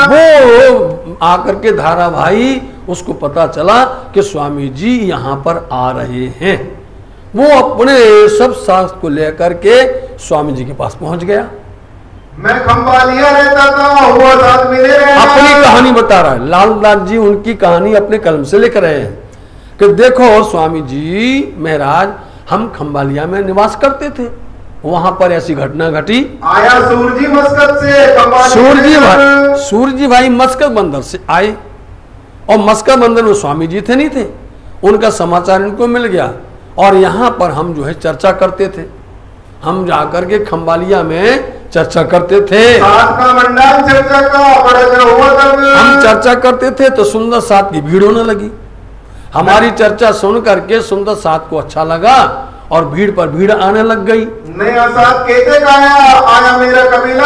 वो आकर के धारावाही उसको पता चला कि स्वामी जी यहाँ पर आ रहे हैं। वो अपने सब शास्त्र को लेकर के स्वामी जी के पास पहुंच गया। मैं खंबालिया रहता था, हुआ साथ मिले रहे। अपनी कहानी बता रहा है लालदास जी, उनकी कहानी अपने कलम से लिख रहे हैं। कि देखो स्वामी जी महाराज, हम खंबालिया में निवास करते थे, वहां पर ऐसी घटना घटी। आया सूरजी मस्कत से, सूरजी भाई मस्कत बंदर से आए, और मस्कत बंदर में स्वामी जी थे नहीं थे, उनका समाचार इनको मिल गया। और यहाँ पर हम जो है चर्चा करते थे, हम जाकर के खंबालिया में चर्चा करते थे। साथ का मंडल चर्चा का बड़ा जो हुआ तब हम चर्चा करते थे तो सुंदर साथ की भीड़ होने लगी। हमारी चर्चा सुन करके सुंदर साथ को अच्छा लगा और भीड़ पर भीड़ आने लग गई। नया साथ कहते का आया मेरा कबीला,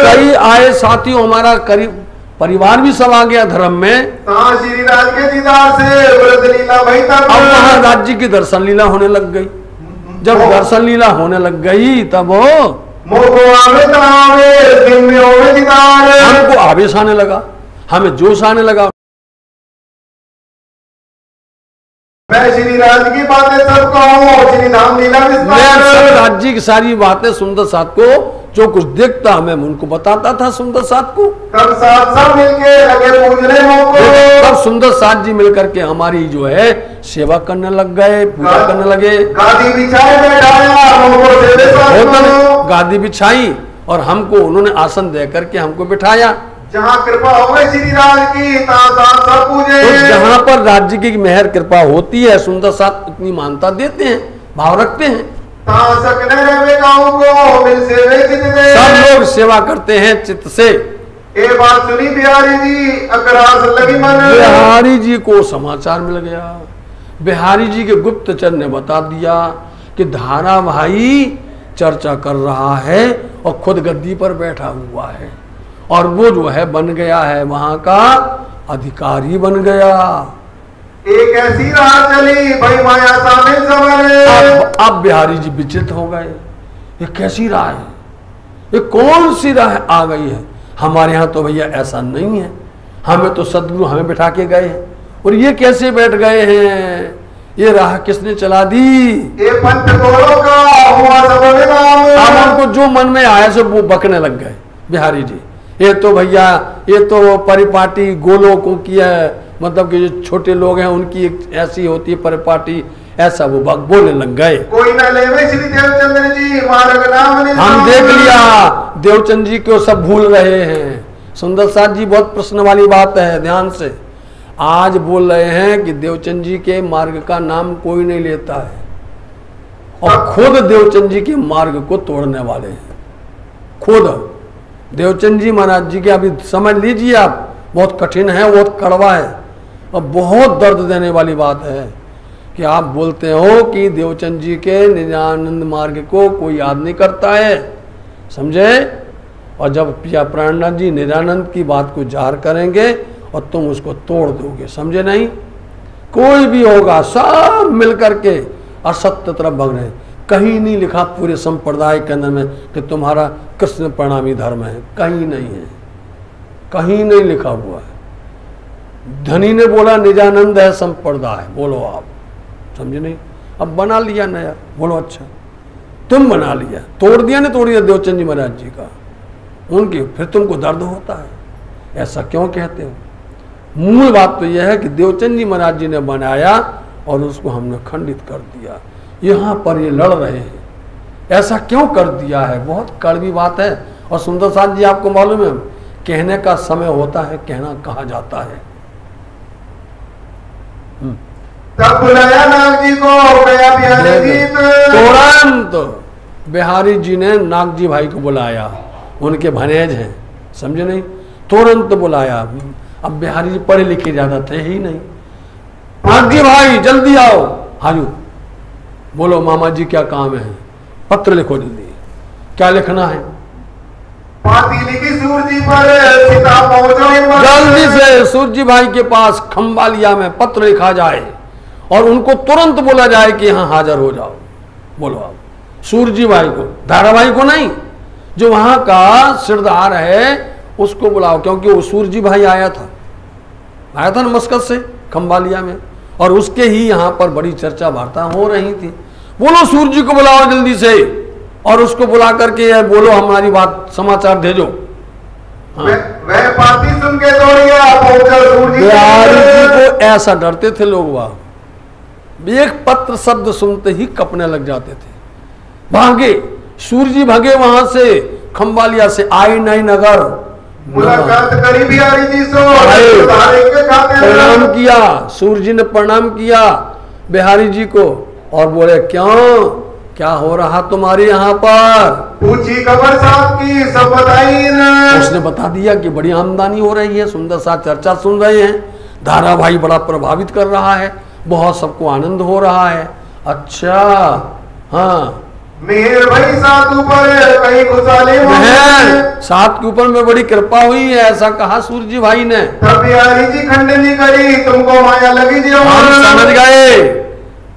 कई आए साथियों, हमारा करीब परिवार भी सब आ गया धर्म में। श्री राज के दीदार से व्रत लीला भाई तब अब वहां राज्य की दर्शन लीला होने लग गई। जब दर्शन लीला होने लग गई तब हमको आवेश आने लगा, हमें जोश आने लगा। मैं श्री राज की बातें सब कहूँ, श्री धाम लीला विस्तार, मैं सब राज्य की सारी बातें सुंदर साथ को जो कुछ देखता मैं उनको बताता था सुंदर साथ को। तब साथ सब मिलके लगे पूजने को, तब सुंदर साथ जी मिलकर के हमारी जो है सेवा करने लग गए, पूजा करने लगे। गादी बिछाए बैठाया, गादी बिछाई और हमको उन्होंने आसन दे करके हमको बिठाया। जहाँ कृपा हो श्री राज की सब पूजे, तो जहाँ पर राज्य की मेहर कृपा होती है सुंदर साथ इतनी मानता देते हैं, भाव रखते हैं, सब लोग सेवा करते हैं चित्त से। ये बात सुनी बिहारी जी, अकरास लगी मन। बिहारी जी को समाचार मिल गया, बिहारी जी के गुप्तचर ने बता दिया कि धारा भाई चर्चा कर रहा है और खुद गद्दी पर बैठा हुआ है, और वो जो है बन गया है वहां का अधिकारी बन गया। एक ऐसी राह चली भाई माया शामिल सवाल। अब बिहारी जी विचित्र हो गए, ये कैसी राह है, ये कौन सी राह आ गई है, हमारे यहाँ तो भैया ऐसा नहीं है, हमें तो सदगुरु हमें बिठा के गए हैं, और ये कैसे बैठ गए हैं, ये राह किसने चला दी। ये पंथ का हुआ अब उनको जो मन में आया सब वो बकने लग गए बिहारी जी, ये तो भैया ये तो परिपाटी गोलों की है, मतलब कि जो छोटे लोग हैं उनकी एक ऐसी होती है परिपाटी, ऐसा वो बोलने लग गए। कोई ना ले श्री देवचंद्र जी मार्ग नाम हम देख लिया देवचंद जी को सब भूल रहे हैं। सुंदर साथ जी बहुत प्रश्न वाली बात है, ध्यान से आज बोल रहे हैं कि देवचंद जी के मार्ग का नाम कोई नहीं लेता है, और खुद देवचंद जी के मार्ग को तोड़ने वाले हैं। खुद देवचंद जी महाराज जी के अभी समझ लीजिए आप, बहुत कठिन है, बहुत कड़वा है और बहुत दर्द देने वाली बात है कि आप बोलते हो कि देवचंद जी के निजानंद मार्ग को कोई याद नहीं करता है, समझे, और जब पिया प्राणनाथ जी निजानंद की बात को जाहिर करेंगे और तुम उसको तोड़ दोगे, समझे नहीं। कोई भी होगा सब मिल करके असत्य तरफ भग रहे, कहीं नहीं लिखा पूरे संप्रदाय के अंदर में कि तुम्हारा कृष्ण प्रणामी धर्म है, कहीं नहीं है, कहीं नहीं लिखा हुआ है। धनी ने बोला निजानंद है संप्रदाय, बोलो आप, समझे नहीं। अब बना लिया नया, बोलो अच्छा तुम बना लिया, तोड़ दिया नहीं तोड़ दिया देवचंद जी महाराज जी का, उनकी फिर तुमको दर्द होता है, ऐसा क्यों कहते हो। मूल बात तो यह है कि देवचंद जी महाराज जी ने बनाया और उसको हमने खंडित कर दिया। यहाँ पर ये लड़ रहे हैं, ऐसा क्यों कर दिया है, बहुत कड़वी बात है। और सुंदर साथ जी आपको मालूम है कहने का समय होता है, कहना कहा जाता है। तब बुलाया नाग जी को, गया बिहारी जी तुरंत बिहारी जी ने नाग जी भाई को बुलाया, उनके भनेज हैं, समझे नहीं, तुरंत बुलाया। अब बिहारी जी पढ़े लिखे ज्यादा थे ही नहीं। नाग जी भाई जल्दी आओ। हाजू बोलो मामा जी क्या काम है, पत्र लिखो जल्दी, क्या लिखना है। पाती लिखी सूरजी पर, सीता पहुंचो जल्दी से सूरजी भाई के पास खंबालिया में पत्र लिखा जाए और उनको तुरंत बोला जाए कि यहाँ हाजिर हो जाओ। बोलो आप सूरजी भाई को, धाराभाई को नहीं, जो वहां का सिरदार है उसको बुलाओ, क्योंकि वो सूरजी भाई आया था ना मस्कत से खंबालिया में, और उसके ही यहाँ पर बड़ी चर्चा वार्ता हो रही थी। बोलो सूरजी को बुलाओ जल्दी से, और उसको बुला करके बोलो हमारी बात समाचार भेजो। हाँ। वह पाती सुन के दौड़िया, पहुंचा सूरजी बिहारी जी को ऐसा डरते थे लोग, वह एक पत्र शब्द सुनते ही कपने लग जाते थे, भागे। सूर्य जी भागे वहां से, खंबालिया से, आई नहीं नगर, मुलाकात करी बिहारी जी से, प्रणाम किया। सूर्य जी ने प्रणाम किया बिहारी जी को और बोले, क्यों, क्या हो रहा तुम्हारे यहाँ पर? पूछी खबर साहब की, सब बताई ना। उसने बता दिया कि बड़ी आमदनी हो रही है, सुंदर सा चर्चा सुन रहे हैं, धारावाहिक बड़ा प्रभावित कर रहा है, बहुत सबको आनंद हो रहा है। अच्छा, हाँ, मेहर भाई साथ ऊपर कहीं घुसाले साथ के ऊपर में बड़ी कृपा हुई है, ऐसा कहा सूर्य जी भाई ने। तब बिहारी जी खंडनी करी, तुमको माया लगी जी। हम समझ गए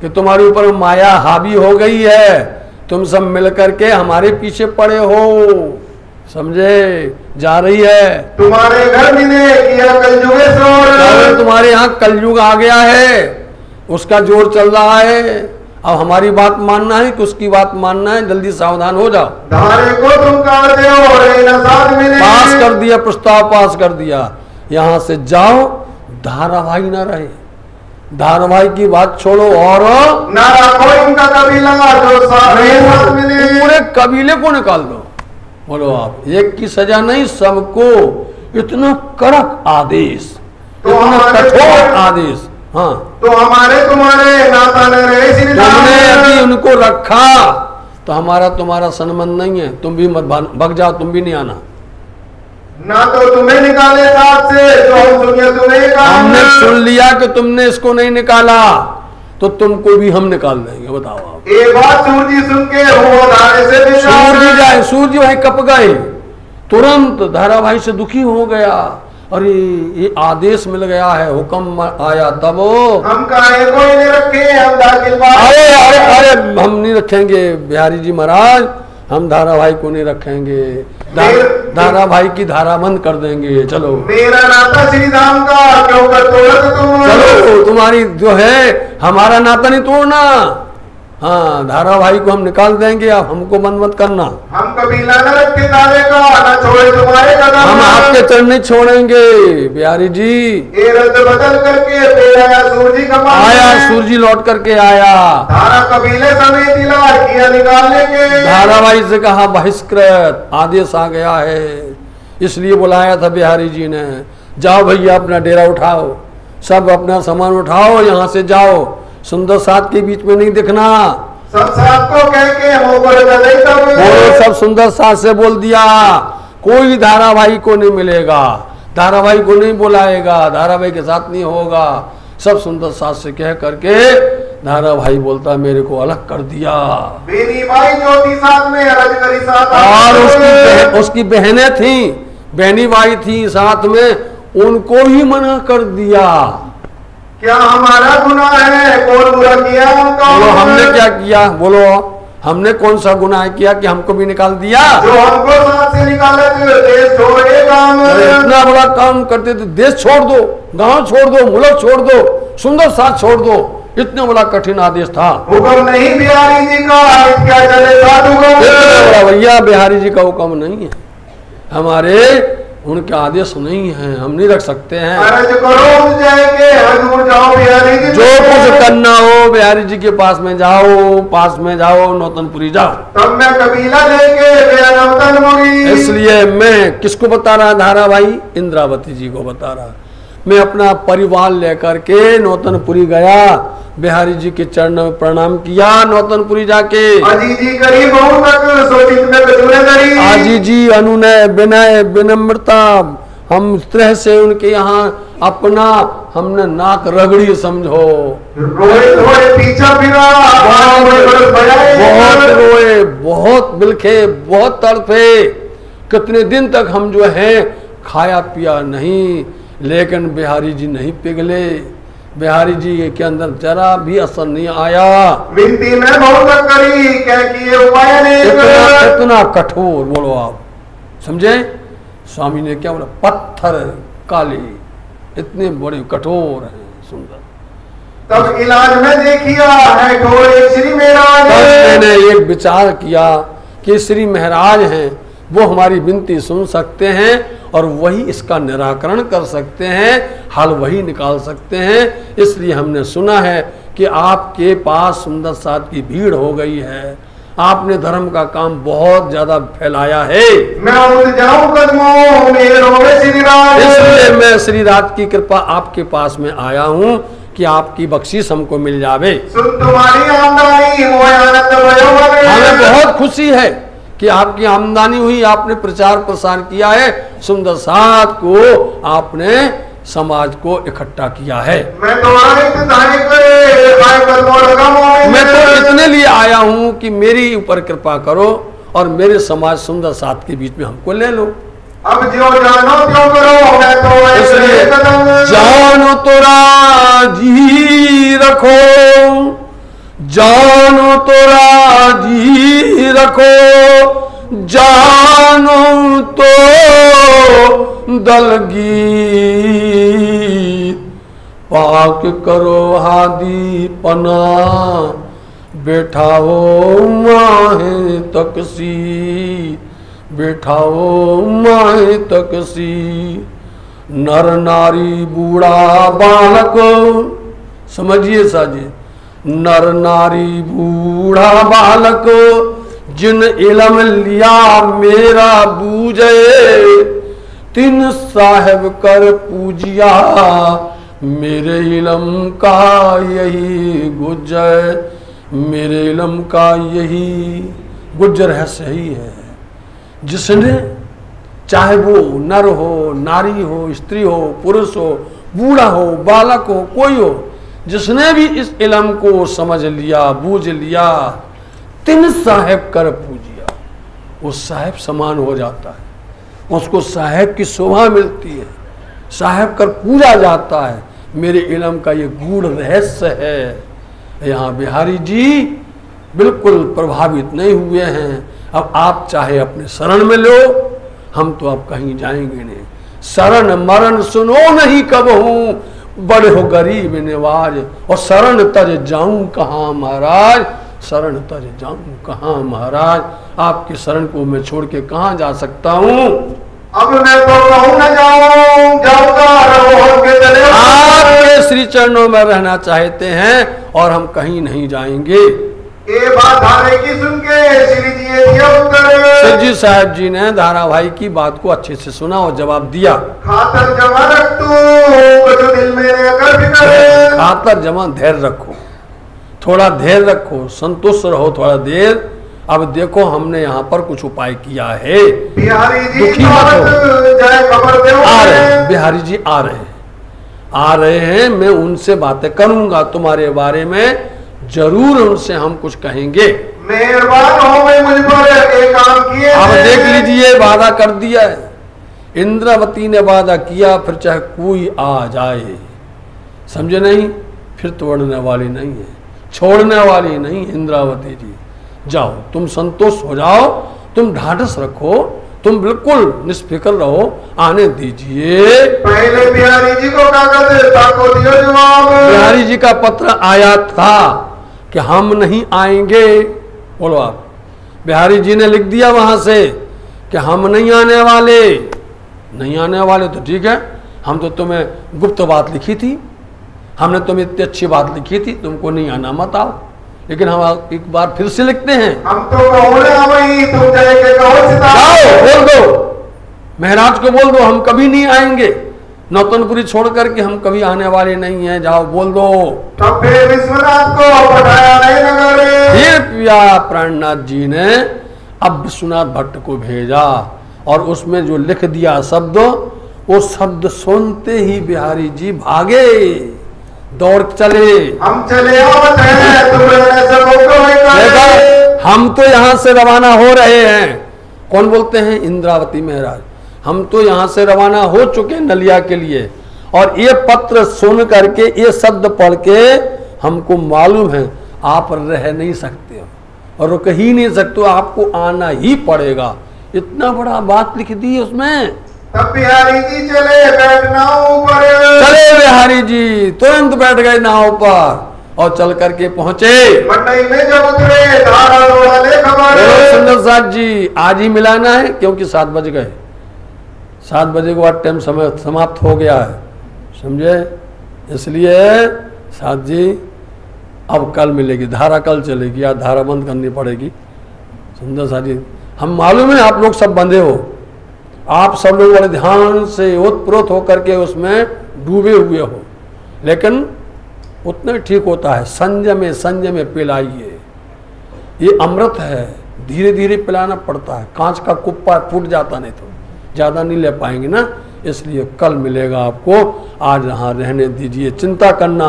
कि तुम्हारे ऊपर माया हावी हो गई है, तुम सब मिलकर के हमारे पीछे पड़े हो, समझे? जा रही है तुम्हारे घर में ने किया कलयुग, तुम्हारे यहाँ कलयुग आ गया है, उसका जोर चल रहा है। अब हमारी बात मानना है कि उसकी बात मानना है, जल्दी सावधान हो जाओ। धारे को तुम काट दो, पास कर दिया, प्रस्ताव पास कर दिया, यहाँ से जाओ, धारावाहिक न रहे, धारावाहिक की बात छोड़ो और ना रखो इनका कबीला, जो साथ मिले पूरे कबीले को निकाल दो। बोलो आप, एक की सजा नहीं, सबको इतना कड़क आदेश, इतना कठोर आदेश। हाँ, तो हमारे तुम्हारे नाता न रहे, तुमने यदि उनको रखा तो हमारा तुम्हारा संबंध नहीं है, तुम भी मत भग जाओ, तुम भी नहीं आना। ना तो तुम्हें निकाले साथ से, जो हम सुनिए तुम्हें, हमने सुन लिया कि तुमने इसको नहीं निकाला, तो तुमको भी हम निकाल देंगे। बताओ आप, एक बात सूर्य सुन के हुआ धारे से सूर्य जाए, सूर्य भाई कप गए, तुरंत धारावाहिक से दुखी हो गया। अरे ये आदेश मिल गया है, हुक्म आया, तब हम काहे कोई नहीं रखे, हम दाखिल अरे अरे अरे हम नहीं रखेंगे बिहारी जी महाराज, हम धारावाहिक को नहीं रखेंगे, धारावाहिक की धारा बंद कर देंगे। चलो, मेरा नाता श्री धाम का क्यों कर तोड़ते तुम? चलो, तुम्हारी जो है हमारा नाता नहीं तोड़ना। हाँ, धारावाहिक को हम निकाल देंगे, आप हमको बंद मत करना। हम कबीला न रखे दावे का, न छोड़े तुम्हारे कदम, हम आपके चरण नहीं छोड़ेंगे बिहारी जी। ये रद्द बदल करके फिर आया सूर्य का आया, सूर्य लौट करके आया, धारा कबीले समेत इलाज किया निकालने के। धारावाहिक से कहा बहिष्कृत, आदेश आ गया है, इसलिए बुलाया था बिहारी जी ने। जाओ भैया, अपना डेरा उठाओ, सब अपना सामान उठाओ, यहाँ से जाओ, सुंदर साथ के बीच में नहीं दिखना। सब साथ को कह के सब सुंदर साथ से बोल दिया, कोई धारावाहिक को नहीं मिलेगा, धारावाहिक को नहीं बुलाएगा, धारावाहिक के साथ नहीं होगा। सब सुंदर साथ से कह करके धारावाहिक बोलता मेरे को अलग कर दिया। भाई ज्योति साथ में रजकरी साथ, और उसकी बहनें थी, बहनी भाई थी साथ में, उनको ही मना कर दिया। क्या हमारा गुनाह है, कौन बुरा किया हमको? बोलो, हमने क्या किया? बोलो, हमने कौन सा गुनाह किया कि हमको भी निकाल दिया? जो हमको साथ से निकाले थे, देश छोड़े काम, इतना बड़ा काम करते थे, देश छोड़ दो, गांव छोड़ दो, मुल्क छोड़ दो, सुंदर साथ छोड़ दो, इतना बड़ा कठिन आदेश था। हुक्म नहीं बिहारी जी का, क्या चले साधु? भैया बिहारी जी का हुक्म नहीं है, हमारे उनके आदेश नहीं है, हम नहीं रख सकते हैं। करो जाएंगे, हजूर जाओ बिहारी जी, जो कुछ करना हो बिहारी जी के पास में जाओ, पास में जाओ, नौतनपुरी जाओ। तब मैं कबीला लेके नौतनपुरी, इसलिए मैं किसको बता रहा धारावाहिक? इंद्रावती जी को बता रहा। मैं अपना परिवार लेकर के नौतनपुरी गया, बिहारी जी के चरण में प्रणाम किया, नौतनपुरी जाके आजी जी करी बहुत तक सोचित में कचूरे करी, आजी जी अनुनय विनय विनम्रता, हम इस तरह से उनके यहाँ अपना हमने नाक रगड़ी, समझो, रोए रोए पीछा फिरा, बहुत रोए, बहुत बिलखे, बहुत तड़पे, कितने दिन तक हम जो है खाया पिया नहीं, लेकिन बिहारी जी नहीं पिघले, बिहारी जी के अंदर जरा भी असर नहीं आया। विनती में बहुत करी, क्या किए उपाय नहीं, इतना कठोर, बोलो आप, समझे? स्वामी ने क्या बोला? पत्थर काले, इतने बड़े कठोर हैं, सुंदर। तब इलाज में देखिया है थोड़े श्री महाराज, मैंने एक विचार किया कि श्री महाराज हैं, वो हमारी विनती सुन सकते हैं और वही इसका निराकरण कर सकते हैं, हल वही निकाल सकते हैं। इसलिए हमने सुना है कि आपके पास सुंदर साथ की भीड़ हो गई है, आपने धर्म का काम बहुत ज्यादा फैलाया है, मैं उठ जाऊं कदमों में रोए श्री राज। इसलिए मैं श्री राज की कृपा आपके पास में आया हूँ कि आपकी बख्शीश हमको मिल जावे। सुन तुम्हारी आमदनी मोय आनंद भयो बने। हमें बहुत खुशी है कि आपकी आमदनी हुई, आपने प्रचार प्रसार किया है, सुंदर साथ को आपने समाज को इकट्ठा किया है। मैं तो इतने लिए आया हूँ कि मेरी ऊपर कृपा करो और मेरे समाज सुंदर साथ के बीच में हमको ले लो। अब जो जानो क्यों करो, मैं तो इसलिए जानो तो राजी रखो, जानो तो राजी रखो, जानो तो दलगी पाक करो हादी पना, बैठाओ माहे तकसी, बैठाओ माहे तकसी। नर नारी बूढ़ा बालक, समझिए साजी, नर नारी बूढ़ा बालक, जिन इलम लिया मेरा बूझे, तिन साहेब कर पूजिया, मेरे इलम का यही गुजर, मेरे इलम का यही गुजर है, सही है। जिसने चाहे वो नर हो, नारी हो, स्त्री हो, पुरुष हो, बूढ़ा हो, बालक हो, कोई हो, जिसने भी इस इलम को समझ लिया, बूझ लिया, तिन साहेब कर पूजिया, वो साहेब समान हो जाता है, उसको साहेब की शोभा मिलती है, साहेब कर पूजा जाता है। मेरे इलम का ये गूढ़ रहस्य है। यहाँ बिहारी जी बिल्कुल प्रभावित नहीं हुए हैं। अब आप चाहे अपने शरण में लो, हम तो अब कहीं जाएंगे नहीं। शरण मरण सुनो नहीं कब हूँ, बड़े हो गरीब निवाज, और शरण तज जाऊं कहाँ महाराज, शरण तज जाऊं कहाँ महाराज। आपकी शरण को मैं छोड़ के कहाँ जा सकता हूँ। अब मैं तो कहूं न जाऊं, जाऊंगा रहो के चले। आपके श्री चरणों में रहना चाहते हैं और हम कहीं नहीं जाएंगे। ये बात धारे की सुन के श्री जी दिया उत्तर। श्री जी साहब जी ने धाराभाई की बात को अच्छे से सुना और जवाब दिया। खातर जमा रख तू दिल में अगर फिक्र, खातर जमा धैर्य रखो, थोड़ा धैर्य रखो, संतुष्ट रहो थोड़ा देर। अब देखो हमने यहाँ पर कुछ उपाय किया है। बिहारी जी दुखी मत हो। जय खबर दे आ रहे हैं बिहारी जी, आ रहे हैं। मैं उनसे बातें करूंगा तुम्हारे बारे में, जरूर उनसे हम कुछ कहेंगे। मेहरबान हो गए मुझ पर, एक काम किए। अब देख लीजिए, वादा कर दिया है इंद्रावती ने, वादा किया, फिर चाहे कोई आ जाए, समझे नहीं, फिर तोड़ने वाली नहीं है, छोड़ने वाली नहीं। इंद्रावती जी जाओ, तुम संतोष हो जाओ, तुम ढाढ़स रखो, तुम बिल्कुल निष्फिक्र रहो, आने दीजिए। पहले बिहारी जी को कागज ताको दियो जवाब। बिहारी जी का पत्र आया था कि हम नहीं आएंगे, बोलो आप। बिहारी जी ने लिख दिया वहां से कि हम नहीं आने वाले, नहीं आने वाले तो ठीक है, हम तो तुम्हें गुप्त बात लिखी थी, हमने तुम्हें इतनी अच्छी बात लिखी थी, तुमको नहीं आना मत आओ। लेकिन हम एक बार फिर से लिखते हैं, हम तो वही तुम जाएंगे जाओ, बोल दो महाराज को, बोल दो हम कभी नहीं आएंगे, नौतनपुरी छोड़ करके हम कभी आने वाले नहीं हैं, जाओ बोल दो। तब फिर विश्वनाथ को पठाया नहीं नगर। फिर पिया प्राणनाथ जी ने अब विश्वनाथ भट्ट को भेजा और उसमें जो लिख दिया शब्द, वो शब्द सुनते ही बिहारी जी भागे, दौड़ चले। हम चले आवत हैं, तुम हम तो यहाँ से रवाना हो रहे हैं। कौन बोलते हैं? इंद्रावती महाराज। हम तो यहाँ से रवाना हो चुके नलिया के लिए, और ये पत्र सुन करके, ये शब्द पढ़ के हमको मालूम है आप रह नहीं सकते और रुक ही नहीं सकते, आपको आना ही पड़ेगा। इतना बड़ा बात लिख दी उसमें। तब बिहारी जी चले बैठ नाव पर। चले बिहारी जी तुरंत बैठ गए नाव पर और चल करके पहुंचे मंडई में। जब उतरे धारा वाले खबर, सुंदर साथ जी आज ही मिलाना है, क्योंकि 7 बज गए, 7 बजे के बाद टाइम समय समाप्त हो गया है, समझे। इसलिए साथ जी अब कल मिलेगी धारा, कल चलेगी या धारा बंद करनी पड़ेगी। सुंदर सा जी, हम मालूम है आप लोग सब बंधे हो, आप सब लोग बड़े ध्यान से ओतप्रोत होकर के उसमें डूबे हुए हो, लेकिन उतने ठीक होता है। संजय में पिलाइए, ये अमृत है, धीरे धीरे पिलाना पड़ता है। कांच का कुप्पा फूट जाता नहीं तो ज़्यादा नहीं ले पाएंगे ना, इसलिए कल मिलेगा आपको, आज यहाँ रहने दीजिए। चिंता करना,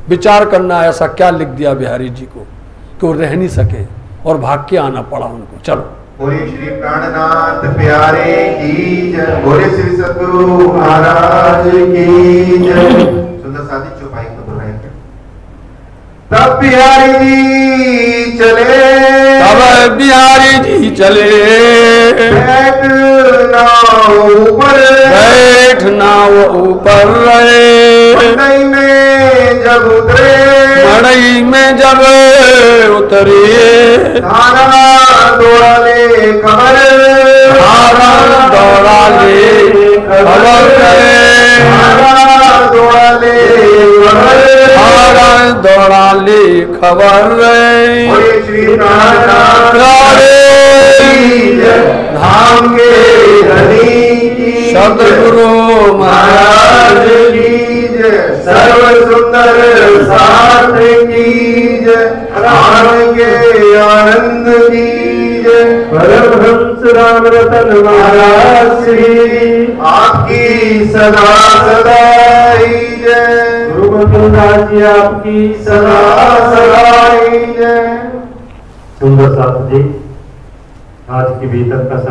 विचार करना, ऐसा क्या लिख दिया बिहारी जी को कि वो रह नहीं सके और भाग के आना पड़ा उनको। चलो बोले श्री प्राणनाथ प्यारे की जय, बोले श्री सद्गुरु महाराज की जय। सुंदर साथी चौपाई को दोहराएंगे। तब बिहारी जी चले, तब बिहारी जी चले, बैठना ऊपर, बैठना वो ऊपर रहे, मड़ई में जब उतरे, मड़ई में जब उतरे, धारा दौड़ा ले खबर, धारा दौड़ा ले खबर करे, धारा दौड़ा ले खबर, धारा दौड़ा ले खबर रे। बोले श्री प्राणनाथ धाम के धनी की सद्गुरु महाराज की जय, सर्व सुंदर साथ की जय, राम के आनंद की जय, परमहंस राम रतन महाराज श्री आपकी सदा सदा ही जय, गुरु गोविंद जी आपकी सदा सदा ही जय। सुंदर साथ जी, आज की बीतक का